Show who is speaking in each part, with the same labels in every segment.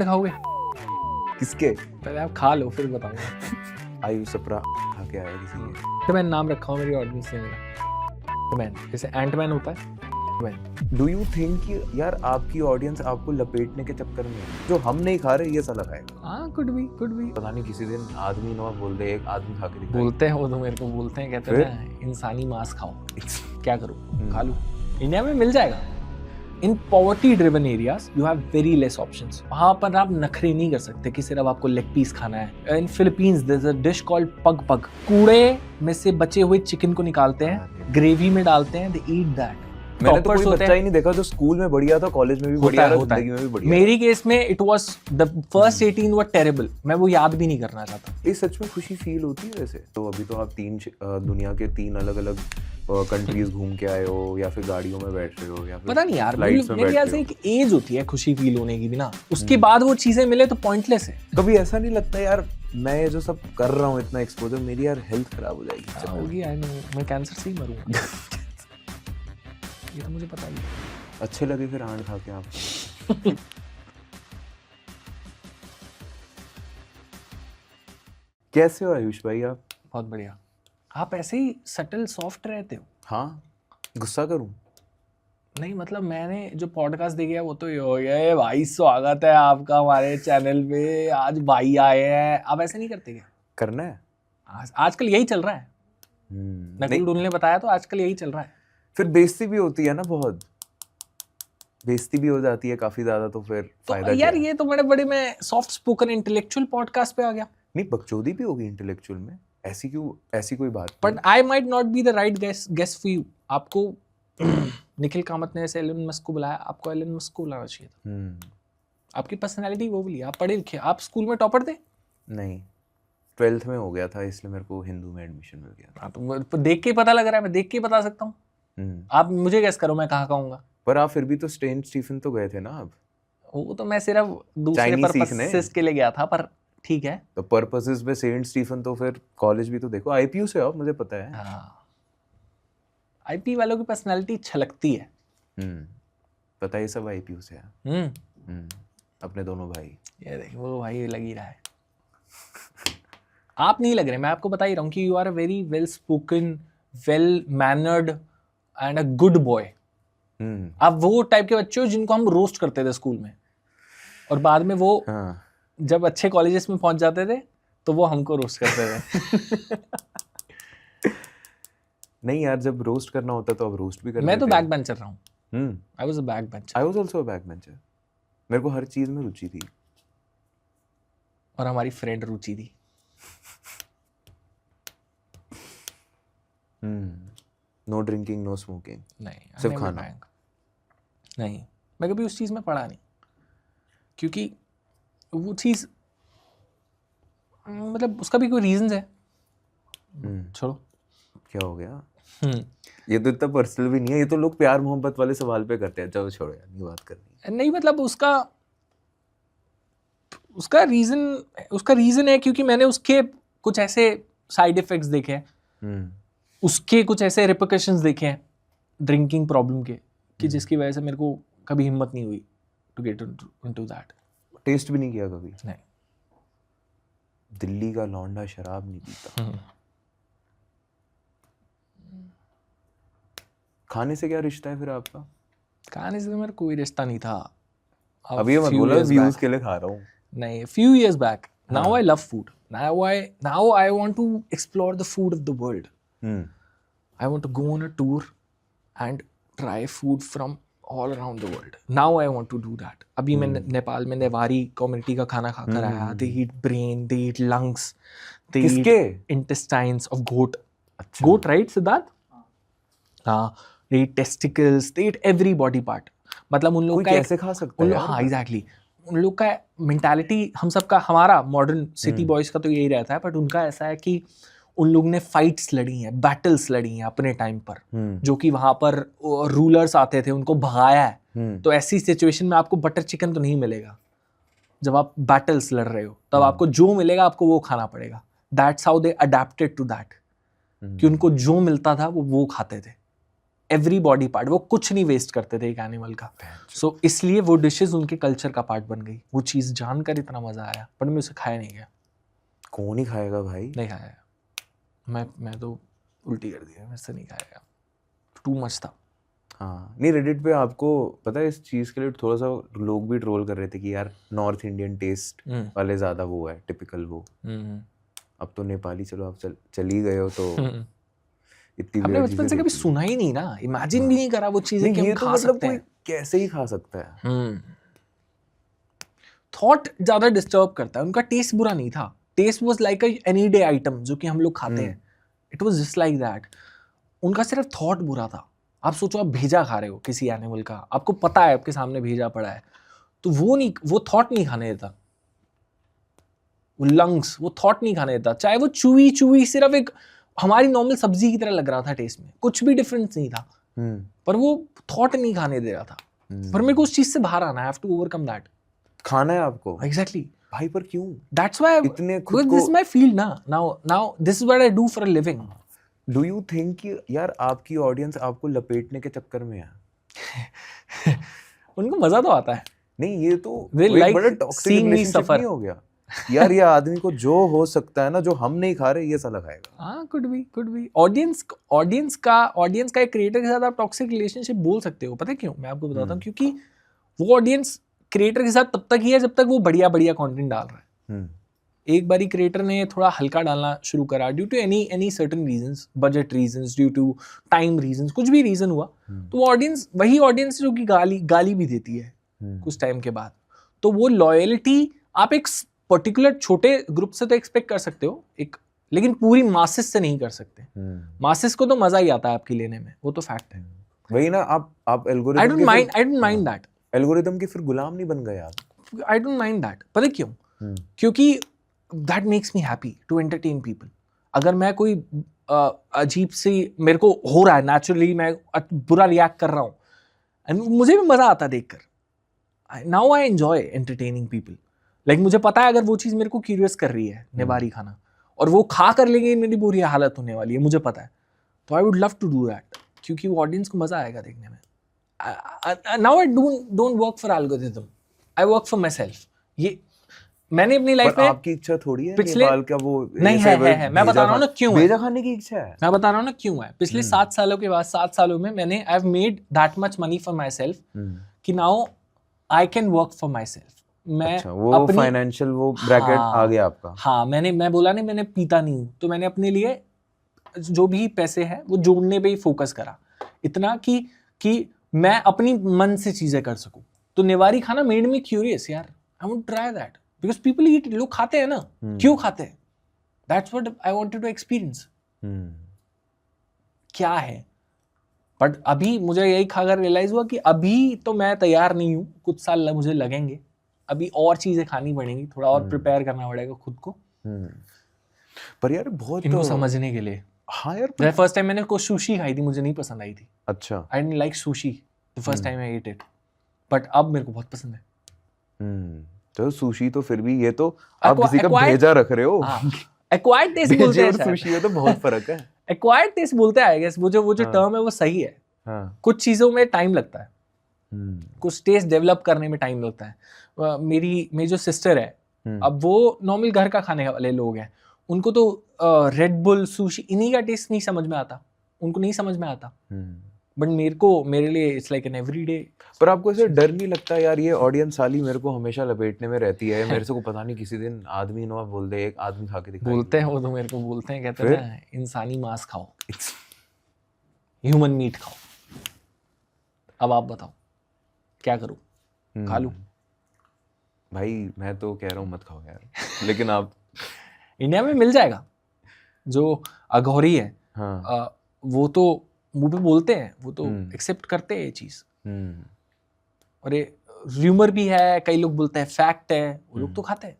Speaker 1: खाओगे?
Speaker 2: किसके?
Speaker 1: पहले आप खा लो फिर बताऊंगा।
Speaker 2: आयुष सप्रा खा के आया किसी के।
Speaker 1: तो मैंने नाम रखा हूँ मेरी ऑडियंस ने मेरा मैन, जैसे एंटमैन होता है मैन।
Speaker 2: डू यू थिंक कि यार आपकी ऑडियंस आपको लपेटने के चक्कर में है? जो हम नहीं खा रहे ये साला खाएगा।
Speaker 1: हाँ कुड भी
Speaker 2: पता नहीं किसी दिन आदमी ना बोल दे, एक आदमी खा के दिखाए।
Speaker 1: बोलते हैं वो तो मेरे को बोलते हैं, कहते हैं ना इंसानी मांस खाओ। क्या करूँ, खा लूँ। इंडिया में मिल जाएगा। In poverty driven areas you have very less options. वहाँ पर आप नखरे नहीं कर सकते कि सिर्फ आपको लेग पीस खाना है। In Philippines there is a dish called pug pug. कूड़े में से बचे हुए चिकन को निकालते हैं, ग्रेवी में डालते हैं, दे ईट दैट।
Speaker 2: मैंने तो कोई बच्चा ही नहीं देखा जो स्कूल में बढ़िया था, कॉलेज में भी बढ़िया था, जिंदगी में भी बढ़िया।
Speaker 1: मेरी केस में it was the first 18 were terrible. मैं वो याद भी नहीं करना चाहता।
Speaker 2: ये सच में खुशी फील होती है वैसे? तो अभी तो आप दुनिया के 3 अलग-अलग कंट्रीज घूम के आए हो, या फिर गाड़ियों में बैठ रहे हो, या फिर
Speaker 1: पता नहीं यार, मेरे ख्याल से एक एज होती है खुशी फील होने की भी ना, उसके बाद वो चीजें मिले तो पॉइंटलेस है।
Speaker 2: कभी ऐसा नहीं लगता यार मैं ये जो सब कर रहा हूँ इतना एक्सपोजर, मेरी यार हेल्थ खराब हो जाएगी?
Speaker 1: होगी, आई नो, मैं कैंसर से ही मरूंगा। ये तो मुझे पता ही है।
Speaker 2: अच्छे लगे फिर आंट खा के आपको। कैसे हो आयुष भाई आप?
Speaker 1: बहुत बढ़िया। आप ऐसे ही सटल सॉफ्ट रहते हो।
Speaker 2: हाँ, गुस्सा करूं?
Speaker 1: नहीं मतलब मैंने जो पॉडकास्ट देखे है वो तो ये हो गया है, भाई स्वागत है आपका हमारे चैनल पे, आज भाई आए हैं। आप ऐसे नहीं करते क्या?
Speaker 2: करना है
Speaker 1: आजकल यही चल रहा है। नकुल डुल ने बताया तो आजकल यही चल रहा है।
Speaker 2: फिर बेइज्जती भी होती है ना, बहुत बेइज्जती भी हो जाती है काफी ज्यादा, तो फिर फायदा
Speaker 1: यार
Speaker 2: क्या?
Speaker 1: ये तो बड़े बड़े मैं सॉफ्ट स्पोकन इंटेलेक्चुअल पॉडकास्ट पे आ गया।
Speaker 2: नहीं, बकचोदी भी होगी इंटेलेक्चुअल में, ऐसी क्यों, ऐसी कोई बात
Speaker 1: but I might not be the right guest for you. आपको निखिल कामत ने ऐसे एलन मस्क को बुलाया, आपको एलन मस्क को बुलाना चाहिए था। आपकी पर्सनैलिटी वो बोली, आप पढ़े लिखे, आप स्कूल में टॉपर थे?
Speaker 2: नहीं, 12th में हो गया था, इसलिए मेरे को हिंदू में एडमिशन मिल गया था।
Speaker 1: तो देख के पता लग रहा है, मैं देख के बता सकता हूँ। आप मुझे गेस करो मैं कहाँ कहूँगा।
Speaker 2: पर आप फिर भी तो सेंट स्टीफन तो गए थे ना आप?
Speaker 1: वो तो मैं सिर्फ दूसरे पर्पसेस के लिए गया था, पर ठीक है।
Speaker 2: तो पर्पसेस पे सेंट स्टीफन, तो फिर कॉलेज भी तो देखो। आईपीयू से हो, मुझे पता है।
Speaker 1: हाँ, आईपी वालों की पर्सनालिटी छलकती है।
Speaker 2: पता है, सब आईपीयू से है। अपने दोनों भाई।
Speaker 1: ये देखो वो भाई लग ही रहा है। आप नहीं लग रहे, मैं आपको बता ही रहा हूँ कि you are a very well spoken, well mannered and a good boy. आप वो टाइप के बच्चे हो जिनको हम रोस्ट करते थे स्कूल में, और बाद में वो जब अच्छे कॉलेजेस में पहुंच जाते थे तो वो हमको रोस्ट करते थे।
Speaker 2: नहीं यार, जब रोस्ट करना होता तो अब रोस्ट भी करते थे।
Speaker 1: मैं तो बैक बेंचर रहा हूँ। I was a back bencher.
Speaker 2: I was also a back bencher. मेरे को हर चीज में रुचि थी।
Speaker 1: और हमारी फ्रेंड रुचि थी।
Speaker 2: No drinking, no smoking.
Speaker 1: नहीं,
Speaker 2: सिर्फ खाना।
Speaker 1: नहीं, मैं कभी उस चीज में पढ़ा नहीं, क्योंकि वो चीज मतलब उसका भी कोई रीजन है। छोड़ो,
Speaker 2: क्या हो गया? ये तो इतना पर्सनल भी नहीं है, ये तो लोग प्यार मोहब्बत वाले सवाल पे करते हैं। चलो छोड़ो यार, ये बात करनी
Speaker 1: नहीं मतलब उसका रीजन है क्योंकि मैंने उसके कुछ ऐसे साइड इफेक्ट्स देखे हैं, उसके कुछ ऐसे रिपरकशंस देखे हैं ड्रिंकिंग प्रॉब्लम के, कि जिसकी वजह से मेरे को कभी हिम्मत नहीं हुई to get into that.
Speaker 2: Taste भी नहीं किया कभी?
Speaker 1: नहीं।
Speaker 2: दिल्ली का लौंडा शराब नहीं पीता। खाने से क्या रिश्ता है फिर आपका?
Speaker 1: खाने से तो मेरा कोई रिश्ता नहीं था।
Speaker 2: अभी ये मत बोला व्यूज के लिए खा रहा हूँ।
Speaker 1: नहीं, few years back. Now I love food. Now I want to explore the food of the world. I want to go on a tour and try food from all around the world. Now I want to do that. अभी मैं नेपाल में Newari community का खाना खाकर आया। They eat brain, they eat lungs, they eat intestines of goat. Goat, right, Siddharth? हाँ, they eat testicles, they eat every body part. मतलब उन लोग का
Speaker 2: कैसे खा सकता है?
Speaker 1: हाँ, exactly. उन लोग का मेंटालिटी हम सबका, हमारा मॉडर्न सिटी बॉयज का तो यही रहता है, बट उनका ऐसा है कि उन लोग ने फाइट्स लड़ी हैं, बैटल्स लड़ी हैं अपने टाइम पर, जो कि वहां पर रूलर्स आते थे, उनको भगाया है। तो ऐसी सिचुएशन में आपको बटर चिकन तो नहीं मिलेगा। जब आप बैटल्स लड़ रहे हो तब आपको जो मिलेगा आपको वो खाना पड़ेगा। That's how they adapted to that, कि उनको जो मिलता था वो खाते थे। एवरी बॉडी पार्ट, वो कुछ नहीं वेस्ट करते थे एक एनिमल का। सो इसलिए वो डिशेस उनके कल्चर का पार्ट बन गई। वो चीज़ जानकर इतना मज़ा आया, पर मैं उसे खाया नहीं गया।
Speaker 2: कौन ही खाएगा भाई?
Speaker 1: नहीं खाया गया। मैं तो उल्टी कर दिया, मेरे से नहीं खाया गया, टू मच था।
Speaker 2: हाँ, नहीं रेडिट पे आपको पता है इस चीज़ के लिए थोड़ा सा लोग भी ट्रोल कर रहे थे कि यार नॉर्थ इंडियन टेस्ट वाले ज़्यादा वो है टिपिकल वो। अब तो नेपाली, चलो आप चल ही गए हो तो इतनी
Speaker 1: हमने
Speaker 2: weird
Speaker 1: बचपन
Speaker 2: चीज़ें
Speaker 1: से कभी
Speaker 2: देखी।
Speaker 1: सुना ही नहीं ना, इमेजिन भी नहीं करा वो चीजें
Speaker 2: नहीं,
Speaker 1: कि हम
Speaker 2: ये तो
Speaker 1: खा
Speaker 2: मतलब
Speaker 1: सकते
Speaker 2: कोई
Speaker 1: हैं।
Speaker 2: कैसे ही खा सकता है।
Speaker 1: थॉट ज्यादा डिस्टर्ब करता है। उनका टेस्ट बुरा नहीं था, taste was like a any day item जो कि हम लोग खाते हैं। It was just like that. उनका सिर्फ थॉट बुरा था। आप सोचो, आप भेजा खा रहे हो किसी एनिमल का, आपको पता है आपके सामने भेजा पड़ा है, तो वो थॉट नहीं खाने देता। वो लंग्स, वो थॉट नहीं खाने देता। चाहे वो चूई सिर्फ एक हमारी नॉर्मल सब्जी की तरह लग रहा था टेस्ट में, कुछ भी डिफरेंस नहीं था, पर वो थॉट नहीं खाने दे रहा था। पर मेरे को उस चीज से बाहर आना है, I have to overcome that.
Speaker 2: खाना है आपको
Speaker 1: एग्जैक्टली
Speaker 2: भाई, पर क्यों?
Speaker 1: दैट्स व्हाई
Speaker 2: इतने खुद को
Speaker 1: दिस इज माय फील्ड ना। Now this is what I do for a living.
Speaker 2: Do you think कि यार आपकी ऑडियंस आपको लपेटने के चक्कर में है?
Speaker 1: उनको मजा तो आता है।
Speaker 2: नहीं, ये तो
Speaker 1: They
Speaker 2: एक
Speaker 1: like
Speaker 2: बड़ा toxic
Speaker 1: seeing me
Speaker 2: relationship
Speaker 1: suffer.
Speaker 2: नहीं हो गया? यार ये आदमी को जो हो सकता है ना, जो हम नहीं खा रहे, ये साला खाएगा।
Speaker 1: हाँ, कुड बी ऑडियंस का एक क्रिएटर के साथ आप टॉक्सिक रिलेशनशिप बोल सकते हो। पता है क्यों? मैं आपको बताता हूँ। क्योंकि वो ऑडियंस क्रिएटर के साथ तब तक ही है जब तक वो बढ़िया कंटेंट डाल रहा है। एक बारी क्रिएटर ने थोड़ा हल्का डालना शुरू करा due to any certain reasons, budget reasons, due to time reasons, कुछ भी रीजन हुआ, तो वो ऑडियंस वही ऑडियंस जो कि गाली भी देती है कुछ टाइम के बाद। तो वो लॉयल्टी आप एक पर्टिकुलर छोटे ग्रुप से तो एक्सपेक्ट कर सकते हो, लेकिन पूरी मासेस से नहीं कर सकते। मासेस को तो मजा ही आता है आपकी लेने में, वो तो फैक्ट है।
Speaker 2: वही ना, आप algorithm
Speaker 1: I don't mind that.
Speaker 2: Algorithm के फिर गुलाम नहीं बन गए आप?
Speaker 1: I don't mind that. पता है क्यों? क्योंकि that makes me happy to entertain people. अगर मैं कोई अजीब सी मेरे को हो रहा है नेचुरली, मैं बुरा रिएक्ट कर रहा हूँ, एंड मुझे भी मजा आता है देखकर। Now I enjoy entertaining people. Like मुझे पता है अगर वो चीज़ मेरे को क्यूरियस कर रही है, नेवारी खाना, और वो खा कर लेंगे, मेरी बुरी हालत होने वाली है, मुझे पता है, तो I would love to do that, क्योंकि वो ऑडियंस को मजा आएगा देखने में। Now I don't work for algorithm, I work for myself. ये मैंने अपनी लाइफ में,
Speaker 2: आपकी इच्छा थोड़ी है
Speaker 1: पिछले
Speaker 2: नेपाल का वो
Speaker 1: नहीं है, मैं बता रहा हूँ ना क्यों है।
Speaker 2: भेजा खाने की इच्छा है।
Speaker 1: मैं बता रहा हूँ ना क्यों है। पिछले 7 सालों के बाद, 7 सालों में मैंने I have made that much money for myself कि now I can work for myself. मैं
Speaker 2: अच्छा, वो फाइनेंशियल वो ब्रैकेट आ गया आपका।
Speaker 1: हाँ, मैं बोला नहीं, मैंने पीता नहीं हूँ, तो मैंने अपने लिए जो भी पैसे हैं वो जोड़ने पे ही फोकस करा, इतना कि मैं अपनी मन से चीजें कर सकूं। तो नेवारी खाना मेड मी क्यूरियस यार, I want to try that because people eat. लोग खाते हैं ना, क्यों खाते हैं? That's what I wanted to experience. क्या है? बट अभी मुझे यही खाकर रियलाइज हुआ कि अभी तो मैं तैयार नहीं हूँ, कुछ साल मुझे लगेंगे, अभी और चीजें खानी पड़ेंगी, थोड़ा और प्रिपेयर करना पड़ेगा खुद को।
Speaker 2: पर यार बहुत
Speaker 1: इनको समझने के लिए।
Speaker 2: हाँ यार,
Speaker 1: फर्स्ट टाइम मैंने को सुशी खाई थी, मुझे नहीं पसंद आई थी।
Speaker 2: अच्छा,
Speaker 1: I didn't like sushi the first time I at it, but अब मेरे को बहुत पसंद है।
Speaker 2: तो सुशी तो फिर भी, ये तो आप किसी का भेजा रख रहे हो।
Speaker 1: एक्वायर्ड टेस्ट बोलते हैं,
Speaker 2: सुशी में तो बहुत फर्क है।
Speaker 1: एक्वायर्ड टेस्ट बोलते हैं आई गेस। वो जो टर्म है वो सही है। कुछ चीजों में टाइम लगता है, कुछ टेस्ट डेवलप करने में टाइम लगता है। मेरी जो सिस्टर है, अब वो नॉर्मल घर का खाने वाले लोग हैं, उनको तो रेड बुल, सुशी, इन्हीं का टेस्ट नहीं समझ में आता, उनको नहीं समझ में आता। बट मेरे लिए इट्स लाइक एन एवरीडे।
Speaker 2: पर आपको ऐसे डर नहीं लगता यार, ये ऑडियंस साली मेरे को हमेशा लपेटने में रहती है, मेरे से को पता नहीं किसी दिन आदमी नो बोल दे, एक आदमी खा के दिखाई।
Speaker 1: बोलते हैं वो तो मेरे को बोलते हैं, कहते हैं ना इंसानी मांस खाओ, ह्यूमन मीट खाओ। अब आप बताओ क्या करूं? खा लूं?
Speaker 2: भाई मैं तो कह रहा हूँ मत खाओ यार, लेकिन आप
Speaker 1: इंडिया में मिल जाएगा। जो अघोरी है, वो तो मुंह पे बोलते हैं, वो तो एक्सेप्ट करते हैं ये चीज। और ये र्यूमर भी है, कई लोग बोलते हैं फैक्ट है, वो लोग तो खाते हैं।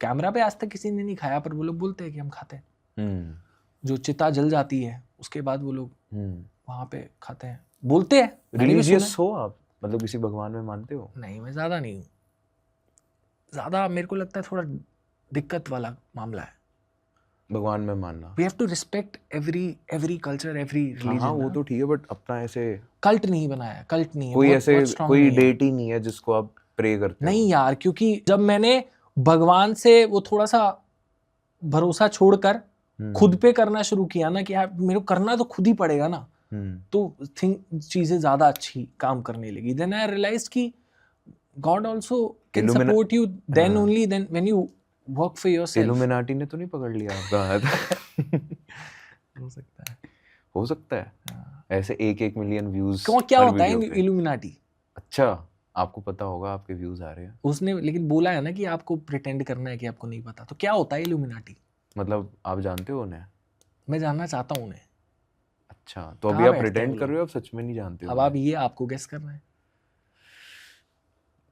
Speaker 1: कैमरा पे आज तक किसी ने नहीं खाया, पर वो लोग बोलते हैं कि हम खाते हैं। जो चिता जल जाती है उसके बाद वो लोग वहां पे खाते हैं, बोलते हैं।
Speaker 2: रिलीजियस हो आप, मतलब किसी भगवान में मानते हो?
Speaker 1: नहीं, मैं ज्यादा नहीं हूँ। ज्यादा मेरे को लगता है थोड़ा दिक्कत वाला मामला है।
Speaker 2: भगवान में मानना।
Speaker 1: We have to respect every culture, every
Speaker 2: हाँ
Speaker 1: रिलीजन।
Speaker 2: वो तो ठीक है, बट अपना ऐसे
Speaker 1: कल्ट नहीं बनाया, कल्ट नहीं है,
Speaker 2: कोई
Speaker 1: बहुत-
Speaker 2: ऐसे
Speaker 1: बहुत strong
Speaker 2: कोई
Speaker 1: नहीं है।
Speaker 2: डेटी नहीं है जिसको आप प्रे करते हो?
Speaker 1: नहीं यार, क्योंकि जब मैंने भगवान से वो थोड़ा सा भरोसा छोड़कर खुद पे करना शुरू किया ना कि यार मेरे को करना तो खुद ही पड़ेगा ना, तो चीजें ज्यादा अच्छी काम करने लगी। देन आई रियलाइज्ड कि God also can support you then only then when you work for yourself.
Speaker 2: Illuminati ने तो नहीं पकड़ लिया आपका हाथ?
Speaker 1: हो सकता है,
Speaker 2: हो सकता है।
Speaker 1: हाँ।
Speaker 2: ऐसे 1 मिलियन व्यूज
Speaker 1: क्या होता है इल्यूमिनाटी?
Speaker 2: अच्छा, आपको पता होगा, आपके व्यूज आ रहे हैं।
Speaker 1: उसने लेकिन बोला है ना कि आपको प्रिटेंड करना है कि आपको नहीं पता, तो क्या होता है इल्यूमिनाटी?
Speaker 2: मतलब आप जानते हो उन्हें?
Speaker 1: मैं जानना चाहता हूँ उन्हें।
Speaker 2: अच्छा, तो अभी
Speaker 1: कहाँ
Speaker 2: आप
Speaker 1: बैठते हैं
Speaker 2: प्रिटेंड
Speaker 1: वो
Speaker 2: कर रहे हो, आप सच में नहीं जानते हो?
Speaker 1: अब आप ये आपको गेस करना है,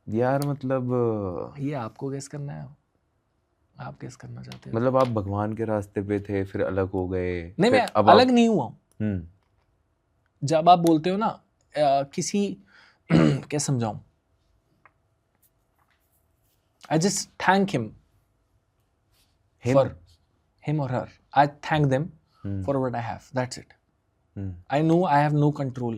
Speaker 2: यार मतलब
Speaker 1: ये आपको गेस करना है, आप गेस करना चाहते हो?
Speaker 2: मतलब आप भगवान के रास्ते पे थे, फिर अलग हो गए।
Speaker 1: नहीं,
Speaker 2: फिर
Speaker 1: मैं
Speaker 2: अब
Speaker 1: अलग नहीं हुआ हूँ।
Speaker 2: आप
Speaker 1: जब आप बोलते हो ना किसी क्या समझाऊं, I just thank him for him or her. I thank them for what I have. That's it. I know I have no control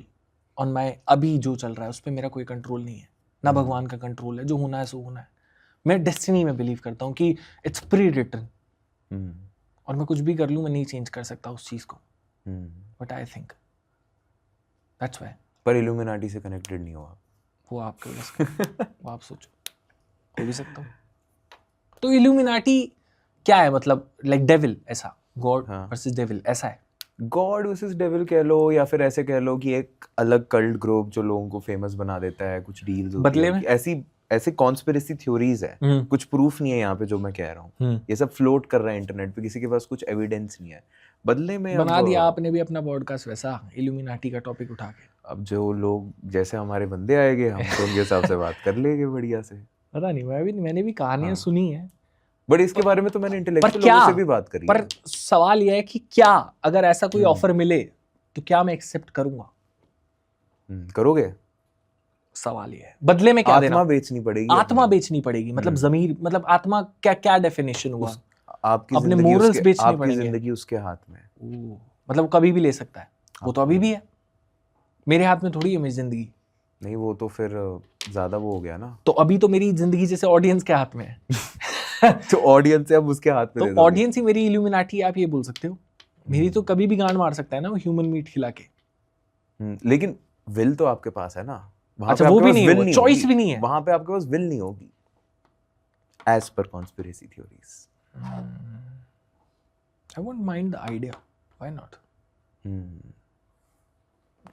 Speaker 1: on my अभी जो चल रहा है उस पर मेरा कोई कंट्रोल नहीं है, ना भगवान का कंट्रोल है, जो होना है सो होना है। मैं डेस्टिनी में बिलीव करता हूँ कि इट्स प्री रिटन, और मैं कुछ भी कर लूँ, मैं नहीं चेंज कर सकता उस चीज़ को, but I think that's why.
Speaker 2: पर इल्यूमिनाटी से कनेक्टेड नहीं हो आप?
Speaker 1: वो आपका गेस वो आप सोचो, हो भी सकता हूँ। तो इल्यूमिनाटी क्या है, मतलब लाइक डेविल ऐसा, गॉड वर्सेस डेविल ऐसा है?
Speaker 2: गॉड वर्सेस डेविल कह लो, या फिर ऐसे कह लो कि एक अलग कल्ट ग्रुप जो लोगों को फेमस बना देता है, कुछ डील्स होती
Speaker 1: बदले
Speaker 2: है
Speaker 1: में?
Speaker 2: ऐसी ऐसे कॉन्स्पिरेसी थ्योरीज है, कुछ प्रूफ नहीं है यहाँ पे जो मैं कह रहा हूँ, ये सब फ्लोट कर रहा है इंटरनेट पे, किसी के पास कुछ एविडेंस नहीं है। बदले में
Speaker 1: बना दिया आपने भी अपना पॉडकास्ट वैसा, इल्यूमिनाटी का टॉपिक उठा के।
Speaker 2: अब जो लोग जैसे हमारे बंदे आएंगे, हम तो उनके हिसाब से बात कर लेंगे बढ़िया से।
Speaker 1: पता नहीं, मैंने भी कहानियां सुनी है,
Speaker 2: बट इसके बारे में तो मैंने इंटेलेक्चुअल लोगों से भी बात करी
Speaker 1: पर
Speaker 2: है।
Speaker 1: सवाल यह है कि क्या अगर ऐसा कोई ऑफर मिले तो क्या मैं एक्सेप्ट करूंगा?
Speaker 2: करोगे?
Speaker 1: सवाल ये है, बदले में क्या देना?
Speaker 2: आत्मा बेचनी पड़ेगी।
Speaker 1: आत्मा बेचनी पड़ेगी, मतलब जमीर, मतलब आत्मा क्या क्या डेफिनेशन हुआ?
Speaker 2: आपकी
Speaker 1: अपने
Speaker 2: जिंदगी
Speaker 1: मोरल्स
Speaker 2: उसके,
Speaker 1: बेचने
Speaker 2: आपकी
Speaker 1: पड़ेंगे।
Speaker 2: जिंदगी उसके हाथ में।
Speaker 1: मतलब कभी भी ले सकता है वो, तो अभी भी है मेरे हाथ में थोड़ी है मेरी जिंदगी।
Speaker 2: नहीं, वो तो फिर ज्यादा वो हो गया ना।
Speaker 1: तो अभी तो मेरी जिंदगी जैसे ऑडियंस के हाथ में है
Speaker 2: तो ऑडियंस है, अब उसके हाथ में।
Speaker 1: तो ऑडियंस ही मेरी इल्यूमिनाटी, आप ये बोल सकते हो। मेरी तो कभी भी गांड मार सकता है ना वो, ह्यूमन मीट खिला के।
Speaker 2: लेकिन विल तो आपके पास है ना।
Speaker 1: अच्छा, वो भी नहीं होगा, चॉइस भी नहीं है
Speaker 2: वहां पे, आपके पास विल नहीं होगी as per conspiracy theories.
Speaker 1: I won't mind the idea, why not?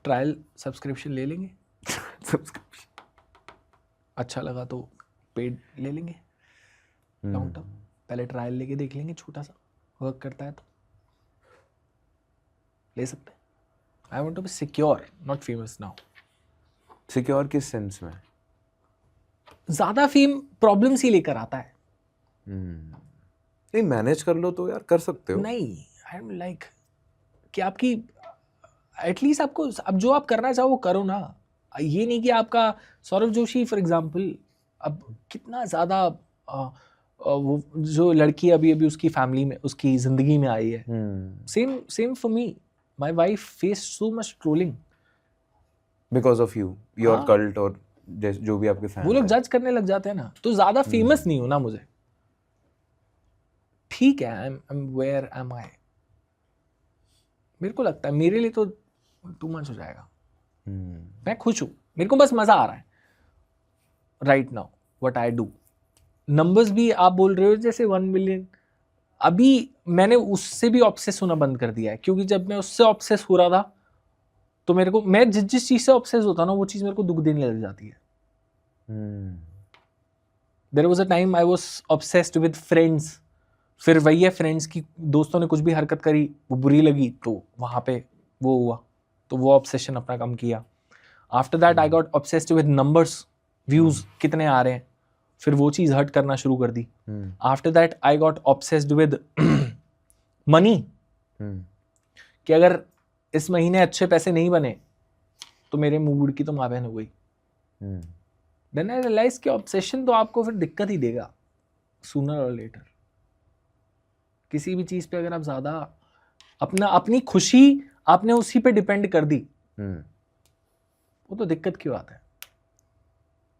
Speaker 1: Trial subscription ले लेंगे,
Speaker 2: सब्सक्रिप्शन
Speaker 1: अच्छा लगा तो पेड ले लेंगे लॉन्ग टर्म। पहले ट्रायल लेके देख लेंगे, छोटा सा वर्क करता है तो ले सकते हैं। I want to be secure, not famous now.
Speaker 2: Secure किस सेंस में?
Speaker 1: ज्यादा फेम प्रॉब्लम्स ही लेकर आता है।
Speaker 2: नहीं, मैनेज कर लो तो यार कर सकते हो।
Speaker 1: नहीं, आई एम लाइक कि आपकी एटलीस्ट आपको, अब जो आप करना चाहो वो करो ना। ये नहीं कि आपका सौरभ जोशी फॉर एग्जांपल, अब कितना ज़्यादा वो जो लड़की अभी अभी उसकी फैमिली में, उसकी ज़िंदगी में आई है, same for me, my wife face so much trolling
Speaker 2: because of you, your cult, और जो भी आपके फैन,
Speaker 1: वो लोग जज करने लग जाते हैं ना। तो ज़्यादा फेमस नहीं हो ना मुझे, ठीक है, आई एम वेयर एम आई। मेरे को लगता है मेरे लिए तो टू मच हो जाएगा। मैं खुश हूँ, मेरे को बस मजा आ रहा है right now what I do. Numbers भी आप बोल रहे हो जैसे 1 मिलियन, अभी मैंने उससे भी ऑब्सेस होना बंद कर दिया है, क्योंकि जब मैं उससे ऑब्सेस हो रहा था तो मेरे को, मैं जिस चीज से ऑब्सेस होता ना वो चीज मेरे को दुख देने लग जाती है। There was a time I was obsessed with friends, फिर वही है, फ्रेंड्स की दोस्तों ने कुछ भी हरकत करी वो बुरी लगी तो वहाँ पे वो हुआ, तो वो ऑब्सेशन अपना कम किया। After that I got obsessed with numbers, views कितने आ रहे हैं, फिर वो चीज़ हर्ट करना शुरू कर दी। After that I got obsessed with money, कि अगर इस महीने अच्छे पैसे नहीं बने तो मेरे मूड की तो माँ बहन हो गई। देन आई रियलाइज कि ऑब्सेशन तो आपको फिर दिक्कत ही देगा सूनर और लेटर। किसी भी चीज पे अगर आप ज्यादा अपनी खुशी आपने उसी पे डिपेंड कर दी, वो तो दिक्कत की बात है।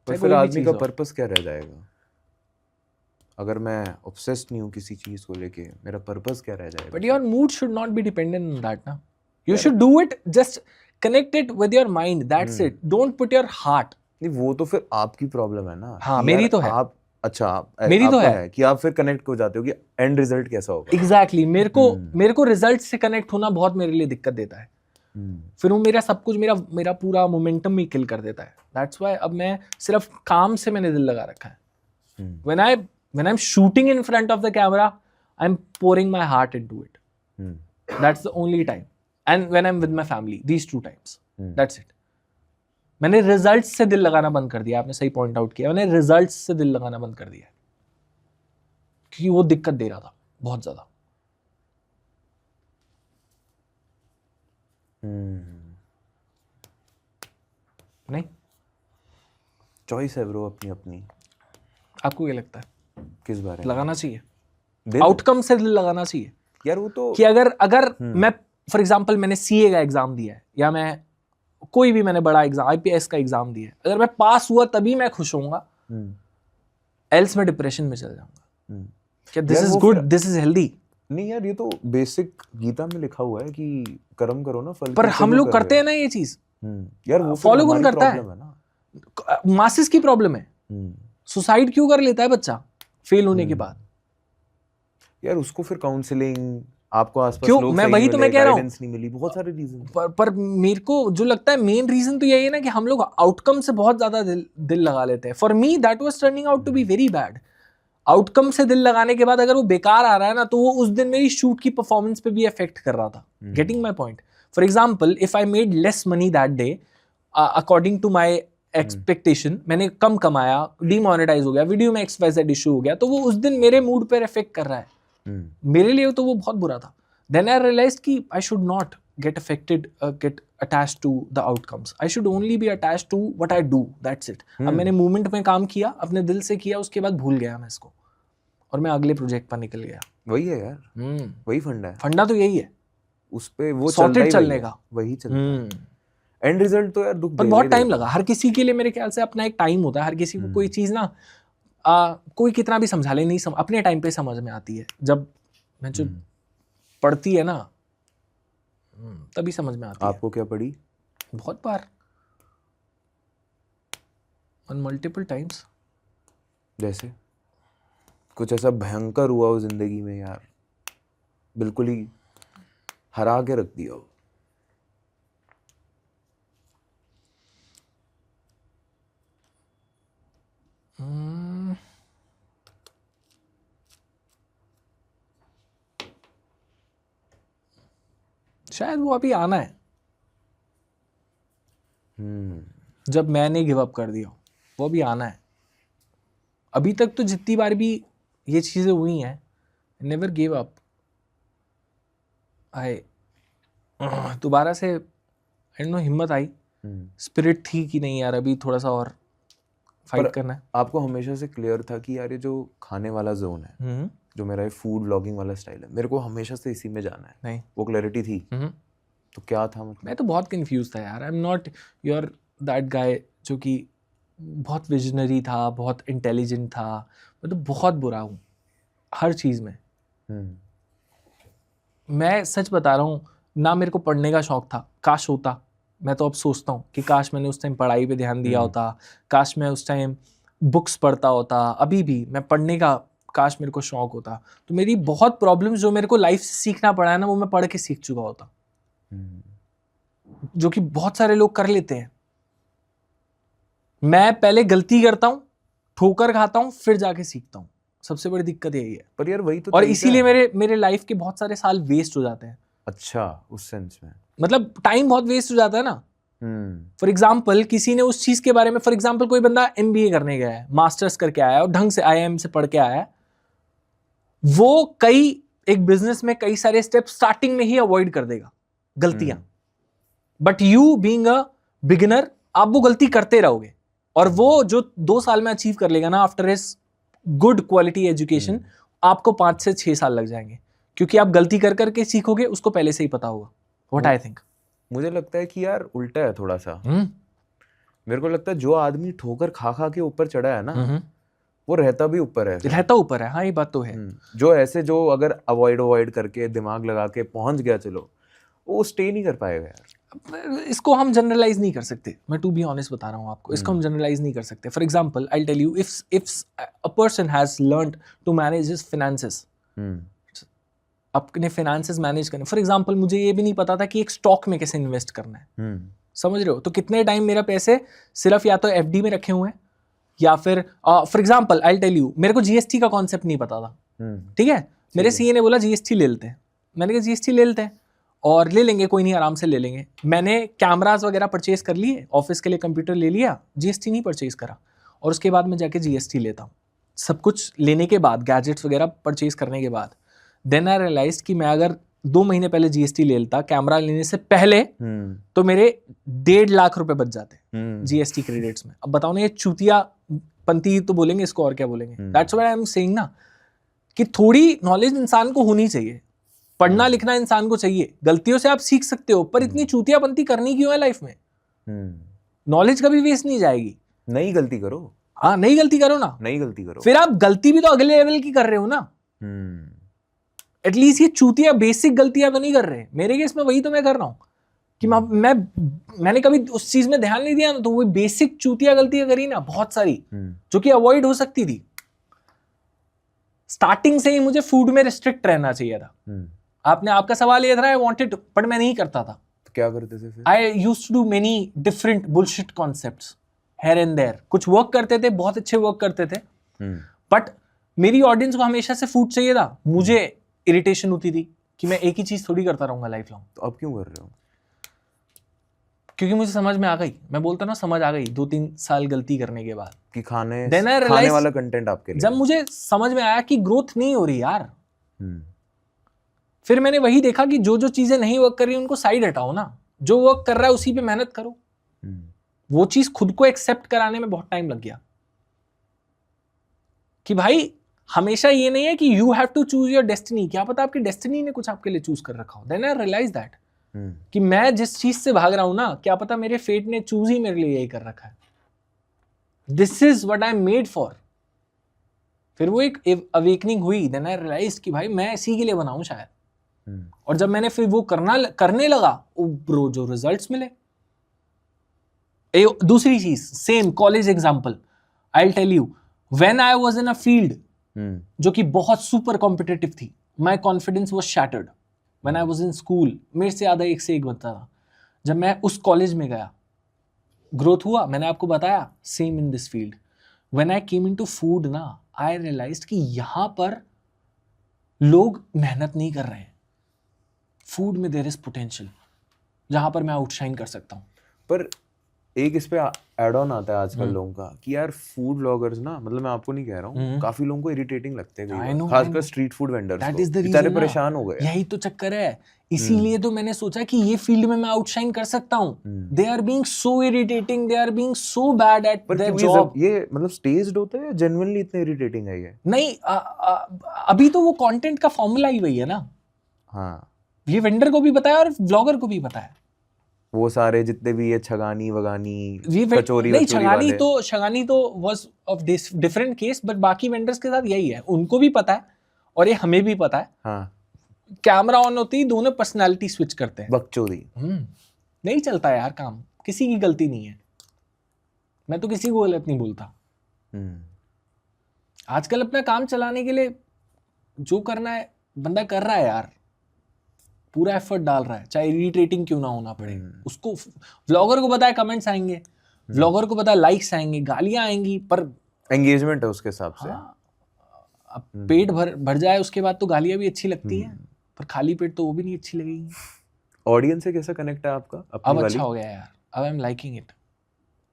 Speaker 2: पर फिर आदमी का पर्पस क्या रह जाएगा? अगर मैं ऑब्सेस्ड नहीं हूँ किसी चीज को लेके, मेरा पर्पस क्या रह जाएगा?
Speaker 1: But your mood should not be dependent on that ना, you should do it, just connect it with your mind, that's it, don't put your heart.
Speaker 2: नहीं, वो तो फिर आपकी प्रॉब्लम है ना।
Speaker 1: हाँ, मेरी तो है।
Speaker 2: आप अच्छा,
Speaker 1: मेरी तो है
Speaker 2: कि आप फिर कनेक्ट हो जाते हो कि एंड रिजल्ट कैसा होगा।
Speaker 1: एग्जैक्टली, मेरे को रिजल्ट से कनेक्ट होना बहुत मेरे लिए दिक्कत देता है। फिर वो मेरा सब कुछ, मेरा पूरा मोमेंटम ही किल कर देता है। दैट्स व्हाई अब मैं सिर्फ काम से मैंने दिल लगा रखा है। when I'm shooting in front of the camera, I'm pouring my heart into it. That's the only time. And when I'm with my family, these 2 times. That's it. मैंने रिजल्ट्स से दिल लगाना बंद कर दिया। आपने सही पॉइंट आउट किया, मैंने रिजल्ट्स से दिल लगाना बंद कर दिया क्योंकि वो दिक्कत दे रहा था बहुत ज्यादा। नहीं,
Speaker 2: चॉइस है ब्रो अपनी अपनी।
Speaker 1: आपको क्या लगता है
Speaker 2: किस बारे में?
Speaker 1: लगाना चाहिए आउटकम से दिल लगाना चाहिए
Speaker 2: यार? वो तो
Speaker 1: कि अगर मैं फॉर एग्जांपल मैंने सीए का एग्जाम दिया है, या मैं कोई भी मैंने बड़ा एग्जाम आईपीएस का एग्जाम दिया है, अगर मैं पास हुआ तभी मैं खुश होऊंगा, एल्स मैं डिप्रेशन में चल जाऊंगा। क्या this is good, this is healthy?
Speaker 2: नहीं यार, ये तो बेसिक गीता में लिखा हुआ है कि कर्म करो ना फल।
Speaker 1: पर हम लोग करते हैं ना ये चीज
Speaker 2: यार, वो
Speaker 1: फॉलो कौन करता है ना? मासेस की प्रॉब्लम है। सुसाइड क्यों कर लेता है बच्चा फेल होने के बाद?
Speaker 2: यार उसको फिर काउंसलिंग, आपको आसपास
Speaker 1: क्यों?
Speaker 2: लोग
Speaker 1: मैं वही तो मैं कह रहा हूँ,
Speaker 2: नहीं मिली, बहुत सारे रीजन।
Speaker 1: पर मेरे को जो लगता है मेन रीजन तो यही है ना कि हम लोग आउटकम से बहुत ज्यादा दिल लगा लेते हैं। For me that was turning out to be very bad. Outcome से दिल लगाने के बाद अगर वो बेकार आ रहा है ना, तो वो उस दिन मेरी शूट की परफॉर्मेंस पे भी इफेक्ट कर रहा था। Getting my point? For example, if I made less money that day according to my expectation, मैंने कम कमाया, डीमोनेटाइज हो गया, वीडियो में XYZ इशू हो गया, तो वो उस दिन मेरे मूड पर इफेक्ट कर रहा है। मेरे लिए तो वो बहुत बुरा था। देन आई रियलाइज्ड कि I should not get affected, get attached to the outcomes. I should only be attached to what I do. That's it. अब मैंने मूवमेंट में काम किया, अपने दिल से किया, उसके बाद भूल गया मैं इसको और मैं अगले प्रोजेक्ट पर निकल गया।
Speaker 2: वही है यार, वही फंडा है।
Speaker 1: फंडा तो यही है,
Speaker 2: उस पे वो
Speaker 1: सॉर्टेड चलने का,
Speaker 2: वही चलता। एंड रिजल्ट तो यार दुख
Speaker 1: पर बहुत टाइम लगा। हर किसी के लिए मेरे ख्याल से अपना एक टाइम होता है। हर किसी को कोई चीज ना कोई कितना भी समझा ले, नहीं अपने टाइम पे समझ में आती है। जब मैं जो पढ़ती है ना, तभी समझ में आती है।
Speaker 2: आपको क्या पड़ी?
Speaker 1: बहुत बार, ऑन मल्टीपल टाइम्स।
Speaker 2: जैसे कुछ ऐसा भयंकर हुआ हो जिंदगी में यार, बिल्कुल ही हरा के रख दिया हो?
Speaker 1: शायद वो अभी आना है, जब मैंने गिव अप कर दिया, वो भी आना है। अभी तक तो जितनी बार भी ये चीजें हुई हैं, नेवर गिव अप। आई दोबारा से आई डोंट नो हिम्मत आई, स्पिरिट थी कि नहीं यार अभी थोड़ा सा और फाइट करना है।
Speaker 2: आपको हमेशा से क्लियर था कि यार ये जो खाने वाला जोन है, जो मेरा ये फूड व्लॉगिंग वाला स्टाइल है, मेरे को हमेशा से इसी में जाना है?
Speaker 1: नहीं,
Speaker 2: वो क्लैरिटी थी? तो क्या था मतलब?
Speaker 1: मैं तो बहुत कंफ्यूज था यार। I am not your that guy जो कि बहुत विजनरी था, बहुत इंटेलिजेंट था। मैं तो बहुत बुरा हूँ हर चीज़ में। मैं सच बता रहा हूँ ना, मेरे को पढ़ने का शौक था, काश होता। मैं तो अब सोचता हूँ कि काश मैंने उस टाइम पढ़ाई पे ध्यान दिया होता, काश मैं उस टाइम बुक्स पढ़ता होता। अभी भी मैं पढ़ने का काश मेरे को शौक होता, तो मेरी बहुत प्रॉब्लम्स जो मेरे को लाइफ से सीखना पड़ा है ना, वो मैं पढ़ के सीख चुका होता, जो कि बहुत सारे लोग कर लेते हैं। मैं पहले गलती करता हूँ, ठोकर खाता हूँ, फिर जाके सीखता हूँ। सबसे बड़ी दिक्कत यही है।
Speaker 2: पर यार वही तो,
Speaker 1: और इसीलिए मेरे लाइफ के बहुत सारे साल वेस्ट हो जाते हैं।
Speaker 2: अच्छा, उस सेंस में
Speaker 1: मतलब टाइम बहुत वेस्ट हो जाता है ना। फॉर एग्जाम्पल, किसी ने उस चीज के बारे में, फॉर एग्जाम्पल कोई बंदा MBA करने गया है, मास्टर्स करके आया है और ढंग से IIM से पढ़ के आया है, वो एक बिजनेस में कई सारे स्टेप स्टार्टिंग में ही अवॉइड कर देगा, गलतियां। But you being a beginner, आप वो गलती करते रहोगे और वो जो 2 साल में अचीव कर लेगा ना, after his good quality education, आपको 5 से 6 साल लग जाएंगे। क्योंकि आप गलती कर करके सीखोगे, उसको पहले से ही पता होगा. What I think.
Speaker 2: मुझे लगता है कि यार उल्टा है थोड़ा सा. मेरे को लगता है जो आदमी ठोकर खा खा के ऊपर चढ़ा है ना, वो रहता भी ऊपर है.
Speaker 1: रहता ऊपर है, हाँ ये बात तो है.
Speaker 2: जो अगर अवॉइड करके दिमाग लगा के पहुंच गया, चलो वो स्टे नहीं कर पाएगा यार.
Speaker 1: इसको हम जनरलाइज नहीं कर सकते. मैं टू बी ऑनेस्ट बता रहा हूँ आपको, इसको हम जनरलाइज नहीं कर सकते. For example I tell you, if a person has learned to manage his finances, अपने फिनेंसेस मैनेज करने. फॉर एग्जाम्पल मुझे ये भी नहीं पता था कि एक स्टॉक में कैसे इन्वेस्ट करना है. समझ रहे हो? तो कितने टाइम मेरा पैसे सिर्फ या तो एफडी में रखे हुए हैं, या फिर for example I tell you, मेरे को जीएसटी का कॉन्सेप्ट नहीं पता था. ठीक है, मेरे सीए ने बोला जीएसटी ले लेते हैं. मैंने कहा जीएसटी ले लेते हैं, और ले लेंगे, कोई नहीं, आराम से ले लेंगे. मैंने कैमरास वगैरह परचेज कर लिए, ऑफिस के लिए कंप्यूटर ले लिया, जीएसटी नहीं परचेज करा. और उसके बाद मैं जाके जीएसटी लेता हूँ. सब कुछ लेने के बाद, गैजेट्स वगैरह परचेज करने के बाद, देन आई रियलाइज कि मैं अगर 2 महीने पहले जीएसटी ले लेता कैमरा लेने से पहले, तो मेरे 1.5 लाख रुपए बच जाते जीएसटी क्रेडिट्स में. अब बताओ ना, ये चूतिया पंती तो बोलेंगे इसको, और क्या बोलेंगे. That's what I am saying ना, कि थोड़ी नॉलेज इंसान को होनी चाहिए. पढ़ना लिखना इंसान को चाहिए, गलतियों से आप सीख सकते हो, पर इतनी चूतियापंती करनी क्यों है लाइफ में? नॉलेज कभी वेस्ट नहीं जाएगी.
Speaker 2: नई गलती करो.
Speaker 1: हाँ, नई गलती करो ना.
Speaker 2: नई गलती करो,
Speaker 1: फिर आप गलती भी तो अगले लेवल की कर रहे हो ना. एटलीस्ट ये चूतिया बेसिक गलतियां तो नहीं कर रहे. मेरे केस में वही तो मैं कर रहा हूं कि मैंने कभी उस चीज में ध्यान नहीं दिया ना, तो वो बेसिक चूतिया गलतियां करी ना बहुत सारी, जो कि अवॉइड हो सकती थी. स्टार्टिंग से ही मुझे फूड में रिस्ट्रिक्ट रहना चाहिए था. आपने आपका सवाल ये था, आई वांटेड, बट मैं नहीं करता था.
Speaker 2: तो क्या करते थे फिर?
Speaker 1: I used to do many different bullshit concepts here and there. कुछ वर्क करते थे, बहुत अच्छे वर्क करते थे, बट मेरी ऑडियंस को हमेशा से फूड चाहिए था. मुझे इरिटेशन होती थी कि मैं एक ही चीज थोड़ी करता रहूंगा लाइफ लॉन्ग.
Speaker 2: तो अब क्यों कर रहे हो?
Speaker 1: क्योंकि मुझे समझ में आ गई. मैं बोलता ना, समझ आ गई 2-3 साल गलती करने के बाद
Speaker 2: कि खाने वाला कंटेंट आपके लिए.
Speaker 1: जब मुझे समझ में आया कि ग्रोथ नहीं हो रही यार, फिर मैंने वही देखा कि जो जो चीजें नहीं वर्क कर रही उनको साइड हटाओ ना. जो वर्क कर रहा है उसी पे मेहनत करो. वो चीज खुद को एक्सेप्ट कराने में बहुत टाइम लग गया कि भाई हमेशा ये नहीं है कि you have to choose your destiny. क्या पता आपकी डेस्टिनी ने कुछ आपके लिए चूज कर रखा हो. देन आई रियलाइज दैट कि मैं जिस चीज से भाग रहा हूं ना, क्या पता मेरे फेट ने चूज ही मेरे लिए यही कर रखा है. This is what I M made for. फिर वो एक अवेकनिंग हुई. देन आई रियलाइज कि भाई मैं इसी के लिए बना हूं शायद. और जब मैंने फिर वो करने लगा, ब्रो जो रिजल्ट्स मिले. दूसरी चीज, same college example, I will tell you, when I was in a field जो कि बहुत सुपर कॉम्पिटिटिव थी, my confidence was shattered. When I was in school, मेरे से ज्यादा एक से एक बनता था. जब मैं उस कॉलेज में गया, ग्रोथ हुआ. मैंने आपको बताया, same in this field. When I came into food ना, आई रियलाइज्ड कि यहां पर लोग मेहनत नहीं कर रहे हैं. फूड में देयर इज पोटेंशियल, जहां पर मैं आउटशाइन कर सकता हूं.
Speaker 2: पर एक इस पे एड ऑन आता है आजकल लोगों का कि यार फूड ब्लॉगर्स ना, मतलब मैं आपको नहीं कह रहा हूँ, काफी लोगों को इरिटेटिंग लगते हैं, खासकर स्ट्रीट फूड वेंडर्स को. बेचारे परेशान हो गए.
Speaker 1: यही तो चक्कर है. इसीलिए तो मैंने सोचा कि ये फील्ड में मैं आउटशाइन कर सकता हूँ. They are being so irritating, they are being so bad at their job.
Speaker 2: ये मतलब स्टेज्ड होता है या जेन्युइनली इतने इरिटेटिंग है ये?
Speaker 1: नहीं, अभी तो वो कंटेंट का फॉर्मूला ही वही है ना.
Speaker 2: हाँ,
Speaker 1: ये वेंडर को भी पता है और व्लॉगर को भी पता है.
Speaker 2: वो सारे जितने भी ये छगानी वगानी कचौरी
Speaker 1: नहीं, छगानी तो was of different case, but बाकी वेंडर्स के साथ यही है. उनको भी पता है और ये हमें भी पता है.
Speaker 2: हाँ,
Speaker 1: कैमरा ऑन होती है, दोनों पर्सनालिटी स्विच करते हैं.
Speaker 2: बकचोदी.
Speaker 1: नहीं चलता यार काम. किसी की गलती नहीं है. मैं तो किसी को गलत नहीं बोलता. आजकल अपना काम चलाने के लिए जो करना है बंदा कर रहा है यार. पूरा एफर्ट डाल रहा है, चाहे इरिटेटिंग क्यों ना होना पड़े उसको. व्लॉगर को पता है कमेंट्स आएंगे, व्लॉगर को पता है लाइक्स आएंगे, गालियां आएंगी, पर
Speaker 2: एंगेजमेंट है उसके हिसाब से.
Speaker 1: अब पेट भर जाए उसके बाद तो गालियां भी अच्छी लगती हैं, पर खाली पेट तो वो भी नहीं अच्छी लगेगी.
Speaker 2: ऑडियंस से कैसा कनेक्ट है आपका?
Speaker 1: अब अच्छा हो गया यार. अब आई एम लाइकिंग इट.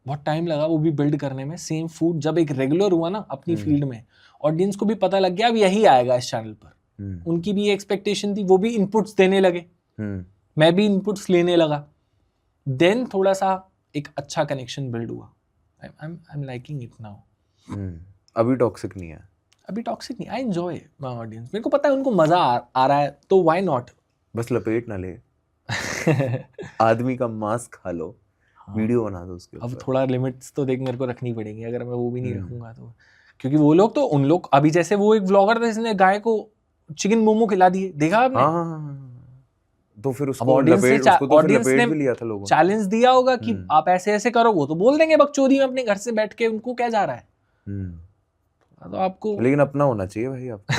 Speaker 1: बहुत टाइम लगा वो भी बिल्ड करने में. सेम फूड जब एक रेगुलर हुआ ना अपनी फील्ड में, ऑडियंस को भी पता लग गया अब यही आएगा इस चैनल पर. उनकी भी एक्सपेक्टेशन थी, वो भी इनपुट्स देने लगे, मैं भी इनपुट्स लेने लगा. देन थोड़ा सा एक अच्छा कनेक्शन बिल्ड हुआ. I am liking it now.
Speaker 2: अभी टॉक्सिक नहीं है.
Speaker 1: अभी टॉक्सिक नहीं, आई एंजॉय माय ऑडियंस, मेरे को पता है उनको मजा आ रहा है, तो व्हाई नॉट।
Speaker 2: बस लपेट ना ले आदमी का मांस खा लो, वीडियो बना दो उसके
Speaker 1: अब
Speaker 2: ऊपर।
Speaker 1: थोड़ा लिमिट्स तो देख मेरे को रखनी पड़ेंगी, अगर मैं वो भी नहीं रखूंगा तो, क्योंकि वो लोग तो उन लोग, अभी जैसे वो एक व्लॉगर था जिसने गाय को चिकन मोमो खिला दिए, देखा आपने?
Speaker 2: हाँ, तो फिर
Speaker 1: अब
Speaker 2: उसको
Speaker 1: ऑडियंस
Speaker 2: लपेट, उसको तो फिर लपेट भी लिया था लोगों ने।
Speaker 1: चैलेंज दिया होगा कि आप ऐसे ऐसे करो, वो तो बोल देंगे बकचोदी में अपने घर से बैठ के, उनको क्या जा रहा है। तो आपको
Speaker 2: लेकिन अपना होना चाहिए भाई, आपको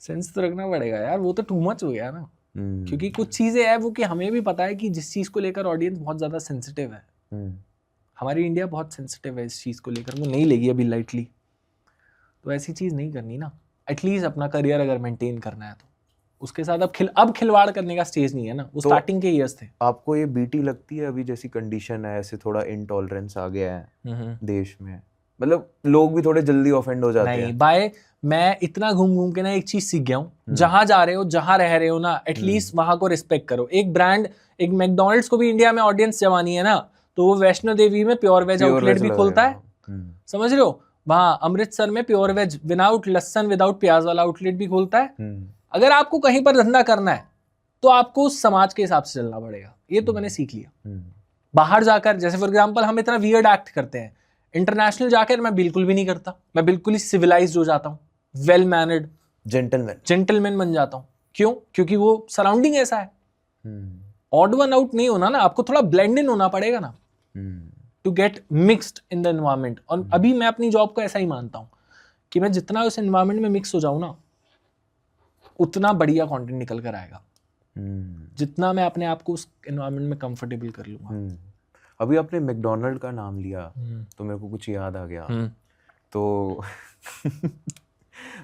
Speaker 1: सेंस तो रखना पड़ेगा यार, वो तो टू मच हो गया ना। क्योंकि कुछ चीजें हैं वो कि हमें भी पता है कि जिस चीज को लेकर ऑडियंस बहुत ज्यादा सेंसिटिव है, हमारी इंडिया बहुत सेंसिटिव है इस चीज को लेकर, वो नहीं लेगी अभी लाइटली, तो ऐसी चीज नहीं करनी ना। एटलीस्ट अपना करियर अगर मेंटेन करना है तो उसके साथ अब खिलवाड़ करने का स्टेज नहीं है ना, वो
Speaker 2: तो
Speaker 1: स्टार्टिंग के ईयर्स थे।
Speaker 2: आपको ये बीटी लगती है अभी जैसी कंडीशन है, ऐसे थोड़ा इनटॉलरेंस आ गया है देश में, मतलब लोग भी थोड़े जल्दी ऑफेंड हो जाते हैं?
Speaker 1: नहीं बाय, मैं इतना घूम घूम के ना एक चीज सीख गया हूँ, जहां जा रहे हो जहां रह रहे हो ना, एटलीस्ट वहां को रिस्पेक्ट करो। एक ब्रांड, एक मैकडोनल्ड्स को भी इंडिया में ऑडियंस जमानी है ना, तो वो वैष्णो देवी में प्योर वेज आउटलेट भी खोलता है, समझ रहे हो? वहां अमृतसर में प्योर वेज विदाउट लहसन विदाउट प्याज वाला आउटलेट भी खोलता है। अगर आपको कहीं पर धंधा करना है तो आपको उस समाज के हिसाब से चलना पड़ेगा, ये तो मैंने सीख लिया। बाहर जाकर, जैसे फॉर एग्जांपल हम इतना वियर्ड एक्ट करते हैं, इंटरनेशनल जाकर मैं बिल्कुल भी नहीं करता, मैं बिल्कुल ही सिविलाइज्ड हो जाता हूँ, वेल मैनर्ड जेंटलमैन बन जाता हूँ। क्यों? क्योंकि वो सराउंडिंग ऐसा है। ऑड वन आउट नहीं होना ना, आपको थोड़ा ब्लेंड इन होना पड़ेगा ना, to get mixed in the environment. और अभी मैं अपनी जॉब को ऐसा ही मानता हूँ कि मैं जितना उस एनवायरमेंट में मिक्स हो जाऊं ना, उतना बढ़िया कंटेंट निकल कर आएगा, जितना मैं अपने आप को उस एनवायरमेंट में कंफर्टेबल कर लूंगा।
Speaker 2: अभी आपने मैकडोनल्ड का नाम लिया तो मेरे को कुछ याद आ गया। तो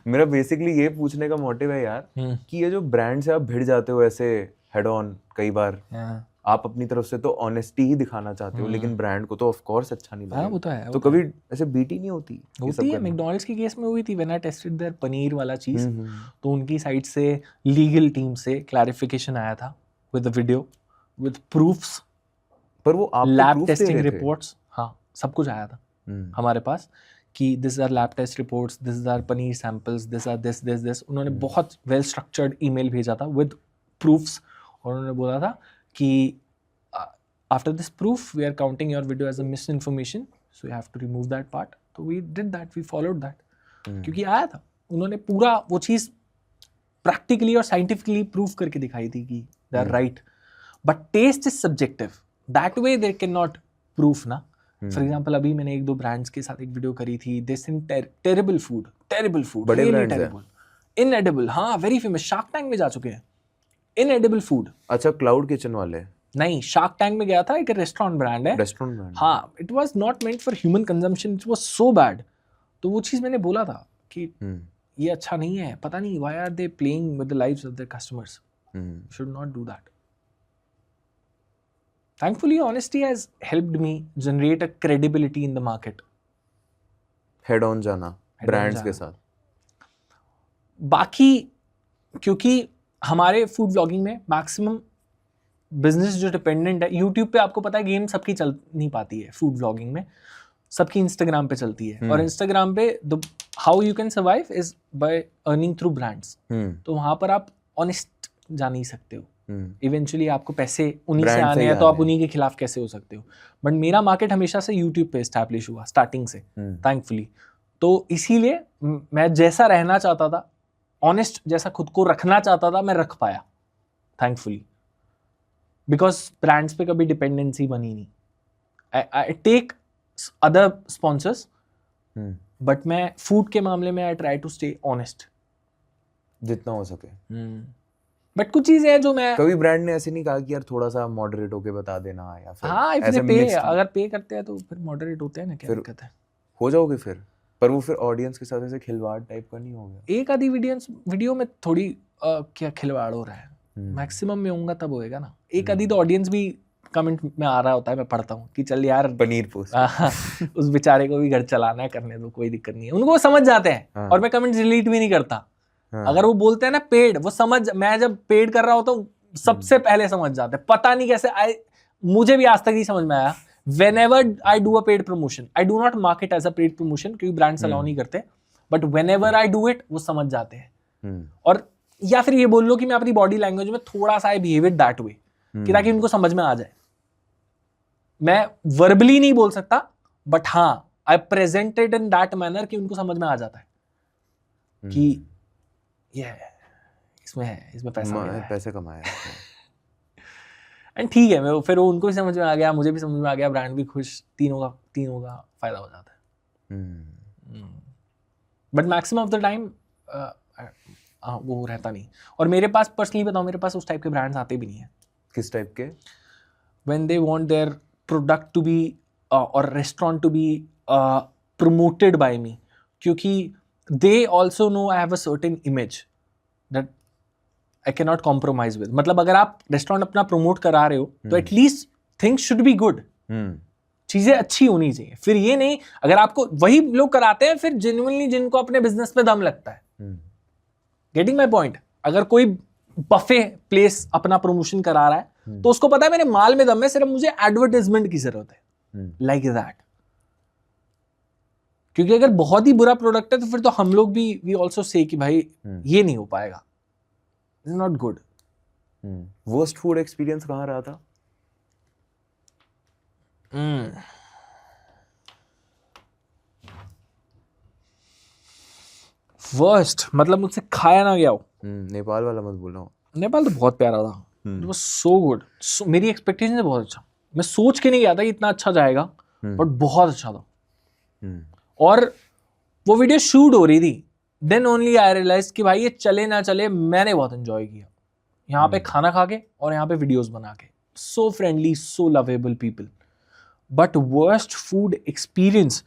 Speaker 2: मेरा बेसिकली ये पूछने का मोटिव है यार कि ये जो ब्रांड से आप भिड़ जाते हो ऐसे हेड ऑन, कई बार आप अपनी तरफ से तो ऑनेस्टी ही दिखाना चाहते हो, लेकिन ब्रांड को तो ऑफ कोर्स अच्छा नहीं लगेगा।
Speaker 1: वो तो है,
Speaker 2: तो कभी ऐसे बीटी नहीं होती
Speaker 1: है। मैकडॉनल्ड्स के केस में हुई थी, when I tasted their paneer वाला चीज, तो उनकी साइड से लीगल टीम से क्लैरिफिकेशन आया था with the video with proofs,
Speaker 2: पर वो आप
Speaker 1: लैब टेस्टिंग रिपोर्ट्स, हाँ सब कुछ आया था हमारे पास कि this are lab test reports, this are paneer samples, this are this. उन्होंने बहुत वेल स्ट्रक्चर्ड ईमेल भेजा था विद प्रूफ्स, और उन्होंने बोला था कि after this proof we are counting your video as a misinformation, so you have to remove that part. तो we did that, we followed that, क्योंकि आया था, उन्होंने पूरा वो चीज़ प्रैक्टिकली और साइंटिफिकली प्रूव करके दिखाई थी कि they are right. But taste is subjective, that way they can not proof ना। फॉर एग्जाम्पल अभी मैंने एक दो ब्रांड्स के साथ एक वीडियो करी थी, दिस इन टेरेबल फूड,
Speaker 2: बड़े ब्रांड्स हैं,
Speaker 1: इनएडिबल, हाँ वेरी फेमस, शार्क टैंक में जा चुके हैं, इनएडिबल फूड।
Speaker 2: अच्छा, क्लाउड किचन वाले?
Speaker 1: नहीं, शार्क टैंक में गया था, एक रेस्टोरेंट ब्रांड है,
Speaker 2: रेस्टोरेंट ब्रांड,
Speaker 1: हाँ, it was not meant for human consumption, it was so bad. तो वो चीज़ मैंने बोला था कि ये अच्छा नहीं है, पता नहीं why are they playing with the lives of their customers, should not do that. Thankfully, honesty has helped me generate a credibility in the market.
Speaker 2: Head on जाना ब्रांड्स के साथ।
Speaker 1: बाकी क्योंकि हमारे फूड व्लॉगिंग में मैक्सिमम बिजनेस जो dependent है, YouTube पे आपको पता है गेम सबकी चल नहीं पाती है, फूड व्लॉगिंग में सबकी इंस्टाग्राम पे चलती है, और इंस्टाग्राम पे how you can survive is by earning through brands. तो वहाँ पर आप ऑनेस्ट जा नहीं सकते हो, इवेंचुअली आपको पैसे उन्हीं से आने हैं, तो आप उन्हीं के खिलाफ कैसे हो सकते हो। बट मेरा मार्केट हमेशा से यूट्यूब पे एस्टैब्लिश हुआ स्टार्टिंग से, थैंकफुली। तो इसीलिए मैं जैसा रहना चाहता था, ऑनेस्ट जैसा खुद को रखना चाहता था, मैं रख पाया थैंकफुली, बिकॉज ब्रांड्स पे कभी डिपेंडेंसी बनी नहीं। I take other sponsors, but मैं फूड के मामले में I try to stay honest
Speaker 2: जितना हो सके।
Speaker 1: बट कुछ चीजें हैं जो मैं,
Speaker 2: कभी ब्रांड ने ऐसे नहीं कहा कि यार थोड़ा सा मॉडरेट होके बता देना, या फिर
Speaker 1: हाँ ऐसे पे, अगर पे करते हैं तो फिर मॉडरेट होते हैं ना, क्या दिक्कत है,
Speaker 2: हो जाओगे फिर। पर वो फिर ऑडियंस के साथ ऐसे खिलवाड़ टाइप का नहीं होगा?
Speaker 1: एक आधी वीडियो में थोड़ी क्या खिलवाड़ हो रहा है, मैक्सिमम में होगा तब होएगा ना। एक आधी तो ऑडियंस भी कमेंट में आ रहा होता है, मैं पढ़ता हूँ कि चल यार
Speaker 2: पनीर पोस्ट
Speaker 1: उस बेचारे को भी घर चलाना है, करने दो, कोई दिक्कत नहीं है, उनको समझ जाते हैं। और मैं कमेंट डिलीट भी नहीं करता। अगर वो बोलते हैं ना पेड, वो समझ, मैं जब पेड कर रहा होता हूँ सबसे पहले समझ जाते हैं, पता नहीं कैसे, मुझे भी आज तक नहीं समझ में आया। Whenever I do a paid promotion, I do not mark it as a paid promotion, क्योंकि ब्रांड्स अलाउ नहीं करते, but when ever I do it वो समझ जाते हैं. और या फिर ये बोल लो कि मैं अपनी बॉडी लैंग्वेज में थोड़ा सा I behave it that way कि ताकि उनको समझ में आ जाए. मैं वर्बली नहीं बोल सकता बट हाँ I presented in that manner कि उनको समझ में आ जाता है कि ये इसमें
Speaker 2: पैसे कमाया.
Speaker 1: एंड ठीक है, फिर वो उनको भी समझ में आ गया, मुझे भी समझ में आ गया, ब्रांड भी खुश, तीनों का फायदा हो जाता है. But maximum of the time वो रहता नहीं. और मेरे पास पर्सनली बताऊं, मेरे पास उस टाइप के ब्रांड्स आते भी नहीं है.
Speaker 2: किस टाइप के?
Speaker 1: When they want their product to be or restaurant to be promoted by me, क्योंकि they also know I have a certain image that I cannot compromise with. मतलब अगर आप रेस्टोरेंट अपना प्रमोट करा रहे हो तो at least things should be good, चीजें अच्छी होनी चाहिए. फिर ये नहीं, अगर आपको वही लोग कराते हैं फिर जेन्युइनली जिनको अपने बिजनेस पे दम लगता है. Getting my point? अगर कोई बफे प्लेस अपना प्रमोशन करा रहा है तो उसको पता है मेरे माल में दम है, सिर्फ मुझे एडवर्टाइजमेंट की जरूरत है. Like that. क्योंकि अगर बहुत ही बुरा प्रोडक्ट है तो फिर तो हम लोग भी वी ऑल्सो से कि भाई ये नहीं हो पाएगा, is not good.
Speaker 2: Worst food experience कहाँ रहा था?
Speaker 1: वर्स्ट मतलब मुझसे खाया ना गया हो.
Speaker 2: नेपाल वाला मत बोलना.
Speaker 1: नेपाल तो बहुत प्यारा था. It was so good. मेरी एक्सपेक्टेशन से बहुत अच्छा. मैं सोच के नहीं गया था कि इतना अच्छा जाएगा, बट बहुत अच्छा था. और वो वीडियो शूट हो रही थी, देन ओनली आई रियलाइज कि भाई ये चले ना चले, मैंने बहुत एंजॉय किया यहाँ पे खाना खा के और यहाँ पे वीडियोस बना के. सो friendly, so lovable people. But worst food experience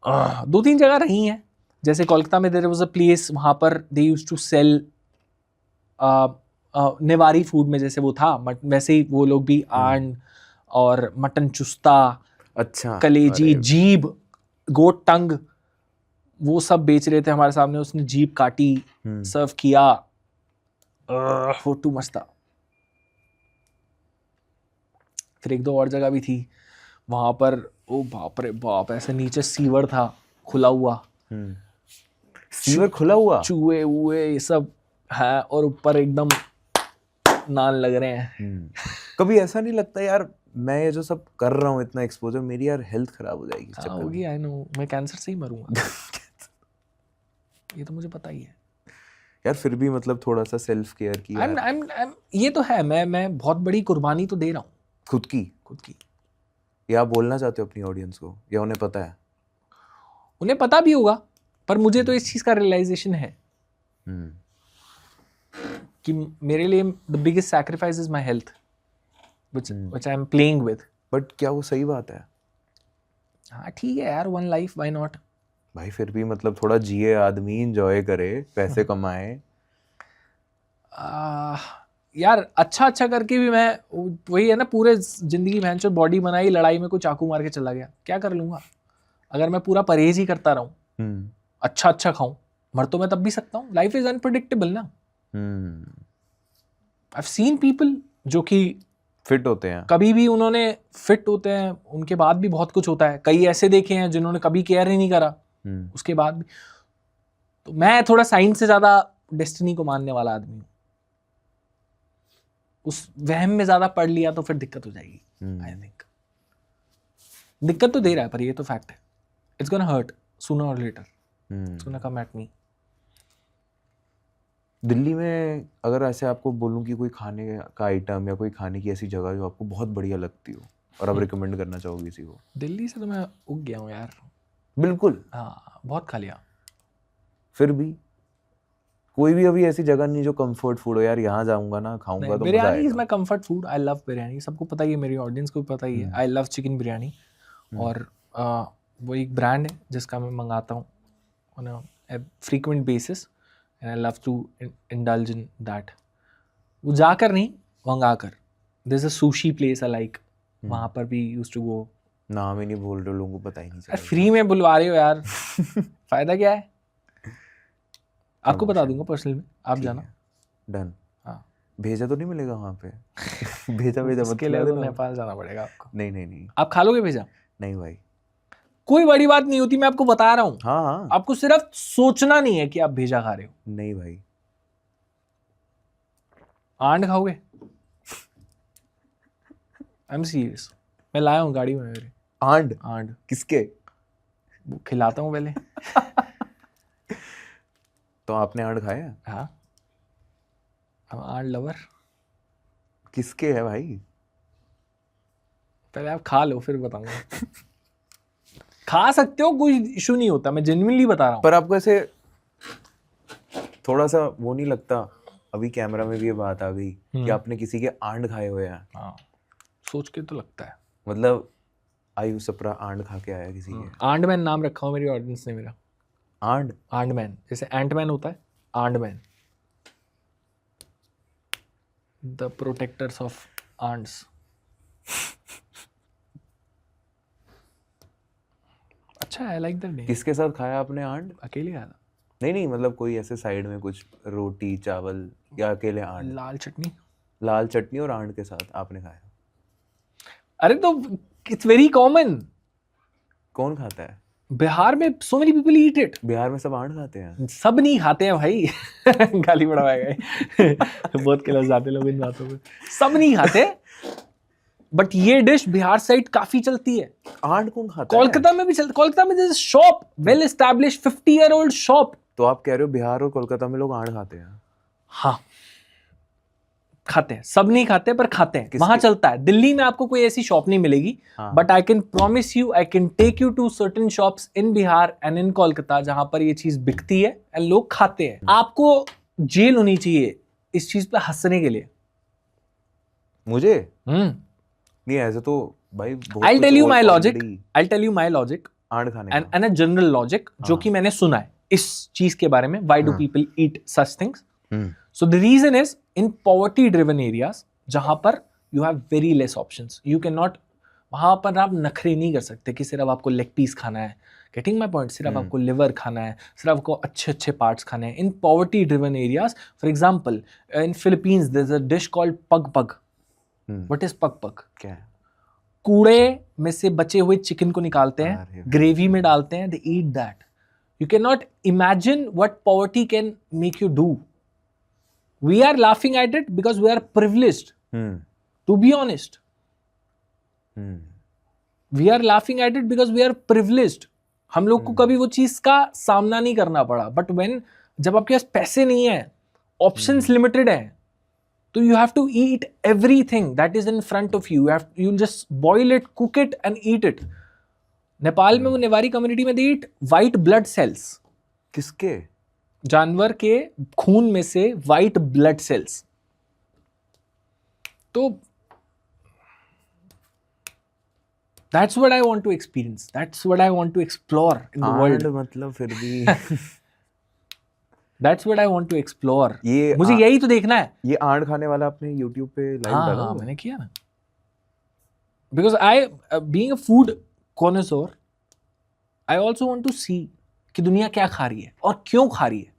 Speaker 1: 2-3 जगह रही हैं. जैसे कोलकाता में देयर वाज अ प्लेस, वहाँ पर they used to sell Newari food में जैसे वो था, बट वैसे ही वो लोग भी आंड और मटन चुस्ता,
Speaker 2: अच्छा,
Speaker 1: कलेजी, जीभ, गोट टंग, वो सब बेच रहे थे हमारे सामने. उसने जीभ काटी, सर्व किया, वो टू मच था. फिर 1-2 और जगह भी थी वहां पर. ओ बाप रे बाप, ऐसे नीचे सीवर था खुला हुआ.
Speaker 2: सीवर खुला हुआ,
Speaker 1: चूहे वूहे ये सब है, और ऊपर एकदम नान लग रहे हैं.
Speaker 2: कभी ऐसा नहीं लगता यार मैं ये जो सब कर रहा हूँ, इतना एक्सपोजर, मेरी यार हेल्थ खराब हो जाएगी?
Speaker 1: हाँ होगी, आई नो. मैं कैंसर से ही मरूंगा. ये तो मुझे पता ही है
Speaker 2: यार. फिर भी मतलब थोड़ा सा सेल्फ केयर की.
Speaker 1: ये तो है, मैं बहुत बड़ी कुर्बानी तो दे रहा हूँ
Speaker 2: खुद की. या आप बोलना चाहते हो अपनी ऑडियंस को, या उन्हें पता है?
Speaker 1: उन्हें पता भी होगा, पर मुझे तो इस चीज का रियलाइजेशन है कि मेरे लिए the biggest sacrifice is my health which I am playing with.
Speaker 2: But क्या वो सही बात है?
Speaker 1: हाँ ठीक है यार, वन लाइफ, व्हाई नॉट
Speaker 2: भाई. फिर भी मतलब थोड़ा जिए आदमी, एंजॉय करे, पैसे कमाए.
Speaker 1: यार अच्छा करके भी मैं, वही है ना, पूरे जिंदगी भैंस बॉडी बनाई, लड़ाई में कोई चाकू मार के चला गया, क्या कर लूंगा? अगर मैं पूरा परहेज ही करता रहूं, अच्छा खाऊं, मर तो मैं तब भी सकता हूँ. लाइफ इज अनप्रेडिक्टेबल ना. आई हैव सीन पीपल जो कि
Speaker 2: फिट होते हैं,
Speaker 1: कभी भी उन्होंने फिट होते हैं, उनके बाद भी बहुत कुछ होता है. कई ऐसे देखे हैं जिन्होंने कभी केयर ही नहीं करा, उसके बाद भी. तो मैं थोड़ा साइंस से ज्यादा डेस्टिनी को मानने वाला आदमी हूँ. उस वहम में ज्यादा पढ़ लिया तो फिर दिक्कत हो जाएगी. आई थिंक दिक्कत तो दे रहा है, पर ये तो फैक्ट है. इट्स गोना हर्ट सूनर और later. It's gonna come at me.
Speaker 2: Delhi में अगर ऐसे आपको बोलूं कि कोई खाने का आइटम या कोई खाने की ऐसी जगह जो आपको बहुत बढ़िया लगती हो और आप रिकमेंड करना चाहोगे किसी को?
Speaker 1: दिल्ली से तो मैं उग गया हूँ यार.
Speaker 2: बिल्कुल.
Speaker 1: हाँ, बहुत खा लिया.
Speaker 2: फिर भी कोई भी अभी ऐसी जगह नहीं जो कंफर्ट फूड हो, यार यहाँ जाऊंगा ना, खाऊंगा तो मजा आएगा?
Speaker 1: Biryani is my comfort food. I love biryani. सबको पता ही है, मेरी ऑडियंस को भी पता ही है. I love chicken biryani. और वो एक ब्रांड है जिसका मैं मंगाता हूँ on a frequent basis, and I love to indulge in that. वो जाकर नहीं, मंगाकर. There is a sushi place I like, वहाँ पर भी यूज्ड टू गो.
Speaker 2: नाम ही नहीं बोल रहे, लोगों को पता ही नहीं चला.
Speaker 1: फ्री में बुलवा रहे हो यार. फायदा क्या है? आपको बता दूंगा पर्सनल में, आप जाना.
Speaker 2: डन.
Speaker 1: हाँ,
Speaker 2: भेजा तो नहीं मिलेगा वहाँ पे? भेजा
Speaker 1: उसके लिए तो नेपाल जाना पड़ेगा आपको.
Speaker 2: नहीं.
Speaker 1: आप खा लोगे भेजा?
Speaker 2: नहीं भाई.
Speaker 1: कोई बड़ी बात नहीं होती, मैं आपको बता रहा हूँ।
Speaker 2: हाँ हाँ
Speaker 1: आपको सिर्फ सोचना नहीं है कि आप भेजा खा रहे हो।
Speaker 2: नहीं भाई
Speaker 1: आंड खाओगे? आई एम सीरियस, मैं लाया हूँ गाड़ी में मेरे
Speaker 2: आंड
Speaker 1: आंड,
Speaker 2: किसके?
Speaker 1: वो खिलाता हूँ पहले।
Speaker 2: तो आपने आंड खाया?
Speaker 1: हाँ, आंड लवर।
Speaker 2: किसके है भाई?
Speaker 1: पहले आप खा लो फिर बताऊंगा। खा सकते हो, कोई इशू नहीं होता, मैं जेन्युइनली बता रहा हूँ।
Speaker 2: पर आपको ऐसे थोड़ा सा वो नहीं लगता, अभी कैमरा में भी ये बात आ गई कि आपने किसी के आंड खाए हुए हैं?
Speaker 1: हाँ, सोच के तो लगता है।
Speaker 2: मतलब आयु सप्रा आंड खा के आया किसी के?
Speaker 1: आंडमैन नाम रखा हूँ मेरी ऑडियंस ने मेरा।
Speaker 2: आंड?
Speaker 1: आंडमैन, जैसे एंटमैन होता है, आंडमैन, द प्रोटेक्टर्स ऑफ आंड्स। अच्छा, आई लाइक दैट नेम।
Speaker 2: किसके साथ खाया आपने आंड?
Speaker 1: अकेले खाया था।
Speaker 2: नहीं नहीं, मतलब कोई ऐसे साइड में कुछ रोटी चावल या अकेले आंड?
Speaker 1: लाल चटनी।
Speaker 2: लाल चटनी और आंड के साथ आपने खाया?
Speaker 1: अरे तो इट्स वेरी कॉमन।
Speaker 2: कौन खाता है
Speaker 1: बिहार में? So many people eat it.
Speaker 2: Bihar में? सब आंड खाते हैं?
Speaker 1: सब नहीं खाते हैं भाई। गाली बढ़वाएगा। बहुत क्लोज जाते लोग इन बातों पे। सब नहीं खाते, बट ये डिश बिहार साइड काफी चलती है।
Speaker 2: आंड कौन खाता है?
Speaker 1: कोलकाता में भी चलती। कोलकाता में shop, well established 50-year-old shop.
Speaker 2: तो आप कह रहे हो बिहार और कोलकाता में लोग आंड खाते हैं?
Speaker 1: हाँ, खाते हैं। सब नहीं खाते पर खाते हैं, वहां चलता है। दिल्ली में आपको कोई ऐसी शॉप नहीं मिलेगी, but I can promise you, I can take you to certain shops in Bihar and in Kolkata जहां पर ये चीज बिकती है एंड लोग खाते हैं। आपको जेल होनी चाहिए इस चीज पे हंसने के लिए।
Speaker 2: मुझे नहीं, ऐसे तो भाई
Speaker 1: I'll tell you my logic. I'll tell you my logic
Speaker 2: and खाने का।
Speaker 1: and a general logic जो कि मैंने सुना है इस चीज के बारे में. Why do people eat such things? So the reason is in poverty driven areas जहां पर you have very less options. You cannot, वहां पर आप नखरे नहीं कर सकते कि सिर्फ आपको लेग पीस खाना है. Getting my point? सिर्फ आपको लिवर खाना है, सिर्फ आपको अच्छे अच्छे पार्ट्स खाने हैं. In poverty driven areas, for example, in Philippines there's a dish called pag pag. What is pag pag?
Speaker 2: क्या है?
Speaker 1: कूड़े में से बचे हुए चिकन को निकालते हैं, ग्रेवी में डालते हैं, they eat that. You cannot imagine what poverty can make you do. We are laughing at it because we are privileged. To be honest. We are laughing at it because we are privileged. हम लोग को कभी वो चीज का सामना नहीं करना पड़ा. But when, जब आपके पास पैसे नहीं है, options limited हैं, तो you have to eat everything that is in front of you. You'll just boil it, cook it and eat it. Nepal में वो नेवारी कम्युनिटी में they eat white blood cells.
Speaker 2: किसके?
Speaker 1: जानवर के खून में से white blood cells. तो that's what I want to experience. That's what I want to explore in the world.
Speaker 2: मतलब फिर भी
Speaker 1: That's what I want to explore.
Speaker 2: ये
Speaker 1: मुझे यही तो देखना है.
Speaker 2: ये आंड खाने वाला आपने YouTube पे लाइव डाला?
Speaker 1: हाँ, मैंने किया ना. Because I, being a food connoisseur, I also want to see कि दुनिया क्या खा रही है और क्यों खा रही है.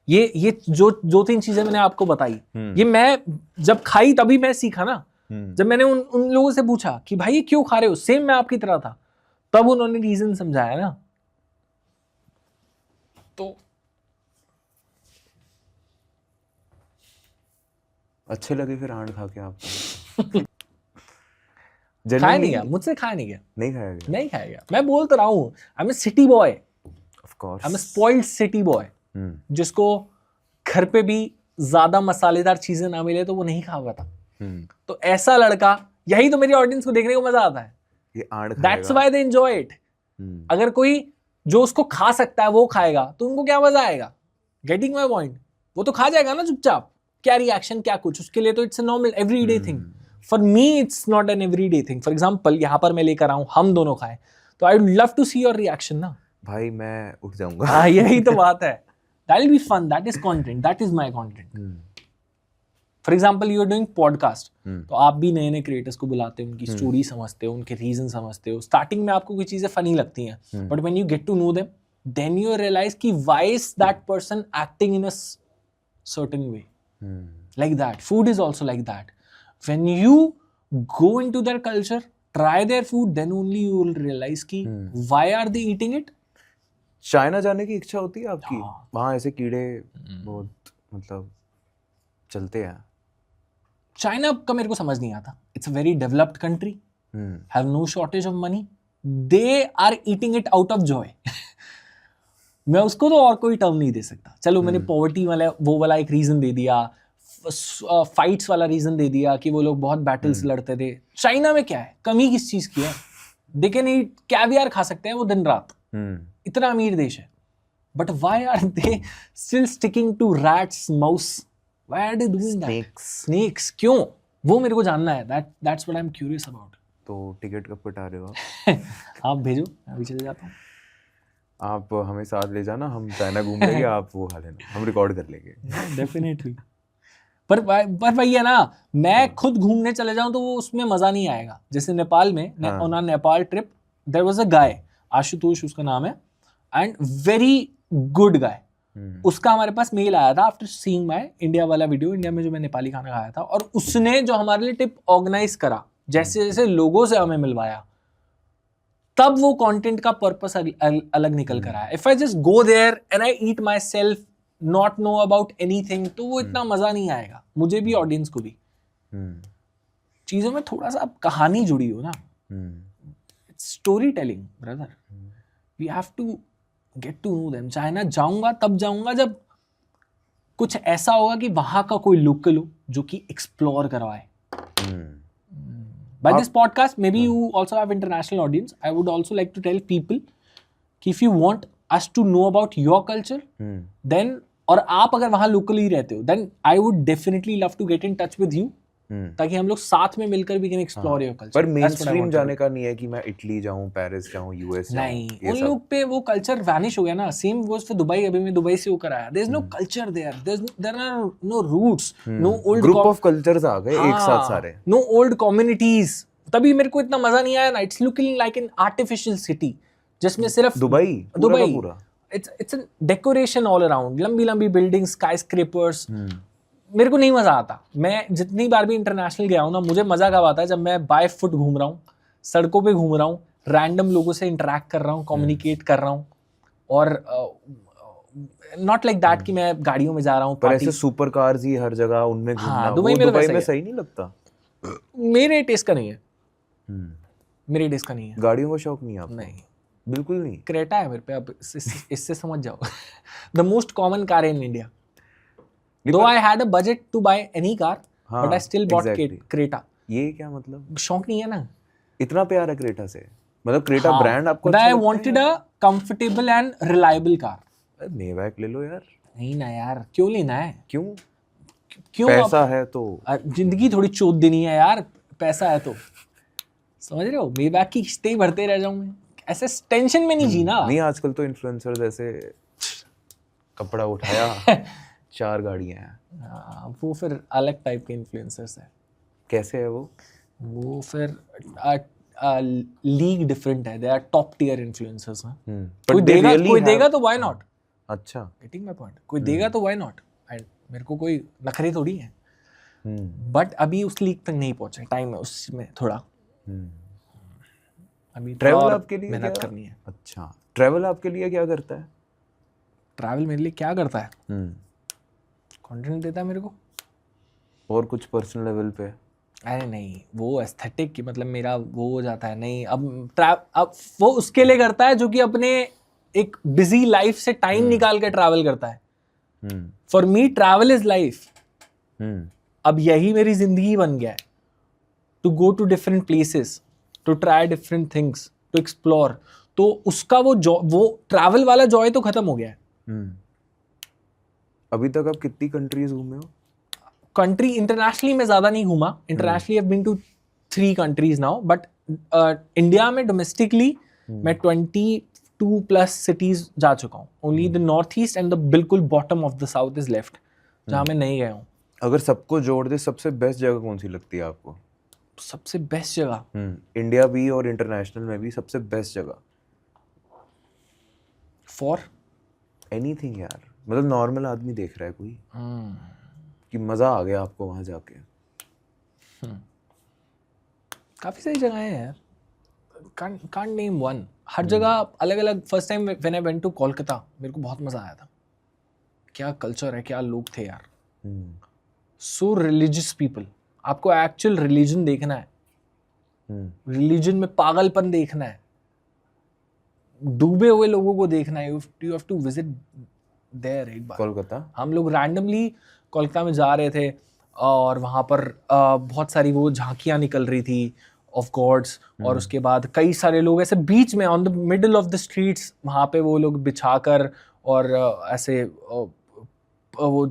Speaker 1: ये जो तीन चीजें मैंने आपको बताई, ये मैं जब खाई तभी मैं सीखा ना. जब मैंने उन लोगों से पूछा कि भाई ये क्यों खा रहे हो, सेम मैं आपकी तरह था, तब उन्होंने रीजन समझाया ना. तो
Speaker 2: अच्छे लगे फिर आंड खा के आपको?
Speaker 1: खाया नहीं गया, मुझसे खाया नहीं गया.
Speaker 2: नहीं खाया गया?
Speaker 1: नहीं खाया गया. मैं बोल तो रहा हूँ, I am a city boy.
Speaker 2: Of course
Speaker 1: I am a spoiled city boy, जिसको घर पे भी ज्यादा मसालेदार चीजें ना मिले तो वो नहीं खा पाता. तो ऐसा लड़का, यही तो मेरी ऑडियंस को देखने को मजा आता है.
Speaker 2: ये and
Speaker 1: that's why they enjoy it. अगर कोई जो उसको खा सकता है वो खाएगा तो उनको क्या मजा आएगा. Getting my point? वो तो खा जाएगा ना चुपचाप. क्या रिएक्शन, क्या कुछ, उसके लिए तो it's a normal everyday thing. For me it's not an everyday thing. For example यहाँ पर मैं लेकर आऊं, हम दोनों खाएं, तो I would love to see your reaction ना.
Speaker 2: भाई मैं उठ जाऊंगा.
Speaker 1: हाँ, यही तो बात है. That will be fun. That is content. That is my content. For example you are doing podcast, तो आप भी नए नए क्रिएटर्स को बुलाते हो, उनकी स्टोरी समझते हो, उनके रीजन समझते हो. स्टार्टिंग में आपको कोई चीजें फनी लगती हैं, but when you get to know them, then you realise कि why is that person acting in a certain way. Like that. Food is also like that. When you go into their culture, try their food, then only you will realize कि why are they eating it.
Speaker 2: China जाने की इच्छा होती है आपकी?
Speaker 1: हाँ।
Speaker 2: वहाँ ऐसे कीड़े बहुत मतलब चलते हैं।
Speaker 1: चाइना का मेरे को समझ नहीं आता. It's a very developed country, have no shortage of money. They are eating it out of joy. मैं उसको तो और कोई टर्म नहीं दे सकता. चलो मैंने पॉवर्टी वाला वो वाला एक रीजन दे दिया, फाइट्स वाला रीजन दे दिया कि वो लोग बहुत बैटल्स लड़ते थे. चाइना में क्या है, कमी किस चीज की है? दे कैन ईट कैवियर, खा सकते हैं वो दिन रात, इतना अमीर देश है. But why are they still sticking to rats, mouse? Why are they doing that? Snakes क्यों? वो मेरे को जानना है. That's what I am curious about.
Speaker 2: तो टिकट कब कटा रहे हो
Speaker 1: आप भेजो, अभी चले जाता हूँ.
Speaker 2: आप हमें साथ ले जाना, हम चाइना घूम लेंगे, आप वो खा लेना, हम रिकॉर्ड कर लेंगे.
Speaker 1: डेफिनेटली. पर वही है ना, मैं खुद घूमने चले जाऊं तो वो उसमें मजा नहीं आएगा. जैसे नेपाल में on a Nepal trip there was a guy, Ashutosh उसका नाम है, एंड वेरी गुड गाय. उसका हमारे पास मेल आया था आफ्टर सीइंग माय इंडिया वाला वीडियो, इंडिया में जो मैं नेपाली खाना खाया था, और उसने जो हमारे लिए ट्रिप ऑर्गेनाइज करा, जैसे जैसे लोगों से हमें मिलवाया, तब वो कंटेंट का पर्पस अलग निकल कर आया. If I just go there and I eat myself, not know about anything, तो वो इतना मजा नहीं आएगा. मुझे भी, ऑडियंस को भी. चीजों में थोड़ा सा कहानी जुड़ी हो ना. Story telling brother, we have to get to know them. China जाऊंगा तब जाऊंगा जब कुछ ऐसा होगा कि वहां का कोई लोकल हो जो कि एक्सप्लोर करवाए. By this podcast, maybe you also have international audience. I would also like to tell people कि if you want us to know about your culture, then, और आप अगर वहाँ लोकल ही रहते हो, then I would definitely love to get in touch with you, ताकि हम लोग साथ में मिलकर we can explore your culture.
Speaker 2: पर मेन स्ट्रीम जाने का नहीं है कि मैं इटली जाऊँ, पेरिस जाऊँ, यूएस जाऊँ.
Speaker 1: नहीं, उन लोग पे वो कल्चर वैनिश हो गया ना. Same goes for Dubai. अभी मैं दुबई से होकर आया. There's no culture there. There are no roots, no old
Speaker 2: group of cultures आ गए एक साथ सारे.
Speaker 1: No old communities. तभी मेरे को इतना मजा नहीं आया ना. It's looking like an artificial city, जिसमें सिर्फ
Speaker 2: Dubai.
Speaker 1: It's a decoration all around. लंबी लंबी buildings, skyscrapers. मेरे को नहीं मजा आता. मैं जितनी बार भी इंटरनेशनल गया हूँ ना, मुझे मजा कब आता है जब मैं बाय फुट घूम रहा हूँ, सड़कों पे घूम रहा हूँ, रैंडम लोगों से इंटरेक्ट कर रहा हूँ, कम्युनिकेट कर रहा हूँ, और नॉट लाइक दैट कि मैं गाड़ियों में जा रहा हूँ.
Speaker 2: पर ऐसे सुपर कार्स ही हर जगह, उनमें घूमना
Speaker 1: दुबई
Speaker 2: में सही नहीं लगता.
Speaker 1: मेरे टेस्ट का नहीं है. मेरे टेस्ट का नहीं है.
Speaker 2: गाड़ियों का शौक नहीं है आपको?
Speaker 1: नहीं,
Speaker 2: बिल्कुल नहीं.
Speaker 1: क्रेटा है मेरे पे. अब इससे समझ जाओ. The most common car in India. Though I had a budget to buy any car, but I still bought Creta.
Speaker 2: ये क्या मतलब?
Speaker 1: शौक नहीं है ना.
Speaker 2: इतना प्यार है क्रेटा से? मतलब क्रेटा ब्रांड आपको
Speaker 1: अच्छा लगता है? I wanted a comfortable and reliable car.
Speaker 2: मेवैक ले लो यार. नहीं
Speaker 1: ना यार, क्यों लेना है? क्यों
Speaker 2: पैसा है तो.
Speaker 1: जिंदगी थोड़ी चोट देनी है यार, पैसा है तो. समझ रहे हो? मेवैक की किस्तें ही भरते रह जाऊं मैं. ऐसे टेंशन में नहीं जीना.
Speaker 2: नहीं, आजकल तो इन्फ्लुएंसर्स ऐसे कपड़ा उठाया 4 गाड़ियां हैं.
Speaker 1: वो फिर अलग टाइप के इन्फ्लुएंसर्स है.
Speaker 2: कैसे है वो
Speaker 1: फिर लीग डिफरेंट है. They are top tier influencers हैं.
Speaker 2: कोई
Speaker 1: देगा तो व्हाई नॉट.
Speaker 2: अच्छा,
Speaker 1: गेटिंग माय पॉइंट. कोई देगा तो व्हाई नॉट. एंड मेरे को कोई नखरे थोड़ी है. बट अभी उस लीग तक नहीं पहुंचे. टाइम है उसमें थोड़ा. अभी
Speaker 2: ट्रैवल आपके लिए
Speaker 1: मेहनत करनी है.
Speaker 2: अच्छा, ट्रैवल आपके लिए क्या करता है?
Speaker 1: ट्रैवल मेरे लिए क्या करता है? कंटेंट देता है मेरे को.
Speaker 2: और कुछ पर्सनल लेवल पे?
Speaker 1: अरे नहीं, वो एस्थेटिक की मतलब मेरा वो हो जाता है. नहीं, अब वो उसके लिए करता है जो कि अपने एक बिजी लाइफ से टाइम निकाल के ट्रैवल करता है. For me travel is life. अब यही मेरी जिंदगी बन गया है. To go to different places, to try different things, to explore. तो उसका वो ट्रैवल वाला जॉय तो खत्म हो गया है.
Speaker 2: अभी तक आप कितनी कंट्रीज घूमे हो?
Speaker 1: कंट्री इंटरनेशनली मैं ज्यादा नहीं घूमा. Internationally I have been to 3 countries now. But India में डोमेस्टिकली मैं 22 प्लस सिटीज जा चुका हूँ. Only the north east and the बिल्कुल bottom of the south is left, जहाँ मैं नहीं गया हूँ.
Speaker 2: अगर सबको जोड़ दे, सबसे बेस्ट जगह कौन सी लगती है आपको?
Speaker 1: सबसे बेस्ट जगह
Speaker 2: इंडिया भी और इंटरनेशनल में भी सबसे बेस्ट जगह फॉर एनीथिंग यार. मतलब नॉर्मल आदमी देख रहा है कोई कि मजा आ गया आपको वहां जाके.
Speaker 1: काफी सारी जगहें हैं यार. can't name one. हर जगह अलग अलग. First time when I went to Kolkata मेरे को बहुत मजा आया था. क्या कल्चर है, क्या लोग थे यार. सो रिलीजियस पीपल. आपको एक्चुअल रिलीजन देखना है, रिलीजन में पागलपन देखना है, डूबे हुए लोगों को देखना है. You have to visit there एक बार.
Speaker 2: कोलकाता
Speaker 1: हम लोग रैंडमली कोलकाता में जा रहे थे और वहाँ पर बहुत सारी वो झांकियाँ निकल रही थी ऑफ गॉड्स. और उसके बाद कई सारे लोग ऐसे बीच में on the middle of the streets वहाँ पे वो लोग बिछाकर और ऐसे वो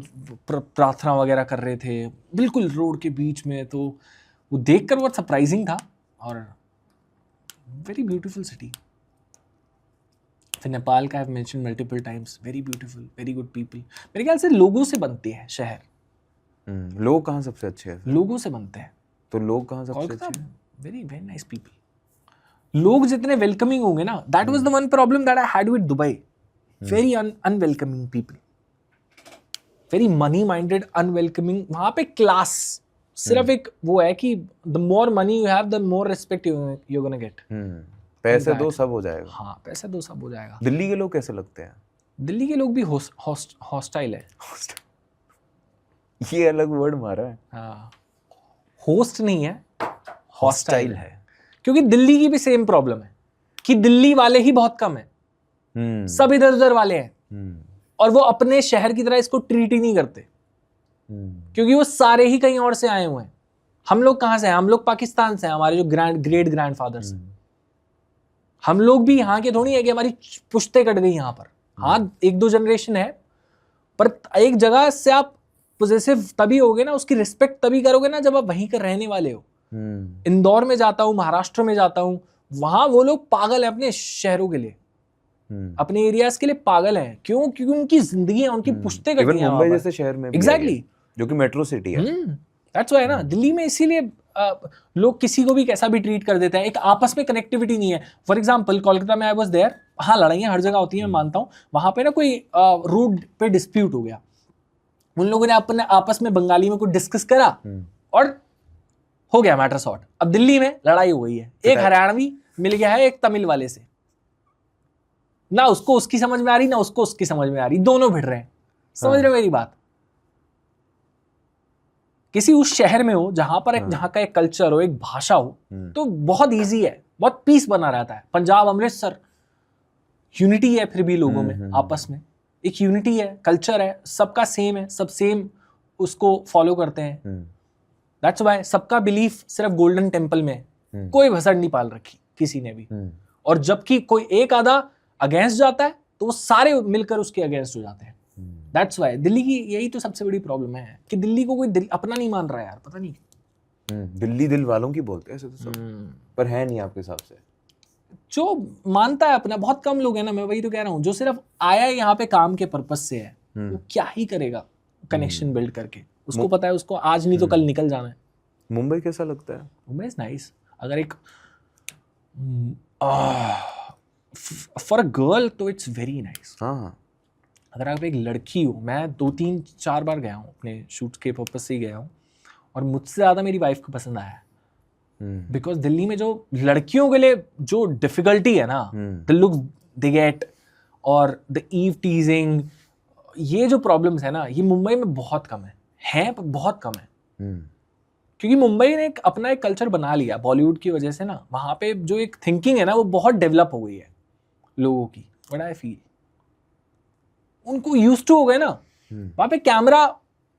Speaker 1: प्रार्थना वगैरह कर रहे थे बिल्कुल रोड के बीच में. तो वो देखकर बहुत सरप्राइजिंग था और वेरी ब्यूटीफुल सिटी. फिर नेपाल का I have mention multiple times. Very beautiful, very good people. मेरे ख्याल से लोगों से बनते हैं शहर.
Speaker 2: लोग कहाँ सबसे अच्छे हैं?
Speaker 1: लोगों से बनते हैं.
Speaker 2: तो लोग कहाँ सबसे अच्छे हैं?
Speaker 1: Very very nice people. लोग जितने वेलकमिंग होंगे ना, that was the one problem that I had with Dubai. Very unwelcoming people, very money minded, unwelcoming. वहाँ पे क्लास सिर्फ एक वो है कि the more money you have the more respect you gonna get.
Speaker 2: पैसे दो सब हो जाएगा.
Speaker 1: हाँ, पैसे दो सब हो जाएगा.
Speaker 2: दिल्ली के लोग कैसे लगते हैं?
Speaker 1: दिल्ली के लोग भी हॉस्टाइल है.
Speaker 2: ये अलग वर्ड मारा है.
Speaker 1: हाँ, होस्ट नहीं है, हॉस्टाइल है. क्योंकि दिल्ली की भी सेम प्रॉब्लम है कि दिल्ली वाले ही बहुत कम है. सब इधर उधर वाले हैं और वो अपने शहर की तरह इसको ट्रीट ही नहीं करते क्योंकि वो सारे ही कहीं और से आए हुए हैं. हम लोग कहाँ से हैं? हम लोग पाकिस्तान से हैं. हमारे जो ग्रेट ग्रैंडफादर्स हैं, हम लोग भी यहाँ के थोड़ी है कि हमारी पुश्तें कट गई यहाँ पर. हाँ, एक दो जनरेशन है, पर एक जगह से आप पोजेसिव तभी होगे ना, उसकी रिस्पेक्ट तभी करोगे ना जब आप वहीं के रहने वाले हो. इंदौर में जाता हूँ, महाराष्ट्र में जाता हूँ, वहां वो लोग पागल हैं अपने शहरों के लिए, अपने एरियाज के लिए पागल हैं. क्यों? क्योंकि उनकी जिंदगी है, उनकी पुश्तें कटी हैं.
Speaker 2: मुंबई जैसे शहर में
Speaker 1: एग्जैक्टली,
Speaker 2: जो कि मेट्रो सिटी है.
Speaker 1: दैट्स व्हाई ना दिल्ली में इसीलिए लोग किसी को भी कैसा भी ट्रीट कर देते हैं. एक आपस में कनेक्टिविटी नहीं है. फॉर एग्जांपल कोलकाता में आई वाज देयर. हाँ, लड़ाइयाँ हर जगह होती हैं, मैं मानता हूँ. वहां पे ना कोई रोड पे डिस्प्यूट हो गया, उन लोगों ने अपने आपस में बंगाली में कुछ डिस्कस करा और हो गया मैटर सॉर्ट. अब दिल्ली में लड़ाई हो गई है, एक हरियाणवी मिल गया है एक तमिल वाले से. ना उसको उसकी समझ में आ रही, ना उसको उसकी समझ में आ रही, दोनों भिड़ रहे हैं. समझ रहे हो मेरी बात? किसी उस शहर में हो जहां पर एक जहां का एक कल्चर हो, एक भाषा हो, तो बहुत इजी है, बहुत पीस बना रहता है. पंजाब, अमृतसर, यूनिटी है फिर भी लोगों में आपस में एक यूनिटी है, कल्चर है, सबका सेम है, सब सेम उसको फॉलो करते हैं. दैट्स व्हाई सबका बिलीफ सिर्फ गोल्डन टेम्पल में है. कोई भसड़ नहीं पाल रखी किसी ने भी. और जबकि कोई एक आधा अगेंस्ट जाता है तो वो सारे मिलकर उसके अगेंस्ट हो जाते हैं. दैट्स व्हाई दिल्ली की यही तो सबसे बड़ी प्रॉब्लम है कि दिल्ली को कोई अपना नहीं मान रहा है यार. पता नहीं,
Speaker 2: दिल्ली दिल वालों की बोलते हैं ऐसे तो सब, पर है नहीं आपके हिसाब से.
Speaker 1: जो मानता है अपना बहुत कम लोग हैं ना. मैं वही तो कह रहा हूँ, जो सिर्फ आया है यहाँ पे काम के पर्पस से है, वो क्या ही करेगा कनेक्शन बिल्ड करके. उसको पता है उसको आज नहीं तो कल निकल जाना है.
Speaker 2: मुंबई कैसा लगता है?
Speaker 1: Mumbai is nice. अगर एक फॉर अ गर्ल तो इट्स वेरी नाइस.
Speaker 2: हाँ,
Speaker 1: अगर आप एक लड़की हो, मैं 2-3-4 बार गया हूँ अपने शूट के पर्पस से ही गया हूँ और मुझसे ज़्यादा मेरी वाइफ को पसंद आया है. बिकॉज दिल्ली में जो लड़कियों के लिए जो डिफिकल्टी है ना, द लुक दे गेट और द ईव टीजिंग, ये जो प्रॉब्लम्स है ना, ये मुंबई में बहुत कम है पर बहुत कम है. क्योंकि मुंबई ने अपना एक कल्चर बना लिया बॉलीवुड की वजह से ना. वहाँ पे जो एक थिंकिंग है ना, वो बहुत डेवलप हो गई है लोगों की. व्हाट आई फील, उनको यूज्ड टू हो गए ना. वहाँ पे कैमरा,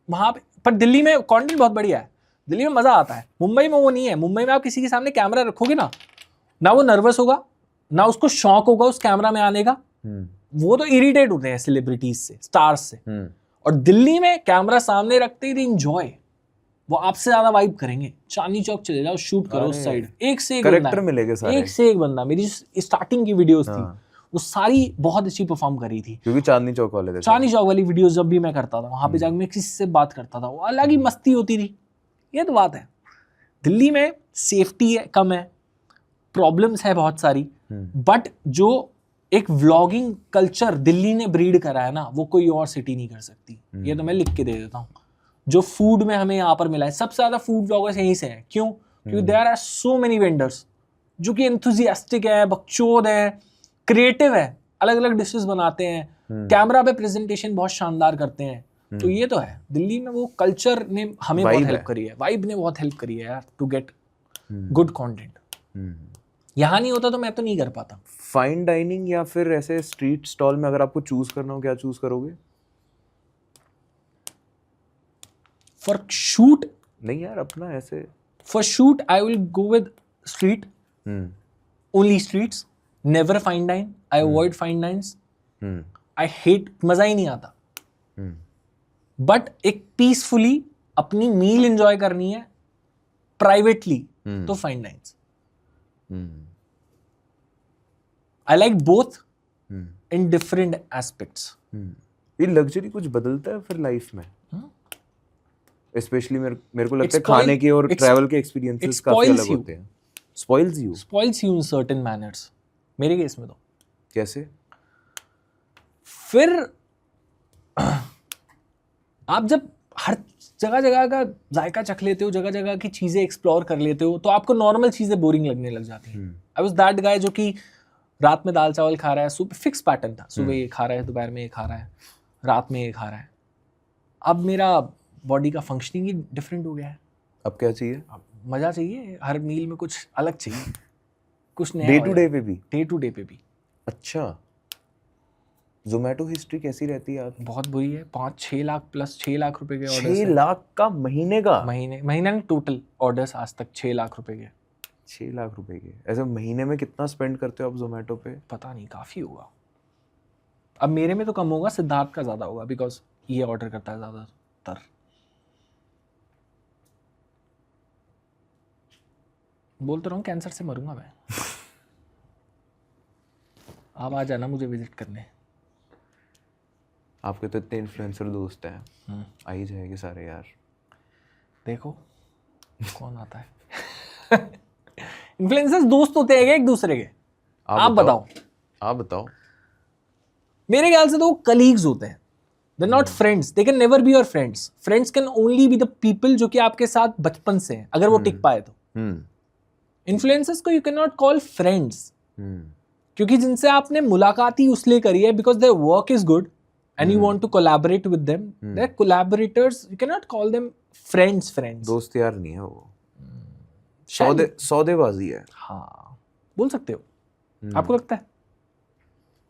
Speaker 1: वहाँ पे, पर दिल्ली में कंटेंट बहुत बढ़िया है, दिल्ली में मजा आता है. मुंबई में वो नहीं है. मुंबई में आप किसी के सामने कैमरा रखोगे ना वो नर्वस होगा, ना उसको शौक होगा उस कैमरा में आने का. वो तो इरिटेट होते हैं सेलिब्रिटीज से, स्टार्स से. और दिल्ली में कैमरा सामने रखते ही एंजॉय, वो आपसे ज्यादा वाइब करेंगे. चांदनी चौक चले जाओ, शूट करो उस साइड, एक से एक
Speaker 2: कैरेक्टर मिलेंगे सारे,
Speaker 1: एक से एक बंदा. मेरी स्टार्टिंग की वीडियोस थी वो सारी बहुत अच्छी परफॉर्म करी थी,
Speaker 2: क्योंकि चांदनी चौक वाले थे.
Speaker 1: चांदनी चौक वाली वीडियोस जब भी मैं करता था, वहां पे जाकर मैं किसी से बात करता था, वो अलग ही मस्ती होती थी. ये तो बात है. दिल्ली में सेफ्टी है, कम है, प्रॉब्लम्स है बहुत सारी, बट जो एक व्लॉगिंग कल्चर दिल्ली ने ब्रीड करा है ना, वो कोई और सिटी नहीं कर सकती. ये तो मैं लिख के दे देता हूँ. जो फूड में हमें यहाँ पर मिला है, सबसे ज्यादा फूड व्लॉगर्स यहीं से हैं. क्यों? क्योंकि there are so many vendors. जो कि एंथुजियास्टिक है, बकचोद है, क्रिएटिव है, अलग अलग डिशेस बनाते हैं, कैमरा पे प्रेजेंटेशन बहुत शानदार करते हैं। तो ये तो है, दिल्ली में वो कल्चर ने हमें बहुत हेल्प करी है, वाइब ने बहुत हेल्प करी है यार, टू गेट गुड कंटेंट। यहाँ नहीं होता तो मैं तो नहीं कर पाता।
Speaker 2: फाइन डाइनिंग या फिर ऐसे स्ट्रीट स्टॉल में अगर आपको चूज करना हो, क्या चूज करोगे?
Speaker 1: फॉर शूट
Speaker 2: नहीं यार, अपना ऐसे
Speaker 1: for shoot I will go with street, only streets, never fine dine. I avoid fine dines, I hate, मजा ही नहीं आता। बट एक पीसफुली अपनी मील एंजॉय करनी है प्राइवेटली, तो fine dines. I like both in different aspects.
Speaker 2: ये लग्जरी कुछ बदलता है फिर लाइफ में? स्पेशली मेरे को लगता है खाने के और ट्रैवल के एक्सपीरियंसेस काफी अलग होते हैं। Spoils you in certain manners. मेरे केस में तो
Speaker 1: कैसे? फिर आप जब हर जगह जगह का जायका चख लेते हो, जगह जगह की चीजें एक्सप्लोर कर लेते हो, तो आपको नॉर्मल चीजें बोरिंग लगने लग जाती हैं। आई वाज दैट गाय जो कि रात में दाल चावल खा रहा है, सुबह फिक्स पैटर्न था, सुबह ये खा रहा है, दोपहर में ये खा रहा है, रात में ये खा रहा है। अब मेरा बॉडी का फंक्शनिंग ही डिफरेंट हो गया है।
Speaker 2: अब क्या चाहिए?
Speaker 1: अब मजा चाहिए, हर मील में कुछ अलग चाहिए, कुछ नया।
Speaker 2: डे टू डे पे भी?
Speaker 1: डे टू डे पे भी।
Speaker 2: अच्छा, ज़ोमैटो हिस्ट्री कैसी रहती है? आप
Speaker 1: बहुत बुरी है। 5-6 लाख प्लस 6 लाख रुपए के ऑर्डर।
Speaker 2: 6 लाख का महीने का?
Speaker 1: महीना नहीं, टोटल ऑर्डर्स आज तक 6 लाख रुपए के।
Speaker 2: 6 लाख रुपए के? ऐसे महीने में कितना स्पेंड करते हो आप ज़ोमैटो पे?
Speaker 1: पता नहीं, काफी होगा। अब मेरे में तो कम होगा, सिद्धार्थ का ज्यादा होगा, बिकॉज ये ऑर्डर करता है ज्यादातर। बोल तो रहा हूँ कैंसर से मरूंगा मैं। आप आ जाना मुझे विजिट करने।
Speaker 2: आपके तो इतने इन्फ्लुएंसर दोस्त हैं, आ ही जाएंगे सारे यार।
Speaker 1: देखो कौन आता है। इन्फ्लुएंसर्स दोस्त होते हैं क्या एक दूसरे के? आप बताओ। मेरे ख्याल से तो वो कलीग्स होते हैं। They're not friends. They can never be your friends. Friends can only be the people जो कि आपके साथ बचपन से हैं, अगर वो टिक पाए तो। इन्फ्लुएंसर्स को you cannot call friends, क्योंकि जिनसे आपने मुलाकात ही उसलिए करी है because their work is good and you want to collaborate with them. They're collaborators. You cannot call them friends.
Speaker 2: दोस्त यार नहीं है वो, सौदेबाजी है।
Speaker 1: हाँ, बोल सकते हो। आपको लगता है?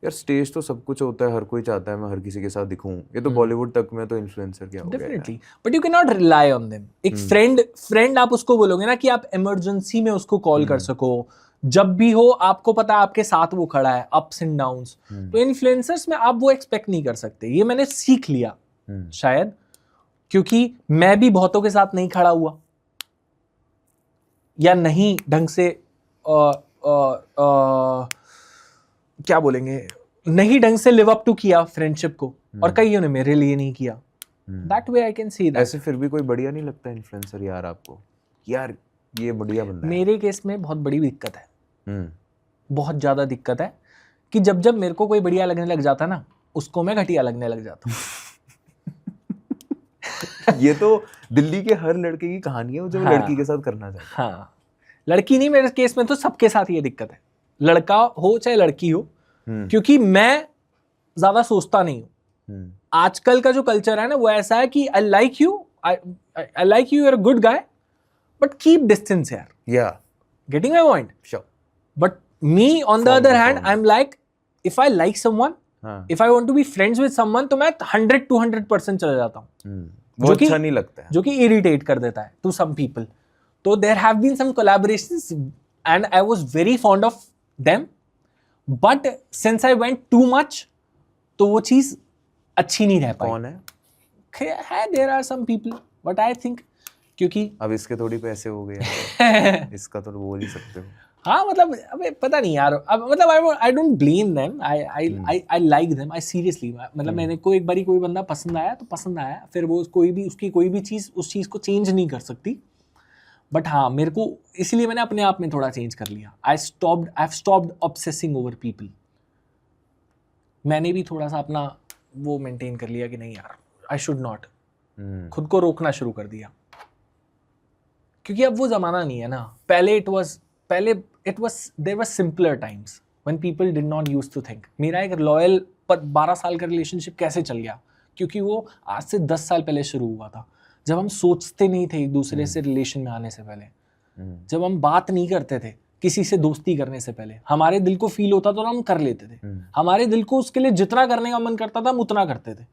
Speaker 2: यार स्टेज तो सब कुछ होता है, हर कोई चाहता है मैं हर किसी के साथ दिखूं। ये तो बॉलीवुड तक में तो इन्फ्लुएंसर क्या हो गया।
Speaker 1: Definitely, but you can not rely on them. एक फ्रेंड आप उसको बोलोगे ना कि आप इमरजेंसी में उसको कॉल कर सको, जब भी हो आपको पता है आपके साथ वो खड़ा है, अप्स एंड डाउन्स। तो इन्फ्लुएंसर्स में आप वो एक्सपेक्ट नहीं कर सकते। ये मैंने सीख लिया शायद, क्योंकि मैं भी बहुतों के साथ नहीं खड़ा हुआ, या नहीं ढंग से क्या बोलेंगे, नहीं ढंग से लिव अप टू किया फ्रेंडशिप को, और कईयों ने मेरे लिए नहीं किया। That way I can see that.
Speaker 2: ऐसे फिर भी कोई बढ़िया नहीं लगता इन्फ्लुएंसर यार आपको, यार ये बढ़िया बंदा है?
Speaker 1: मेरे केस में बहुत बड़ी दिक्कत है, बहुत ज्यादा दिक्कत है, कि जब जब मेरे को कोई बढ़िया लगने लग जाता ना, उसको मैं घटिया लगने लग जाता हूँ।
Speaker 2: ये तो दिल्ली के हर लड़के की कहानी है जो लड़की के साथ करना चाहता है।
Speaker 1: हाँ, लड़की नहीं, मेरे केस में तो सबके साथ ये दिक्कत है, लड़का हो चाहे लड़की हो, क्योंकि मैं ज्यादा सोचता नहीं हूँ। आजकल का जो कल्चर है ना, वो ऐसा है कि I like you, you are a good guy, but keep distance यार। Getting my point?
Speaker 2: Sure.
Speaker 1: But me on the other hand, I am like, if I like someone, if I want to be friends with someone, तो मैं 100-200% चला जाता हूँ,
Speaker 2: वो अच्छा नहीं लगता है,
Speaker 1: जो कि इरिटेट कर देता है टू सम पीपल। तो there have been some collaborations and I was very fond of them, but since I went too much, तो वो चीज अच्छी नहीं रह पाई।
Speaker 2: कौन है?
Speaker 1: There are some people, but I think, क्योंकि
Speaker 2: अब इसके थोड़ी पैसे हो गए। इसका तो बोल ही सकते हो।
Speaker 1: हाँ, मतलब अबे पता नहीं यार, अब मतलब I don't blame them, I like them, I seriously, मतलब मैंने को एक बारी कोई बंदा पसंद आया तो पसंद आया, फिर वो उसकी कोई भी चीज़ उस चीज़ को चेंज नहीं कर सकती। बट हाँ, मेरे को इसलिए मैंने अपने आप में थोड़ा चेंज कर लिया। I have stopped obsessing over people. मैंने भी थोड़ा सा अपना वो मेंटेन कर लिया कि नहीं यार, आई शुड नॉट, खुद को रोकना शुरू कर दिया, क्योंकि अब वो जमाना नहीं है ना। पहले इट वाज पहले there were simpler times when people did not used to think. मेरा एक लॉयल 12 साल का रिलेशनशिप कैसे चल गया, क्योंकि वो आज से 10 साल पहले शुरू हुआ था, जब हम सोचते नहीं थे एक दूसरे से रिलेशन में आने से पहले, जब हम बात नहीं करते थे किसी से दोस्ती करने से पहले, हमारे दिल को फील होता तो हम कर लेते थे, हमारे दिल को उसके लिए जितना करने का मन करता था हम उतना करते थे,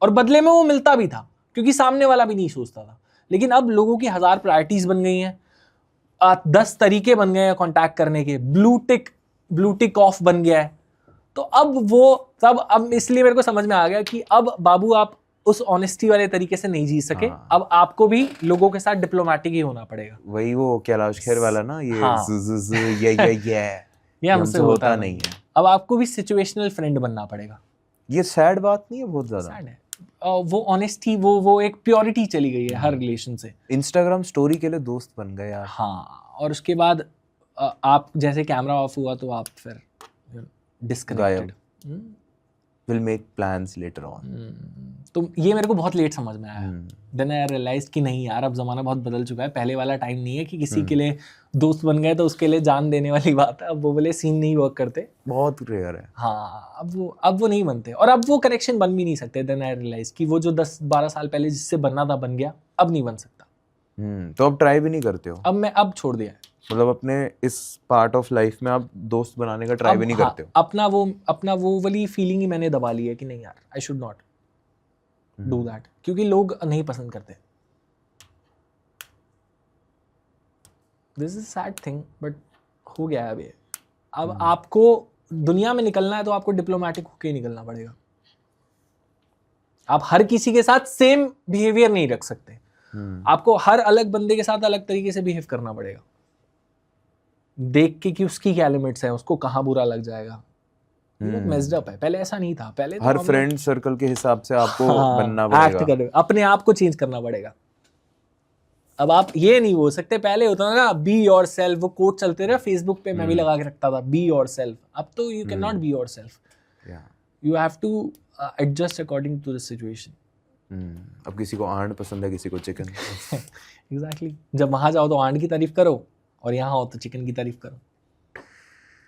Speaker 1: और बदले में वो मिलता भी था क्योंकि सामने वाला भी नहीं सोचता था। लेकिन अब लोगों की 1000 प्रायोरिटीज बन गई हैं, 10 तरीके बन गए हैं कांटेक्ट करने के, ब्लू टिक ऑफ बन गया है। तो अब इसलिए मेरे को समझ में आ गया कि अब बाबू आप उस ऑनेस्टी वाले तरीके से नहीं जी सके, अब आपको भी लोगों के साथ डिप्लोमेटिक ही होना पड़ेगा।
Speaker 2: वही वो कैलाश खेर वाला ना, ये
Speaker 1: ये हमसे होता नहीं है। अब आपको भी सिचुएशनल फ्रेंड बनना पड़ेगा।
Speaker 2: ये सैड बात नहीं है, बहुत ज्यादा
Speaker 1: सैड है। वो ऑनेस्टी, वो एक प्योरिटी चली गई है हर रिलेशन से।
Speaker 2: इंस्टाग्राम स्टोरी के लिए दोस्त बन गए यार।
Speaker 1: हाँ, और उसके बाद आप जैसे कैमरा ऑफ हुआ तो आप फिर disconnected.
Speaker 2: We'll make plans later on.
Speaker 1: तो ये मेरे को बहुत लेट समझ में आया। Then I realized कि नहीं यार, अब ज़माना बहुत बदल चुका है, पहले वाला टाइम नहीं है कि किसी के लिए दोस्त बन गए तो उसके लिए जान देने वाली बात है। अब वो वाले सीन नहीं वर्क करते,
Speaker 2: बहुत रेयर है।
Speaker 1: हाँ, अब वो नहीं बनते, और अब वो कनेक्शन बन भी नहीं सकते। Then I realized कि वो जो 10-12 साल पहले जिससे बनना था बन गया, अब नहीं बन सकता।
Speaker 2: तो अब ट्राई भी नहीं करते हो?
Speaker 1: अब छोड़ दिया है।
Speaker 2: मतलब अपने इस पार्ट ऑफ लाइफ में आप दोस्त बनाने का ट्राई भी नहीं करते हो?
Speaker 1: अपना वो वाली फीलिंग ही मैंने दबा ली है कि नहीं यार, I should not do that, क्योंकि लोग नहीं पसंद करते। This is sad thing, but हो गया है अभी। अब आपको दुनिया में निकलना है तो आपको डिप्लोमेटिक होके ही निकलना पड़ेगा। आप हर किसी के साथ सेम बिहेवियर नहीं रख सकते। आपको हर अलग बंदे के साथ अलग तरीके से बिहेव करना पड़ेगा, देख के कि उसकी क्या लिमिट्स हैं, उसको कहाँ बुरा लग जाएगा। ये मेस्ड अप है, पहले ऐसा नहीं था। पहले तो
Speaker 2: हर फ्रेंड सर्कल के हिसाब से आपको बनना पड़ेगा,
Speaker 1: अपने आप को चेंज करना पड़ेगा। अब आप ये नहीं हो सकते, पहले होता था ना बी योर सेल्फ, वो कोट चलते रहे फेसबुक पे, मैं भी लगा के रखता था बी योर सेल्फ। अब तो you can not be yourself, you have to adjust according to the situation.
Speaker 2: अब किसी को आंड पसंद है, किसी को चिकन।
Speaker 1: एग्जैक्टली। जब वहां जाओ तो आंड की तारीफ करो, और यहाँ हो तो चिकन की तारीफ करो।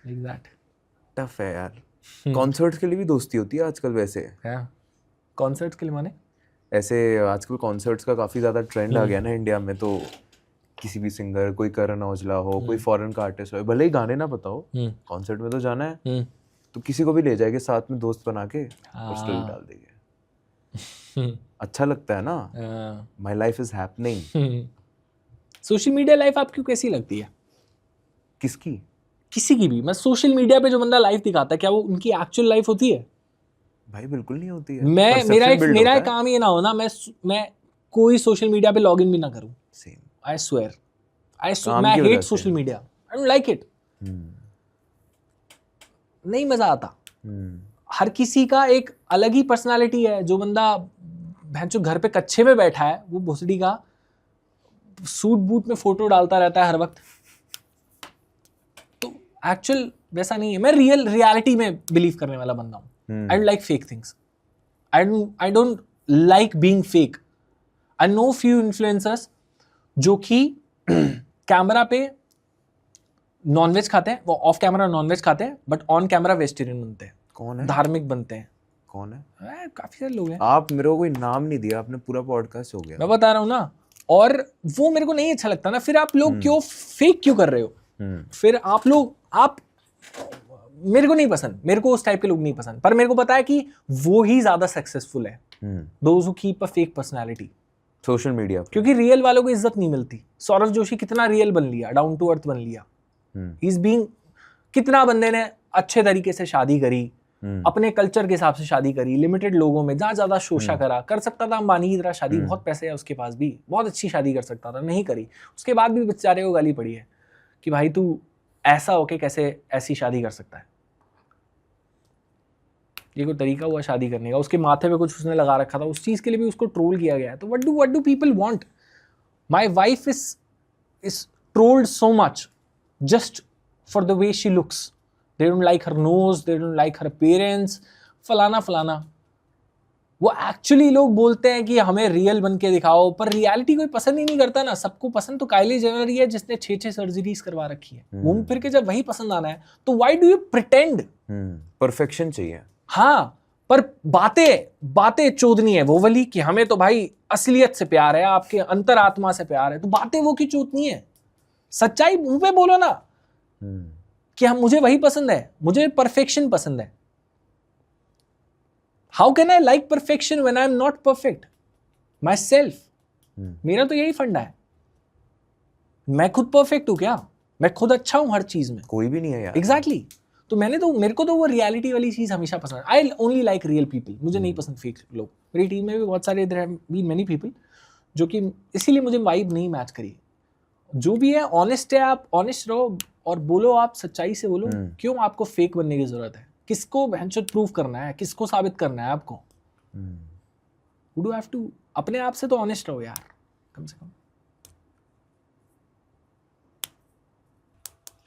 Speaker 1: Like that.
Speaker 2: टफ है यार। कॉन्सर्ट्स के लिए भी दोस्ती होती है आजकल वैसे।
Speaker 1: कॉन्सर्ट्स के लिए माने
Speaker 2: ऐसे आजकल कॉन्सर्ट्स का काफी ज्यादा ट्रेंड आ गया ना इंडिया में। तो किसी भी सिंगर, कोई करण औजला हो, कोई फॉरेन का आर्टिस्ट हो, भले ही गाने ना पता हो, कॉन्सर्ट में तो जाना है, तो किसी को भी ले जाएंगे साथ में दोस्त बना के और स्टोरी डाल देंगे। अच्छा लगता है ना, my life is happening.
Speaker 1: Social media life आपको कैसी लगती है?
Speaker 2: किसकी? किसी
Speaker 1: की भी। मैं सोशल मीडिया पे जो बंदा लाइफ दिखाता है, क्या वो उनकी एक्चुअल लाइफ होती है?
Speaker 2: भाई बिल्कुल नहीं होती है।
Speaker 1: मेरा एक काम ये ना हो ना, मैं कोई सोशल मीडिया पे लॉगिन भी ना करूं। आई स्वेयर मैं hate social media. I don't like it. नहीं मजा आता। हर किसी का एक अलग ही पर्सनालिटी है। जो बंदा भैंचो घर पे कच्चे में बैठा है, वो भोसड़ी का सूट बूट में फोटो डालता रहता है हर वक्त, तो एक्चुअल वैसा नहीं है। मैं रियलिटी में बिलीव करने वाला बंदा हूँ। I don't like fake things. I don't like being fake. I know few influencers जो कि कैमरा पे नॉनवेज खाते हैं, वो ऑफ कैमरा नॉनवेज खाते हैं, बट ऑन कैमरा वेजिटेरियन बनते हैं।
Speaker 2: कौन है?
Speaker 1: धार्मिक बनते हैं।
Speaker 2: कौन है?
Speaker 1: काफी सारे लोग हैं।
Speaker 2: आप मेरे को कोई नाम नहीं दिया, आपने पूरा पॉडकास्ट हो गया।
Speaker 1: मैं बता रहा हूँ ना, और वो मेरे को नहीं अच्छा लगता ना। फिर आप लोग क्यों फेक क्यों कर रहे हो? फिर आप मेरे को नहीं पसंद, मेरे को उस टाइप के लोग नहीं पसंद। पर मेरे को पता है कि वो ही ज्यादा सक्सेसफुल है, those who keep a fake personality
Speaker 2: social media,
Speaker 1: क्योंकि रियल वालों को इज्जत नहीं मिलती। सौरभ जोशी कितना रियल बन लिया, डाउन टू अर्थ बन लिया। इज बीइंग, कितना बंदे ने अच्छे तरीके से शादी करी, अपने कल्चर के हिसाब से शादी करी, लिमिटेड लोगों में, जहाँ ज्यादा शोषा करा। कर सकता था अंबानी की तरह शादी, बहुत पैसे है उसके पास भी, बहुत अच्छी शादी कर सकता था, नहीं करी। उसके बाद भी बेचारे को गाली पड़ी है कि भाई तू ऐसा होके कैसे ऐसी शादी कर सकता है। ये कोई तरीका हुआ शादी करने का? उसके माथे पे कुछ उसने लगा रखा था, उस चीज के लिए भी उसको ट्रोल किया गया है। तो what do people want? My wife is trolled so much just for the way she looks. They don't like her nose, they don't like her appearance, फलाना फलाना। वो एक्चुअली लोग बोलते हैं कि हमें रियल बन के दिखाओ, पर रियलिटी कोई पसंद ही नहीं करता ना। सबको पसंद तो काइली जेनर ही है जिसने 6 सर्जरीज करवा रखी है। घूम फिर के जब वही पसंद आना है तो why do you pretend?
Speaker 2: Perfection चाहिए।
Speaker 1: हाँ, पर बातें चोदनी है वो वाली कि हमें तो भाई असलियत से प्यार है, आपके अंतरात्मा से प्यार है, तो बातें वो की चोदनी है। सच्चाई मुंह पे बोलो ना कि हम, मुझे वही पसंद है, मुझे परफेक्शन पसंद है। How can I like perfection when I am not perfect my self? मेरा तो यही फंडा है। मैं खुद परफेक्ट हूं क्या? मैं खुद अच्छा हूं हर चीज में?
Speaker 2: कोई भी नहीं है यार।
Speaker 1: एग्जैक्टली तो मेरे को तो वो रियलिटी वाली चीज हमेशा पसंद है। I only like real people. मुझे नहीं पसंद फेक लोग। मेरी टीम में भी बहुत सारे there have been many people जो कि इसीलिए मुझे वाइब नहीं मैच करी। जो भी है ऑनेस्ट है, आप ऑनेस्ट रहो और बोलो, आप सच्चाई से बोलो। क्यों आपको फेक बनने की जरूरत है? किसको भैंचोद प्रूव करना है? किसको साबित करना है आपको? Who do I have to? अपने आप से तो ऑनेस्ट रहो यार, कम से कम।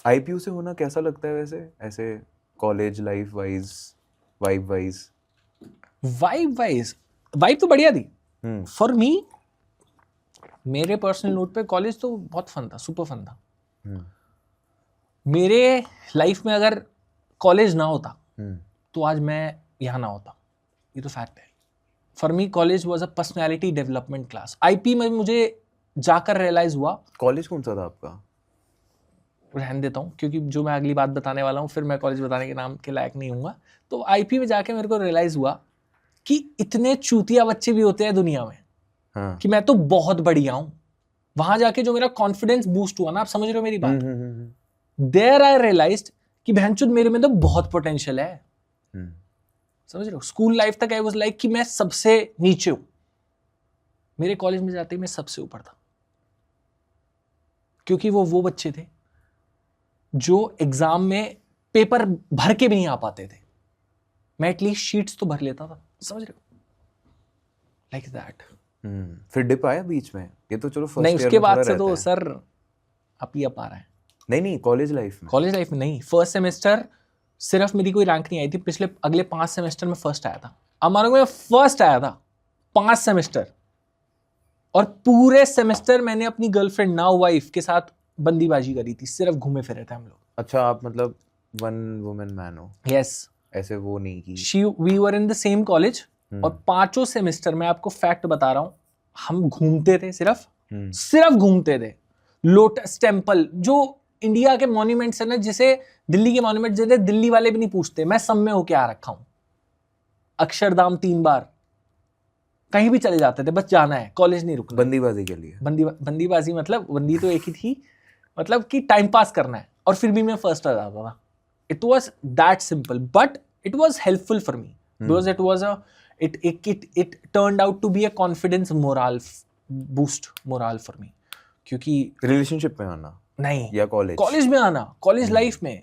Speaker 2: आईपीयू से होना कैसा लगता है वैसे, ऐसे कॉलेज लाइफ वाइज, वाइब
Speaker 1: तो बढ़िया थी फॉर मी। मेरे पर्सनल नोट पे कॉलेज तो बहुत फन था, सुपर फन था। मेरे लाइफ में अगर कॉलेज ना होता तो आज मैं यहाँ ना होता, ये तो फैक्ट है। For me college was a personality development class. IP में मुझे जाकर रियलाइज हुआ।
Speaker 2: कॉलेज कौन सा था आपका?
Speaker 1: रहने देता हूँ क्योंकि जो मैं अगली बात बताने वाला हूँ फिर मैं कॉलेज बताने के नाम के लायक नहीं हूँगा। तो आईपी में जाके मेरे को रियलाइज हुआ कि इतने चूतिया बच्चे भी होते हैं दुनिया में।
Speaker 2: हाँ।
Speaker 1: कि मैं तो बहुत बढ़िया हूँ। वहां जाके जो मेरा कॉन्फिडेंस बूस्ट हुआ ना, आप समझ रहे हो मेरी बात? देयर आई रियलाइज्ड कि भैंचोद मेरे में तो बहुत पोटेंशियल है। समझ रहे हो? स्कूल लाइफ तक आई वाज लाइक कि मैं सबसे नीचे हूं। मेरे कॉलेज में जाते ही मैं सबसे ऊपर था, क्योंकि वो बच्चे थे जो एग्जाम में पेपर भर के भी नहीं आ पाते थे। मैं एटलीस्ट शीट्स तो भर लेता था। समझ रहे हो? Like that.
Speaker 2: फिर डिप आया बीच में? ये तो चलो फर्स्ट
Speaker 1: नहीं,
Speaker 2: ईयर
Speaker 1: उसके
Speaker 2: में
Speaker 1: बाद
Speaker 2: थोड़ा
Speaker 1: से तो
Speaker 2: रहता है।
Speaker 1: सर अप ही अप आ रहा है।
Speaker 2: नहीं कॉलेज लाइफ में।
Speaker 1: कॉलेज लाइफ में नहीं। फर्स्ट सेमेस्टर सिर्फ मेरी कोई रैंक नहीं आई थी। पिछले अगले 5 सेमेस्टर में फर्स्ट आया था। अब मानोगे मैं फर्स्ट आया था 5 सेमेस्टर, और पूरे सेमेस्टर मैंने अपनी गर्लफ्रेंड नाउ वाइफ के साथ बंदीबाजी करी थी। सिर्फ घूमे फिरे थे हम लोग।
Speaker 2: अच्छा, आप मतलब वन वुमेन मैन हो?
Speaker 1: यस।
Speaker 2: ऐसे वो नहीं की।
Speaker 1: We were in the same college, और 5 सेमेस्टर में आपको फैक्ट बता रहा हूं, हम घूमते थे, सिर्फ घूमते थे। लोटस टेम्पल, जो इंडिया के मॉन्यूमेंट्स है ना, जिसे दिल्ली के मॉन्यूमेंट जैसे दिल्ली वाले भी नहीं पूछते, मैं सब में होके आ रखा हूं। अक्षरधाम 3 बार, कहीं भी चले जाते थे, बस जाना है, कॉलेज नहीं रुकना।
Speaker 2: बंदीबाजी के लिए?
Speaker 1: बंदीबाजी मतलब बंदी तो एक ही थी, मतलब कि टाइम पास करना है, और फिर भी मैं फर्स्ट आ जाता था। It was that simple, but it was helpful for me because it was it turned out to be a confidence boost moral for me. क्योंकि
Speaker 2: रिलेशनशिप में आना
Speaker 1: नहीं,
Speaker 2: या
Speaker 1: कॉलेज में आना, कॉलेज लाइफ में,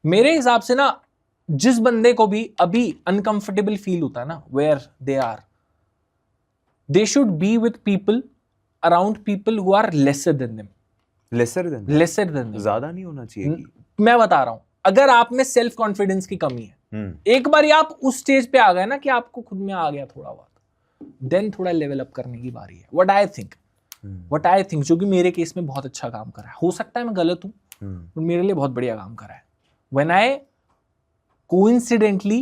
Speaker 1: मेरे हिसाब से ना, जिस बंदे को भी अभी अनकंफर्टेबल फील होता है ना, where they are, they should be with people, around people who are lesser than them.
Speaker 2: Lesser than ज्यादा नहीं होना चाहिए कि?
Speaker 1: मैं बता रहा हूं, अगर आप में सेल्फ कॉन्फिडेंस की कमी है, एक बार आप उस स्टेज पे आ गए ना कि आपको खुद में आ गया थोड़ा बहुत, देन थोड़ा लेवल अप करने की बारी है। व्हाट आई थिंक, जो कि मेरे केस में बहुत अच्छा काम करा है। हो सकता है मैं गलत हूं, पर मेरे लिए बहुत बढ़िया काम करा है। When I coincidentally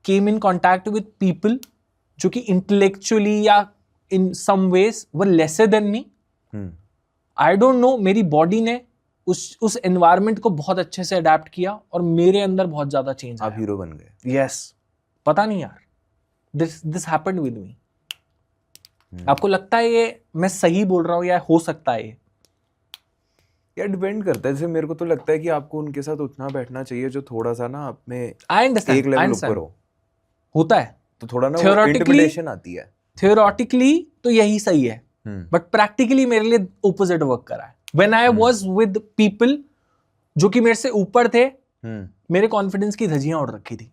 Speaker 1: came in contact with people जो कि इंटेलेक्चुअली या in some ways were lesser than me, I don't know, मेरी बॉडी ने उस एनवायरनमेंट को बहुत अच्छे से अडेप्ट किया और मेरे अंदर बहुत ज्यादा चेंज आया।
Speaker 2: आप हीरो बन गए।
Speaker 1: यस, पता नहीं यार, दिस हैपेंड विद मी। आपको लगता है ये मैं सही बोल रहा हूँ या हो सकता है ये?
Speaker 2: यार डिपेंड करता है। जैसे मेरे को तो लगता है कि आपको उनके साथ उठना बैठना चाहिए जो थोड़ा सा ना आप में एक लेवल ऊपर हो।
Speaker 1: होता है
Speaker 2: तो थोड़ा ना वो इंटरप्रिटेशन आती है।
Speaker 1: थियोरेटिकली तो यही सही है, बट प्रैक्टिकली मेरे लिए ऑपोजिट वर्क करा है। When I was with people जो कि मेरे से ऊपर थे, मेरे कॉन्फिडेंस की धज्जियां उड़ रखी थी।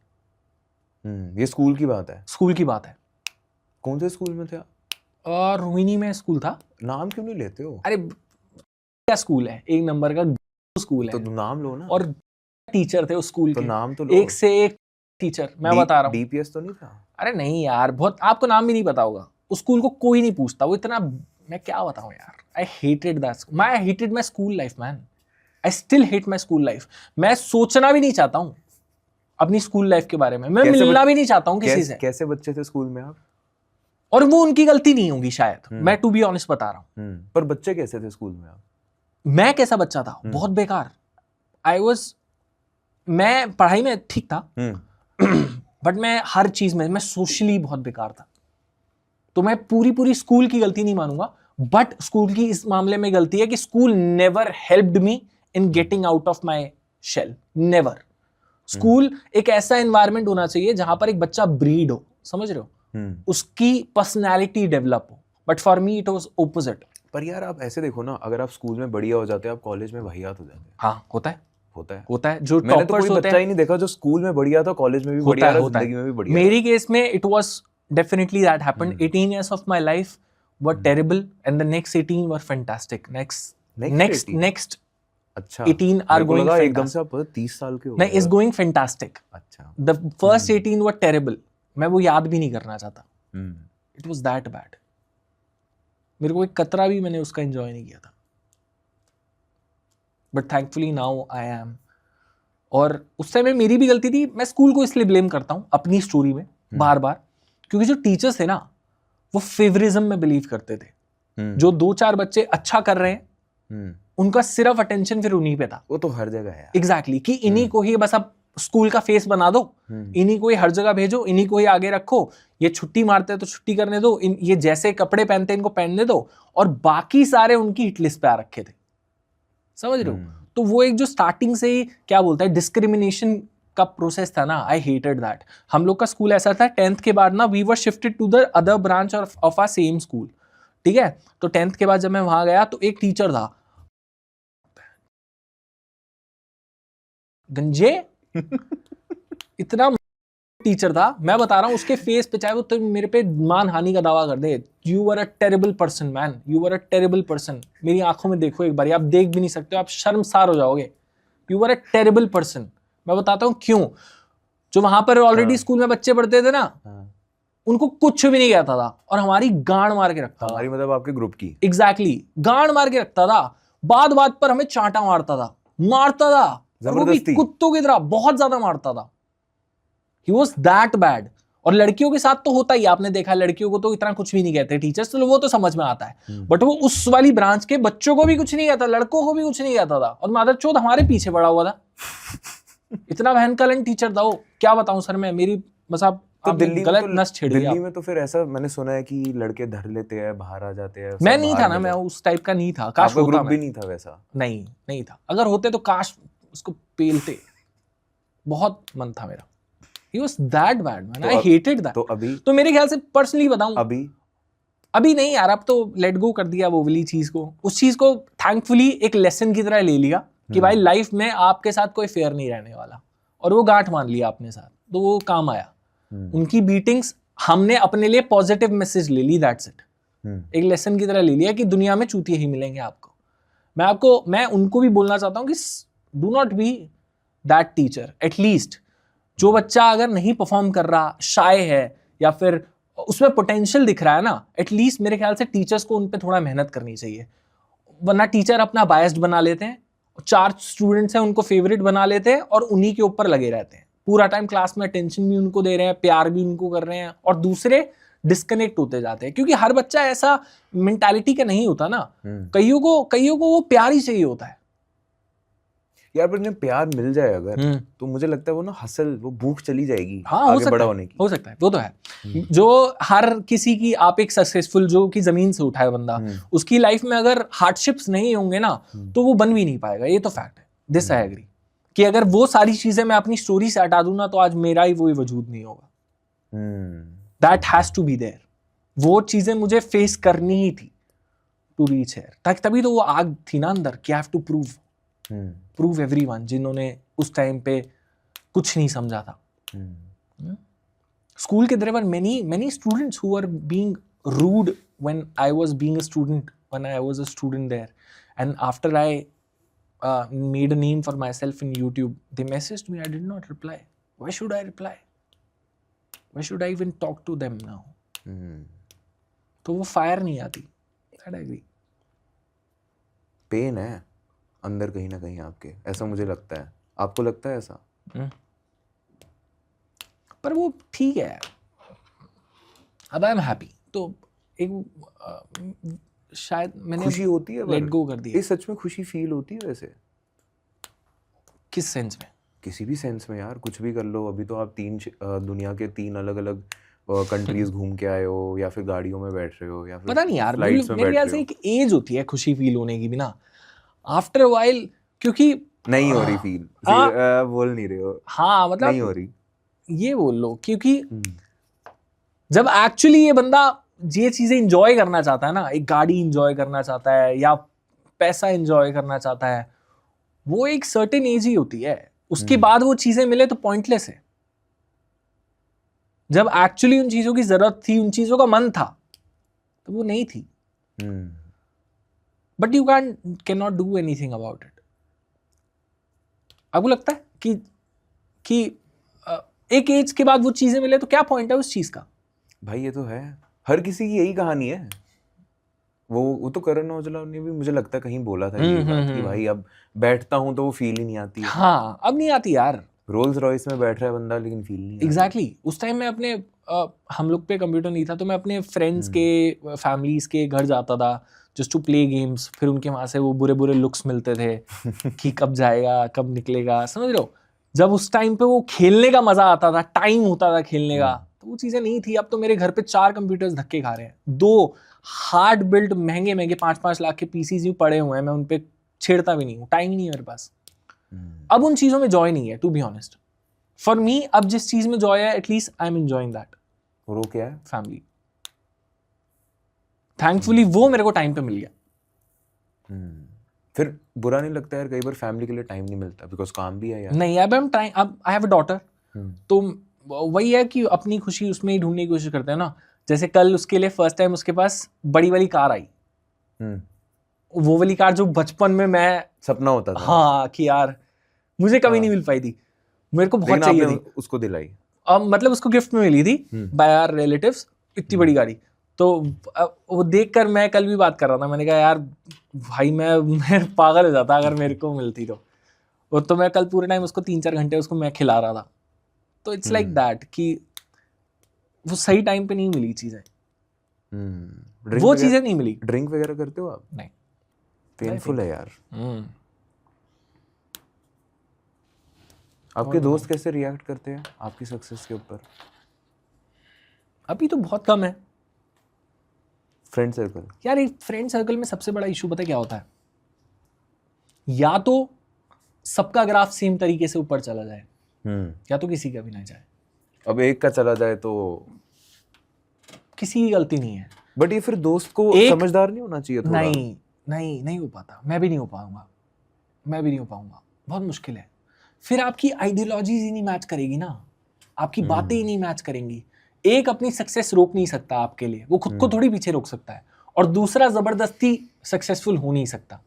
Speaker 2: ये स्कूल की बात है?
Speaker 1: स्कूल की बात है।
Speaker 2: कौन से स्कूल में थे आप?
Speaker 1: रोहिणी में स्कूल था।
Speaker 2: नाम क्यों नहीं लेते हो?
Speaker 1: अरे क्या स्कूल है, एक नंबर का स्कूल है।
Speaker 2: तो नाम लो ना।
Speaker 1: और टीचर थे उस स्कूल
Speaker 2: तो
Speaker 1: के,
Speaker 2: नाम तो लो।
Speaker 1: एक से एक टीचर, मैं बता रहा हूँ।
Speaker 2: डीपीएस तो नहीं था?
Speaker 1: अरे नहीं यार, बहुत, आपको नाम भी नहीं पता होगा उस स्कूल को, कोई नहीं पूछता वो इतना, मैं क्या बताऊँ यार। I hated that, I hated my school life man, I still hate my school life. मैं सोचना भी नहीं चाहता हूँ अपनी स्कूल लाइफ के बारे में, मैं मिलना भी नहीं चाहता हूँ किसी से।
Speaker 2: कैसे बच्चे थे स्कूल में आप?
Speaker 1: और वो उनकी गलती नहीं होगी शायद, मैं टू बी ऑनेस्ट बता रहा हूँ।
Speaker 2: पर बच्चे कैसे थे स्कूल में आप?
Speaker 1: मैं कैसा बच्चा था? बहुत बेकार। मैं पढ़ाई में ठीक था, बट मैं हर चीज में, मैं सोशली बहुत बेकार था। तो मैं पूरी स्कूल की गलती नहीं मानूंगा, बट स्कूल की इस मामले में गलती है कि school never helped me in getting out of my shell, never. School एक ऐसा एनवायरनमेंट होना चाहिए जहां पर एक बच्चा ब्रीड हो, समझ रहे हो, उसकी पर्सनैलिटी डेवलप हो, but for me it was opposite.
Speaker 2: पर यार आप ऐसे देखो ना, अगर आप स्कूल में बढ़िया हो जाते हैं, आप कॉलेज में वाहियात हो जाते हैं।
Speaker 1: हाँ, होता है। जो
Speaker 2: मैंने तो कोई
Speaker 1: होते
Speaker 2: बच्चा ही नहीं देखा जो स्कूल में बढ़िया था, कॉलेज में भी बढ़िया रहा, जिंदगी में भी बढ़िया।
Speaker 1: मेरी केस में it was definitely that happened. 18 years of my life were terrible and the next 18 were fantastic. Next
Speaker 2: अच्छा
Speaker 1: 18 are going fantastic.
Speaker 2: एकदम से आप 30 साल के हो
Speaker 1: नहीं, is going fantastic.
Speaker 2: अच्छा,
Speaker 1: the first 18 were terrible. मैं वो याद भी नहीं करना चाहता। It was that bad. मेरे को एक कतरा भी मैंने उसका एंजॉय नहीं किया था, but thankfully now I am. और उस टाइम में मेरी भी गलती थी, मैं स्कूल को इसलिए ब्लेम करता हूँ अपनी स्टोरी में बार बार, क्योंकि जो टीचर्स थे ना वो फेवरिज्म में बिलीव करते थे। जो 2-4 बच्चे अच्छा कर रहे हैं उनका सिर्फ अटेंशन फिर उन्हीं पे था।
Speaker 2: वो तो हर जगह है
Speaker 1: एग्जैक्टली, कि इन्हीं को ही बस अब स्कूल का फेस बना दो, इन्हीं को ही हर जगह भेजो, इन्हीं को ही आगे रखो, ये छुट्टी मारते हैं तो छुट्टी करने दो, ये जैसे कपड़े पहनते हैं इनको पहनने दो, और बाकी सारे उनकी हिट लिस्ट पे आ रखे थे, समझ रहे हो। तो वो एक जो स्टार्टिंग से ही क्या बोलता है डिस्क्रिमिनेशन का प्रोसेस था ना, आई हेटेड दैट। हम लोग का स्कूल ऐसा था, 10th के बाद ना we were shifted to the other branch of our same school, ठीक है। तो 10th के बाद जब मैं वहां गया तो एक टीचर था गंजे इतना टीचर था, मैं बता रहा हूँ, उसके फेस पे चाहे वो तो मेरे पे मानहानि का दावा कर दे, you were a terrible person man, you were a terrible person. मेरी आंखों में देखो एक बार, आप देख भी नहीं सकते हो, आप शर्मसार हो जाओगे। You were a terrible person. मैं बताता हूँ क्यों। जो वहां पर ऑलरेडी स्कूल में बच्चे पढ़ते थे ना, उनको कुछ भी नहीं कहता था, और हमारी गांड मार के रखता था।
Speaker 2: हमारी मतलब आपके ग्रुप की?
Speaker 1: एग्जैक्टली, गांड मार के रखता था, बात बात पर हमें चांटा मारता था, वो भी कुत्तों की तरह, बहुत ज्यादा मारता था। He was that bad. और लड़कियों के साथ तो होता ही, आपने देखा, लड़कियों को तो इतना कुछ भी नहीं कहते टीचर्स, तो वो तो समझ में आता है, बट वो उस वाली ब्रांच के बच्चों को भी कुछ नहीं कहता, लड़कों को भी कुछ नहीं कहता था, और मादरचोद हमारे पीछे पड़ा हुआ था। इतना भयंकर टीचर था वो, क्या बताऊं सर मैं, मेरी बस आप
Speaker 2: तो दिल्ली
Speaker 1: गलत नस छेड़ दिया।
Speaker 2: दिल्ली में तो फिर ऐसा मैंने सुना है कि लड़के धर लेते हैं, बाहर आ जाते हैं।
Speaker 1: मैं नहीं था ना, मैं उस टाइप का नहीं था, काश होता।
Speaker 2: ग्रुप भी नहीं था वैसा?
Speaker 1: नहीं था, अगर होते तो काश उसको पेलते। बहुत मन था मेरा। He was that bad man. I hated that.
Speaker 2: तो अभी
Speaker 1: तो मेरे ख्याल से पर्सनली बताऊं, अभी नहीं यार, अब तो लेट गो कर दिया वो वाली चीज को, उस चीज को थैंकफुली एक लेसन की तरह ले लिया कि भाई लाइफ में आपके साथ कोई फेयर नहीं रहने वाला, और वो गांठ मान लिया अपने साथ, तो वो काम आया। उनकी बीटिंग्स हमने अपने लिए पॉजिटिव मैसेज ले ली, दैट्स इट। एक लेसन की तरह ले लिया कि दुनिया में चूतिए ही मिलेंगे आपको। मैं उनको भी बोलना चाहता हूँ कि do not be that teacher. At least जो बच्चा अगर नहीं परफॉर्म कर रहा, शाय है, या फिर उसमें पोटेंशियल दिख रहा है ना, एटलीस्ट मेरे ख्याल से टीचर्स को उन पे थोड़ा मेहनत करनी चाहिए। वरना टीचर अपना बायस्ड बना लेते हैं, 4 स्टूडेंट्स हैं उनको फेवरेट बना लेते हैं, और उन्हीं के ऊपर लगे रहते हैं पूरा टाइम, क्लास में अटेंशन भी उनको दे रहे हैं, प्यार भी उनको कर रहे हैं, और दूसरे डिस्कनेक्ट होते जाते हैं, क्योंकि हर बच्चा ऐसा मेंटालिटी का नहीं होता ना। कईयों को वो प्यार ही चाहिए होता है
Speaker 2: यार। पर जब प्यार मिल जाए अगर, तो मुझे लगता है वो ना हसल, वो भूख चली जाएगी।
Speaker 1: हाँ, आगे बड़ा होने की हो सकता है, वो तो है। जो हर किसी की, आप एक सक्सेसफुल जो कि जमीन से उठाए बंदा, उसकी लाइफ में अगर हार्डशिप्स नहीं होंगे ना, तो वो बन भी नहीं पाएगा, ये तो फैक्ट है। दिस आई एग्री कि अगर वो सारी चीजें मैं अपनी स्टोरी से हटा दूं ना, तो आज मेरा ही वही वजूद नहीं होगा। That has to be there. वो चीजें मुझे फेस करनी ही थी टू रीच हियर, तभी तो वो आग थी ना अंदर कि I have to prove everyone, जिन्होंने उस टाइम पे कुछ नहीं समझा था। स्कूल के there were many students who were being rude when I was being a student, when I was a student there, and after I made a name for myself in YouTube, they messaged me. I did not reply. Why should I reply? Why should I even talk to them now? तो वो fire नहीं आती. That I agree.
Speaker 2: Pen है अंदर कहीं ना कहीं आपके, ऐसा मुझे लगता है. आपको लगता है ऐसा?
Speaker 1: पर वो ठीक है. अब आई एम हैप्पी. तो एक शायद मैंने
Speaker 2: खुशी होती है,
Speaker 1: लेट गो कर दिया.
Speaker 2: ये सच में खुशी फील होती है वैसे?
Speaker 1: किस सेंस में?
Speaker 2: किसी भी सेंस में यार, कुछ भी कर लो. अभी तो आप दुनिया के 3 अलग अलग कंट्रीज घूम के आए हो, या फिर गाड़ियों में बैठ रहे हो, या फिर
Speaker 1: पता नहीं यार,
Speaker 2: फ्लाइट्स में
Speaker 1: मेरे
Speaker 2: बैठ
Speaker 1: ख्याल
Speaker 2: रहे
Speaker 1: से
Speaker 2: हो.
Speaker 1: एक एज होती है खुशी फील होने की भी ना, आफ्टर अ व्हाइल. क्योंकि
Speaker 2: नहीं हो रही फील. बोल नहीं रहे हो?
Speaker 1: हाँ मतलब
Speaker 2: नहीं हो रही,
Speaker 1: ये बोल लो. क्योंकि जब एक्चुअली ये बंदा ये चीजें इंजॉय करना चाहता है ना, एक गाड़ी इंजॉय करना चाहता है या पैसा इंजॉय करना चाहता है, वो एक सर्टेन एज ही होती है. उसके बाद वो चीजें मिले तो पॉइंटलेस है. जब एक्चुअली उन चीजों की जरूरत थी, उन चीजों का मन था, तो वो नहीं थी. But you can not do anything about it. आपको लगता है कि एक एज के बाद वो चीजें मिले तो क्या पॉइंट है उस चीज का?
Speaker 2: भाई ये तो है, हर किसी की यही कहानी है. वो तो करण औजला ने भी मुझे लगता है कहीं बोला था ये बात कि भाई अब बैठता हूँ तो वो फील ही नहीं आती है.
Speaker 1: हाँ, अब नहीं आती यार.
Speaker 2: रोल्स रॉयस में बैठ रहा है बंदा लेकिन फील नहीं.
Speaker 1: एग्जैक्टली. उस टाइम में अपने हम लोग पे कंप्यूटर नहीं था, तो मैं अपने फ्रेंड्स के फैमिलीज के घर जाता था जस्ट टू प्ले गेम्स. फिर उनके वहां से वो बुरे बुरे लुक्स मिलते थे कि कब जाएगा, कब निकलेगा. समझ रहे हो? जब उस टाइम पे वो खेलने का मजा आता था, टाइम होता था खेलने का, तो वो चीजें नहीं थी. अब तो मेरे घर पे 4 कंप्यूटर्स धक्के खा रहे हैं. 2 हार्ड बिल्ड महंगे 5-5 लाख के पीसीज यूं पड़े हुए हैं, मैं उन पे छेड़ता भी नहीं हूँ. टाइम ही नहीं है मेरे पास. अब उन चीजों में जॉय नहीं है, to be honest. For me अब जिस चीज में जॉय है, at least I am enjoying that.
Speaker 2: और वो क्या है?
Speaker 1: फैमिली. थैंकफुली वो मेरे को टाइम पे मिल गया.
Speaker 2: फिर बुरा नहीं लगता यार कई बार फैमिली के लिए टाइम नहीं मिलता, बिकॉज काम भी है यार.
Speaker 1: नहीं, अब हम टाइम, अब आई हैव अ डॉटर, तो वही है कि अपनी खुशी उसमें ही ढूंढने की कोशिश करते हैं ना. जैसे कल उसके लिए फर्स्ट टाइम उसके पास बड़ी वाली कार आई. वो वाली कार जो बचपन में मैं
Speaker 2: सपना होता था.
Speaker 1: हाँ, कि यार मुझे कभी नहीं मिल पाई थी, मेरे को बहुत चाहिए थी.
Speaker 2: उसको दिलाई.
Speaker 1: मतलब उसको गिफ्ट में मिली थी बाय आवर रिलेटिव्स, इतनी बड़ी गाड़ी. तो वो देखकर मैं कल भी बात कर रहा था, मैंने कहा यार भाई मैं पागल हो जाता अगर मेरे को मिलती तो. और तो मैं कल पूरे टाइम उसको 3-4 घंटे उसको मैं खिला रहा था. तो इट्स लाइक दैट कि वो सही टाइम पे नहीं मिली चीजें. वो चीजें नहीं मिली.
Speaker 2: ड्रिंक वगैरह करते हो आप?
Speaker 1: नहीं.
Speaker 2: पेनफुल है यार. आपके दोस्त कैसे रिएक्ट करते हैं आपकी सक्सेस के ऊपर?
Speaker 1: अभी तो बहुत कम है.
Speaker 2: फ्रेंड सर्कल
Speaker 1: यार, एक फ्रेंड सर्कल में सबसे बड़ा इशू पता है क्या होता है? या तो सबका ग्राफ सेम तरीके से ऊपर चला जाए, या तो किसी का भी ना जाए.
Speaker 2: अब एक का चला जाए तो
Speaker 1: किसी की गलती नहीं है.
Speaker 2: बट ये फिर दोस्त को समझदार नहीं होना चाहिए थोड़ा?
Speaker 1: नहीं हो पाता. मैं भी नहीं हो पाऊंगा. बहुत मुश्किल है. फिर आपकी आइडियोलॉजीज ही नहीं मैच करेगी ना, आपकी बातें ही नहीं मैच करेंगी. एक अपनी सक्सेस रोक नहीं सकता आपके लिए, वो खुद को थोड़ी पीछे रोक सकता है. और दूसरा जबरदस्ती सक्सेसफुल हो नहीं सकता.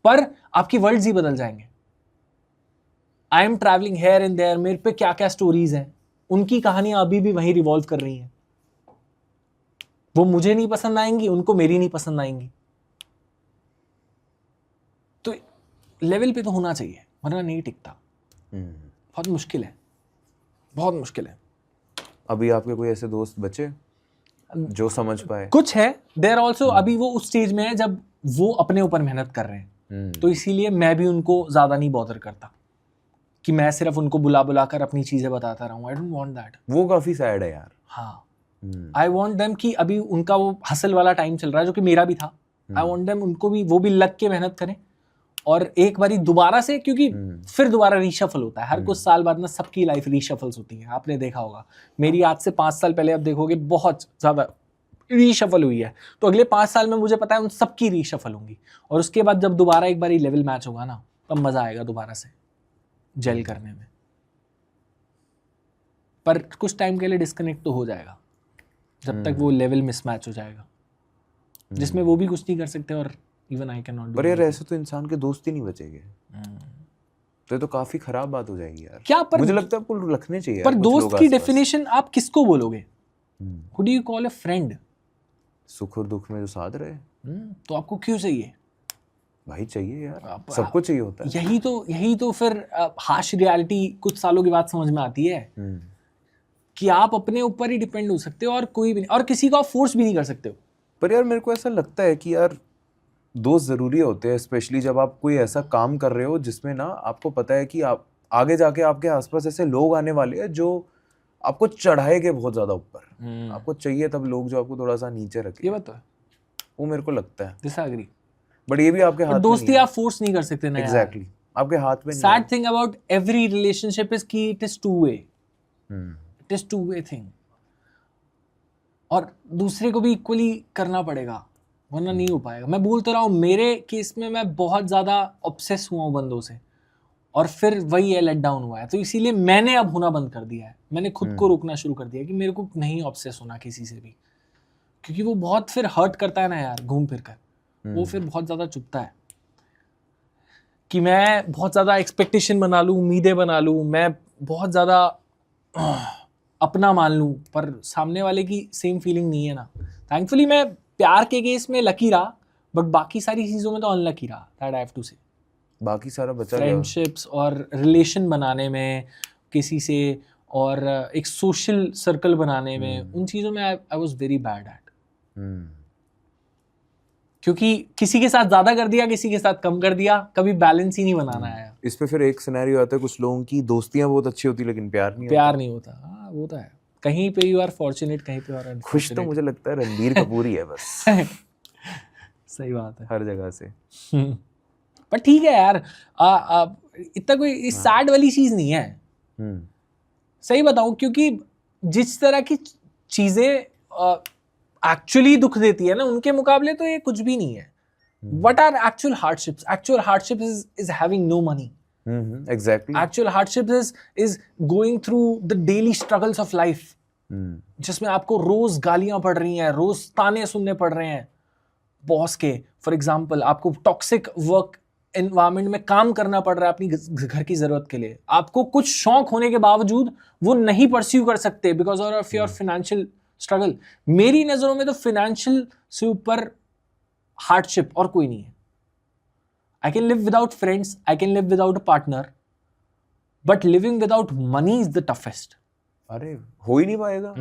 Speaker 1: पर आपकी वर्ल्ड्स ही बदल जाएंगे. I am travelling here and there, मेरे पे क्या क्या स्टोरीज हैं, उनकी कहानियां अभी भी वहीं रिवॉल्व कर रही हैं. वो मुझे नहीं पसंद आएंगी, उनको मेरी नहीं पसंद आएंगी. तो लेवल पे तो होना चाहिए, वरना नहीं टिकता. बहुत मुश्किल है.
Speaker 2: अभी आपके कोई ऐसे दोस्त बचे जो समझ पाए?
Speaker 1: कुछ है. देयर ऑल्सो अभी वो उस स्टेज में है जब वो अपने ऊपर मेहनत कर रहे हैं. तो इसीलिए मैं भी उनको ज्यादा नहीं बॉदर करता कि मैं सिर्फ उनको बुला कर अपनी चीजें बताता रहूं. I don't want that.
Speaker 2: वो काफी सैड है यार.
Speaker 1: हाँ, आई वांट देम कि अभी उनका वो हसल वाला टाइम चल रहा है जो कि मेरा भी था. आई वांट देम उनको भी वो भी लग के मेहनत करें और एक बारी दोबारा से, क्योंकि फिर दोबारा रीशफल होता है. हर कुछ साल बाद में सबकी लाइफ रीशफल्स होती है. आपने देखा होगा, मेरी आज से 5 साल पहले आप देखोगे बहुत ज्यादा रीशफल हुई है. तो अगले 5 साल में मुझे पता है उन सबकी रीशफल होंगी. और उसके बाद जब दोबारा एक बारी लेवल मैच होगा ना, तब मजा आएगा दोबारा से जेल करने में. पर कुछ टाइम के लिए डिस्कनेक्ट तो हो जाएगा जब तक वो लेवल मिसमैच हो जाएगा, जिसमें वो भी कुछ नहीं कर सकते और इवन आई कैन नॉट.
Speaker 2: पर यार ऐसे तो इंसान के दोस्त ही नहीं बचेंगे. तो ये तो काफी खराब बात हो जाएगी यार।
Speaker 1: क्या पर
Speaker 2: मुझे लगता है आपको रखने चाहिए
Speaker 1: पर
Speaker 2: यार कुछ
Speaker 1: दोस्त
Speaker 2: लोग
Speaker 1: की
Speaker 2: आसपास।
Speaker 1: डेफिनेशन आप किसको बोलोगे?
Speaker 2: हम्म,
Speaker 1: Who do you call a friend?
Speaker 2: सुख और दुख में जो साथ रहे।
Speaker 1: तो आपको क्यों चाहिए?
Speaker 2: भाई चाहिए यार,
Speaker 1: आप-
Speaker 2: सबको चाहिए होता है।
Speaker 1: यही तो फिर हार्श रियलिटी कुछ सालों के बाद समझ में आती है
Speaker 2: हम्म,
Speaker 1: कि आप अपने ऊपर ही डिपेंड हो सकते हो और कोई भी नहीं, और किसी को आप फोर्स भी नहीं कर सकते हो।
Speaker 2: पर यार मेरे को ऐसा लगता है कि यार दोस्त जरूरी होते हैं, स्पेशली जब आप कोई ऐसा काम कर रहे हो जिसमें ना आपको पता है कि आप आगे जाके आपके आसपास ऐसे लोग आने वाले हैं जो आपको चढ़ाएंगे बहुत ज्यादा ऊपर। आपको चाहिए तब लोग जो आपको थोड़ा सा नीचे रखे,
Speaker 1: ये बात तो है,
Speaker 2: वो मेरे को लगता है।
Speaker 1: डिसएग्री।
Speaker 2: बट ये भी आपके हाथ में
Speaker 1: दोस्ती
Speaker 2: नहीं है।
Speaker 1: आप फोर्स नहीं कर सकते ना यार।
Speaker 2: एग्जैक्टली, आपके हाथ में नहीं
Speaker 1: sad thing about every relationship is कि इट इज टू वे,
Speaker 2: है।
Speaker 1: It is two way thing, और दूसरे को भी इक्वली करना पड़ेगा वरना नहीं हो पाएगा। मैं बोल तो रहा हूँ, मेरे केस में मैं बहुत ज़्यादा ऑब्सेस हुआ हूँ बंदों से, और फिर वही है, लेट डाउन हुआ है। तो इसीलिए मैंने अब होना बंद कर दिया है, मैंने खुद को रोकना शुरू कर दिया कि मेरे को नहीं ऑब्सेस होना किसी से भी, क्योंकि वो बहुत फिर हर्ट करता है ना यार, घूम फिर कर वो फिर बहुत ज़्यादा चुभता है कि मैं बहुत ज़्यादा एक्सपेक्टेशन बना लूँ, उम्मीदें बना लूँ, मैं बहुत ज़्यादा अपना मान लूँ, पर सामने वाले की सेम फीलिंग नहीं है ना। थैंकफुली मैं प्यार के केस में लकी रहा, बट बाकी सारी चीज़ों में तो अनलकी रहा, दैट आई हैव टू से।
Speaker 2: बाकी सारा बचा गया।
Speaker 1: फ्रेंडशिप्स और रिलेशन बनाने में किसी से, और एक सोशल सर्कल बनाने में, उन चीज़ों में आई वाज वेरी बैड एट, क्योंकि किसी के साथ ज़्यादा कर दिया, किसी के साथ कम कर दिया, कभी बैलेंस ही नहीं बनाना है।
Speaker 2: इस पे फिर एक सिनेरियो आता है, कुछ लोगों की दोस्तियां बहुत अच्छी होती लेकिन प्यार नहीं
Speaker 1: प्यार नहीं होता, हाँ वो तो है। कहीं पे यू आर फॉर्चुनेट, कहीं पे और
Speaker 2: होता। खुश तो मुझे लगता है रणबीर कपूर ही है बस।
Speaker 1: सही बात है।
Speaker 2: हर जगह से।
Speaker 1: पर ठीक है यार, इतना कोई सैड वाली चीज़ नहीं है, सही बताऊं, क्योंकि जिस तरह की चीजें एक्चुअली दुख देती है ना, उनके मुकाबले तो ये कुछ भी नहीं है। What are actual hardships? Actual hardships is having no money.
Speaker 2: Exactly.
Speaker 1: Actual hardships is going through the daily struggles of life, जिसमें आपको रोज गालियां पड़ रही हैं, रोज ताने सुनने पड़ रहे हैं बॉस के, फॉर एग्जाम्पल आपको टॉक्सिक वर्क एनवायरनमेंट में काम करना पड़ रहा है अपनी घर की जरूरत के लिए, आपको कुछ शौक होने के बावजूद वो नहीं परस्यू कर सकते because of your financial struggle. मेरी नजरों में तो फाइनेंशियल से ऊपर हार्डशिप और कोई नहीं है। I can live without friends, I can live without a partner, but living without money is the toughest.
Speaker 2: अरे हो ही नहीं पाएगा।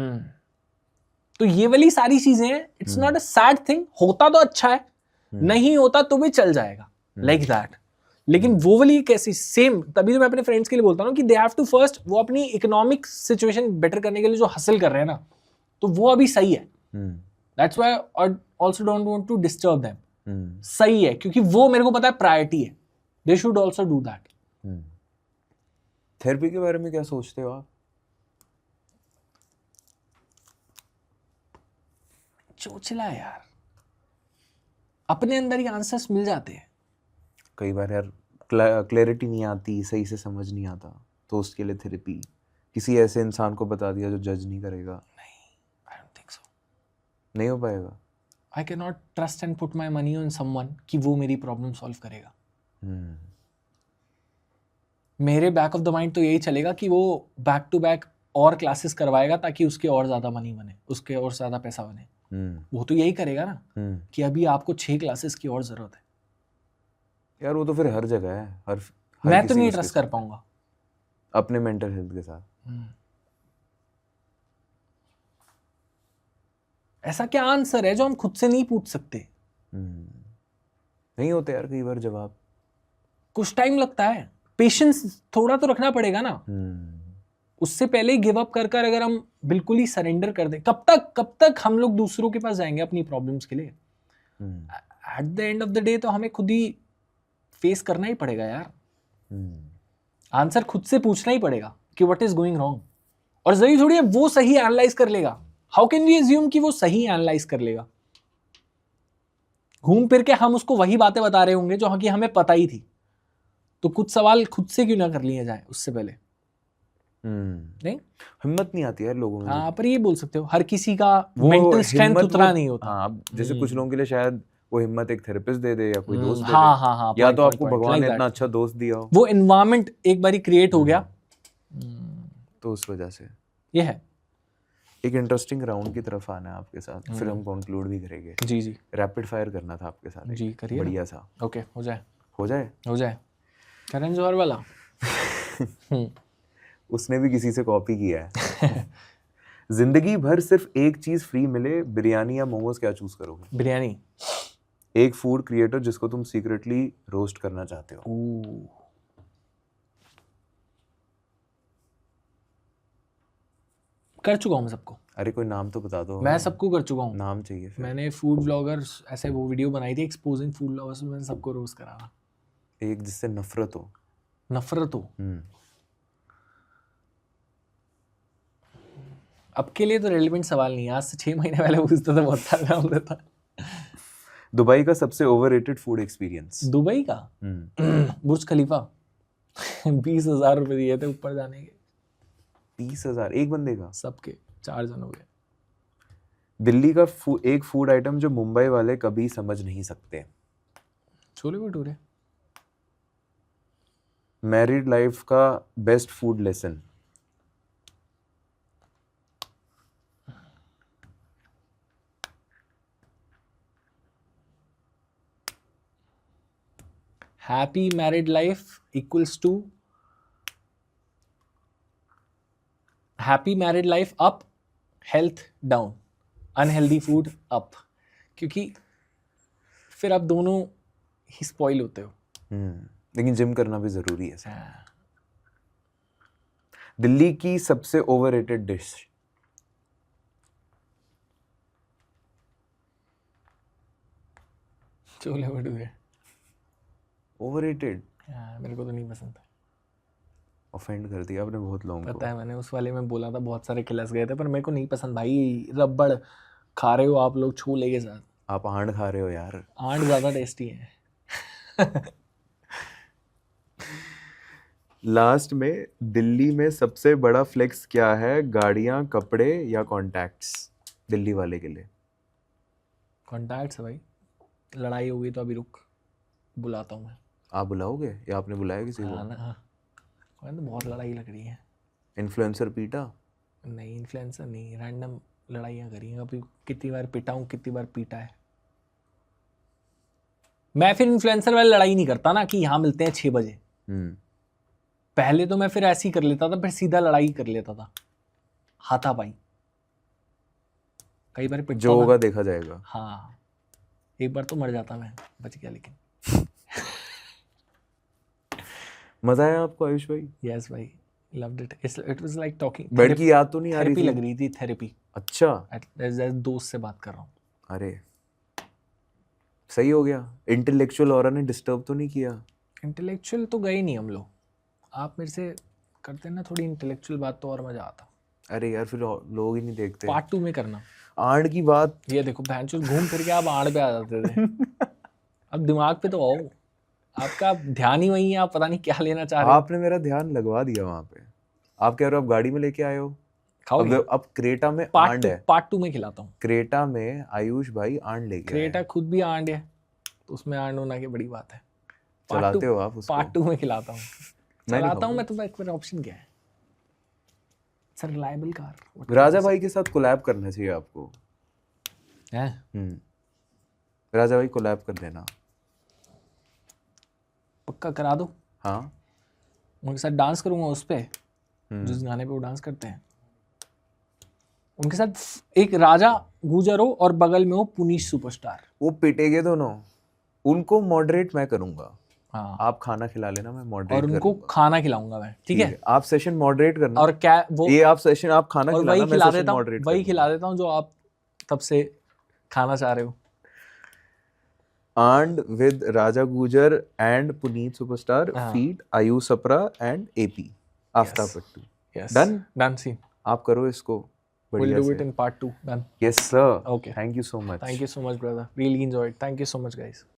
Speaker 1: तो ये वाली सारी चीजें हैं, it's not a sad thing. होता तो अच्छा है, नहीं होता तो भी चल जाएगा, लाइक दैट। लेकिन वो वाली कैसी सेम, तभी तो मैं अपने फ्रेंड्स के लिए बोलता हूँ कि दे हैव टू फर्स्ट, वो अपनी इकोनॉमिक सिचुएशन बेटर करने के लिए जो हासिल कर रहे हैं ना, तो वो अभी सही है। That's why I also don't want to disturb them. सही है, क्योंकि वो मेरे को पता है प्रायोरिटी है, they should also do that.
Speaker 2: Therapy के बारे में क्या सोचते हो आप?
Speaker 1: चोचला यार, अपने अंदर ही आंसर्स मिल जाते हैं।
Speaker 2: कई बार यार क्लैरिटी नहीं आती, सही से समझ नहीं आता, तो उसके लिए थेरेपी, किसी ऐसे इंसान को बता दिया जो जज नहीं करेगा।
Speaker 1: नहीं, आई डोंट थिंक सो,
Speaker 2: नहीं हो पाएगा।
Speaker 1: I can not trust and put my money on someone कि वो मेरी प्रॉब्लम सॉल्व करेगा। मेरे बैक ऑफ द माइंड तो यही चलेगा कि वो बैक टू बैक और क्लासेस करवाएगा ताकि उसके और ज्यादा मनी बने, उसके और ज्यादा पैसा बने। वो तो यही करेगा ना कि अभी आपको 6 क्लासेस की और जरूरत है।
Speaker 2: यार वो तो फिर हर जगह है, हर
Speaker 1: मैं तो नहीं ट्रस्ट कर पाऊंगा
Speaker 2: अपने मेंटल हेल्थ के साथ।
Speaker 1: ऐसा क्या आंसर है जो हम खुद से नहीं पूछ सकते?
Speaker 2: नहीं होते यार कई बार जवाब,
Speaker 1: कुछ टाइम लगता है, पेशेंस थोड़ा तो रखना पड़ेगा ना। उससे पहले ही गिव अप कर कर अगर हम बिल्कुल ही सरेंडर कर दें, कब तक हम लोग दूसरों के पास जाएंगे अपनी प्रॉब्लम्स के लिए? At the end of the day तो हमें खुद ही फेस करना ही पड़ेगा यार। आंसर खुद से पूछना ही पड़ेगा कि व्हाट इज गोइंग रॉन्ग। और जरूरी थोड़ी है वो सही एनालाइज कर लेगा। हाउ कैन वी अज्यूम कि वो सही एनालाइज कर लेगा? घूम फिर के हम उसको वही बातें बता रहे होंगे जो कि हमें पता ही थी। तो कुछ सवाल खुद से क्यों ना कर लिए जाए उससे पहले? नहीं,
Speaker 2: हिम्मत नहीं आती है लोगों में।
Speaker 1: हाँ, पर ये बोल सकते हो हर किसी का मेंटल स्ट्रेंथ उतना नहीं होता।
Speaker 2: हाँ, जैसे कुछ लोगों के लिए शायद वो हिम्मत एक थेरेपिस्ट दे दे या कोई दोस्त दे
Speaker 1: हाँ
Speaker 2: दे,
Speaker 1: हाँ हाँ
Speaker 2: या
Speaker 1: point,
Speaker 2: तो
Speaker 1: point,
Speaker 2: आपको
Speaker 1: point,
Speaker 2: भगवान
Speaker 1: like
Speaker 2: ने इतना
Speaker 1: that.
Speaker 2: अच्छा दोस्त दिया हो,
Speaker 1: वो एनवायरनमेंट एक बारी क्रिएट हो गया.
Speaker 2: तो उस वजह से
Speaker 1: ये है.
Speaker 2: एक इंटरेस्टिंग राउंड की तरफ आना है आपके साथ, फिर हम कंक्लूड भी करेंगे.
Speaker 1: जी जी
Speaker 2: रैपिड फायर करना था आपके साथ,
Speaker 1: जी करिए ना.
Speaker 2: बढ़िया सा.
Speaker 1: ओके हो जाए
Speaker 2: हो जाए.
Speaker 1: हो जाए. करण जौहर वाला.
Speaker 2: उसने भी किसी से कॉपी किया है. जिंदगी भर सिर्फ एक चीज फ्री मिले, बिरयानी या मोमोज, क्या चूज करोगे?
Speaker 1: बिरयानी.
Speaker 2: एक फूड क्रिएटर जिसको तुम सीक्रेटली रोस्ट करना चाहते हो.
Speaker 1: कर चुका हूँ मैं सबको.
Speaker 2: अरे कोई नाम तो बता दो.
Speaker 1: मैं सबको कर चुका हूँ.
Speaker 2: नाम चाहिए फिर.
Speaker 1: मैंने फूड ब्लॉगर्स ऐसे वो वीडियो बनाई थी एक्सपोजिंग फूड ब्लॉगर्स में, मैंने सबको रोस्ट करा था.
Speaker 2: एक जिससे नफरत हो.
Speaker 1: नफरत हो. अब के लिए तो रेलेवेंट सवाल नहीं है, आज से 6 महीने पहले पूछता था बहुत सारा नाम देता.
Speaker 2: दुबई का सबसे ओवररेटेड फूड एक्सपीरियंस.
Speaker 1: दुबई का बुर्ज खलीफा. 20,000 रुपए दिए थे ऊपर जाने के.
Speaker 2: 20,000 एक बंदे का?
Speaker 1: सबके 4 जन हो गए.
Speaker 2: दिल्ली का एक फूड आइटम जो मुंबई वाले कभी समझ नहीं सकते.
Speaker 1: छोले भटूरे.
Speaker 2: मैरिड लाइफ का best food lesson.
Speaker 1: Happy married life equals to happy married life up, health down, unhealthy food up. क्योंकि फिर आप दोनों ही स्पॉइल होते हो.
Speaker 2: लेकिन जिम करना भी जरूरी है. दिल्ली की सबसे overrated dish.
Speaker 1: Chole bhature.
Speaker 2: Overrated?
Speaker 1: मेरे को तो नहीं पसंद.
Speaker 2: ऑफेंड कर दिया आपने बहुत लोगों को.
Speaker 1: पता है, मैंने उस वाले में बोला था, बहुत सारे खिलस गए थे, पर मेरे को नहीं पसंद भाई. रबड़ खा रहे हो आप लोग छोले के साथ.
Speaker 2: आप आंड खा रहे हो यार.
Speaker 1: आंड ज़्यादा टेस्टी है.
Speaker 2: लास्ट में, दिल्ली में सबसे बड़ा फ्लेक्स क्या है? गाड़ियाँ, कपड़े या कॉन्टैक्ट्स? दिल्ली वाले के लिए
Speaker 1: कॉन्टैक्ट्स है भाई. लड़ाई होगी तो अभी रुक, बुलाता हूँ मैं.
Speaker 2: आप बुलाओगे या आपने बुलाया किसी को?
Speaker 1: हाँ. तो बहुत लड़ाई लग रही है.
Speaker 2: इन्फ्लुएंसर पीटा?
Speaker 1: नहीं, इन्फ्लुएंसर नहीं, रैंडम लड़ाइयाँ करी हैं. अभी कितनी बार पिटा हूँ, कितनी बार पीटा है. मैं फिर इन्फ्लुएंसर वाली लड़ाई नहीं करता ना कि यहाँ मिलते हैं 6 बजे. पहले तो मैं फिर ऐसे ही कर लेता था, फिर सीधा लड़ाई कर लेता था, हाथापाई. कई बार पिटता
Speaker 2: जो होगा देखा जाएगा.
Speaker 1: हाँ, एक बार तो मर जाता मैं, बच गया लेकिन.
Speaker 2: मजा आया आपको आयुष भाई?
Speaker 1: यस भाई, loved it. It was like talking.
Speaker 2: Bed की याद तो नहीं आ रही थी?
Speaker 1: थेरेपी लग रही थी, थेरेपी.
Speaker 2: अच्छा.
Speaker 1: दोस्त से बात कर रहा हूँ.
Speaker 2: अरे सही हो गया. इंटेलेक्चुअल ऑरा ने डिस्टर्ब तो नहीं किया?
Speaker 1: इंटेलेक्चुअल तो गए नहीं हम लोग. आप मेरे से करते ना थोड़ी इंटेलेक्चुअल बात तो और मजा आता.
Speaker 2: अरे यार फिर लोग ही नहीं देखते.
Speaker 1: पार्ट 2 में करना.
Speaker 2: आड़ की बात.
Speaker 1: ये देखो भैंचो, घूम फिर के आप आड़ पे आ जाते थे. अब दिमाग पे तो आओ. आपका ध्यान ही वही है, आप पता नहीं क्या लेना चाह रहे हो.
Speaker 2: आपने मेरा ध्यान लगवा दिया वहां पे. आप कह रहे हो आप गाड़ी में लेके आए हो. अब क्रेटा में आंड है.
Speaker 1: पार्ट 2 में खिलाता हूँ.
Speaker 2: क्रेटा में आयुष भाई आंड लेके आए.
Speaker 1: क्रेटा खुद भी आंड है, तो उसमें आंड होना की बड़ी बात है.
Speaker 2: चलाते हो आप उसको?
Speaker 1: पार्ट 2 में खिलाता हूँ. चलाता हूँ मैं तो. एक ऑप्शन क्या है? It's a reliable car.
Speaker 2: Raja भाई के साथ कोलैब करना चाहिए आपको. राजा भाई कोलैब कर लेना.
Speaker 1: पक्का करा दो.
Speaker 2: हाँ,
Speaker 1: उनके साथ डांस करूंगा उस पे, जिस गाने पे वो डांस करते हैं. उनके साथ एक राजा गुजर हो और बगल में हो पुनीश सुपरस्टार.
Speaker 2: वो पिटेगे दोनों. उनको मॉडरेट मैं करूंगा.
Speaker 1: हाँ,
Speaker 2: आप खाना खिला लेना, मैं मॉडरेट
Speaker 1: और उनको खाना खिलाऊंगा मैं. ठीक है,
Speaker 2: आप सेशन मॉडरेट करना.
Speaker 1: और क्या वो
Speaker 2: ये आप सेशन, आप खाना
Speaker 1: और
Speaker 2: खिलाना,
Speaker 1: वही खिला
Speaker 2: मैं
Speaker 1: देता हूँ,
Speaker 2: मॉडरेट
Speaker 1: वही खिला देता हूँ जो आप तब से खाना चाह रहे हो.
Speaker 2: And with Raja Gujar and Puneet superstar feat Ayush Sapra and AP Aftab Pattu.
Speaker 1: Done scene.
Speaker 2: आप करो इसको बढ़िया
Speaker 1: we'll do
Speaker 2: से.
Speaker 1: it in part 2. Done.
Speaker 2: Yes sir.
Speaker 1: Okay.
Speaker 2: Thank you so much.
Speaker 1: Thank you so much brother. Really enjoyed. Thank you so much guys.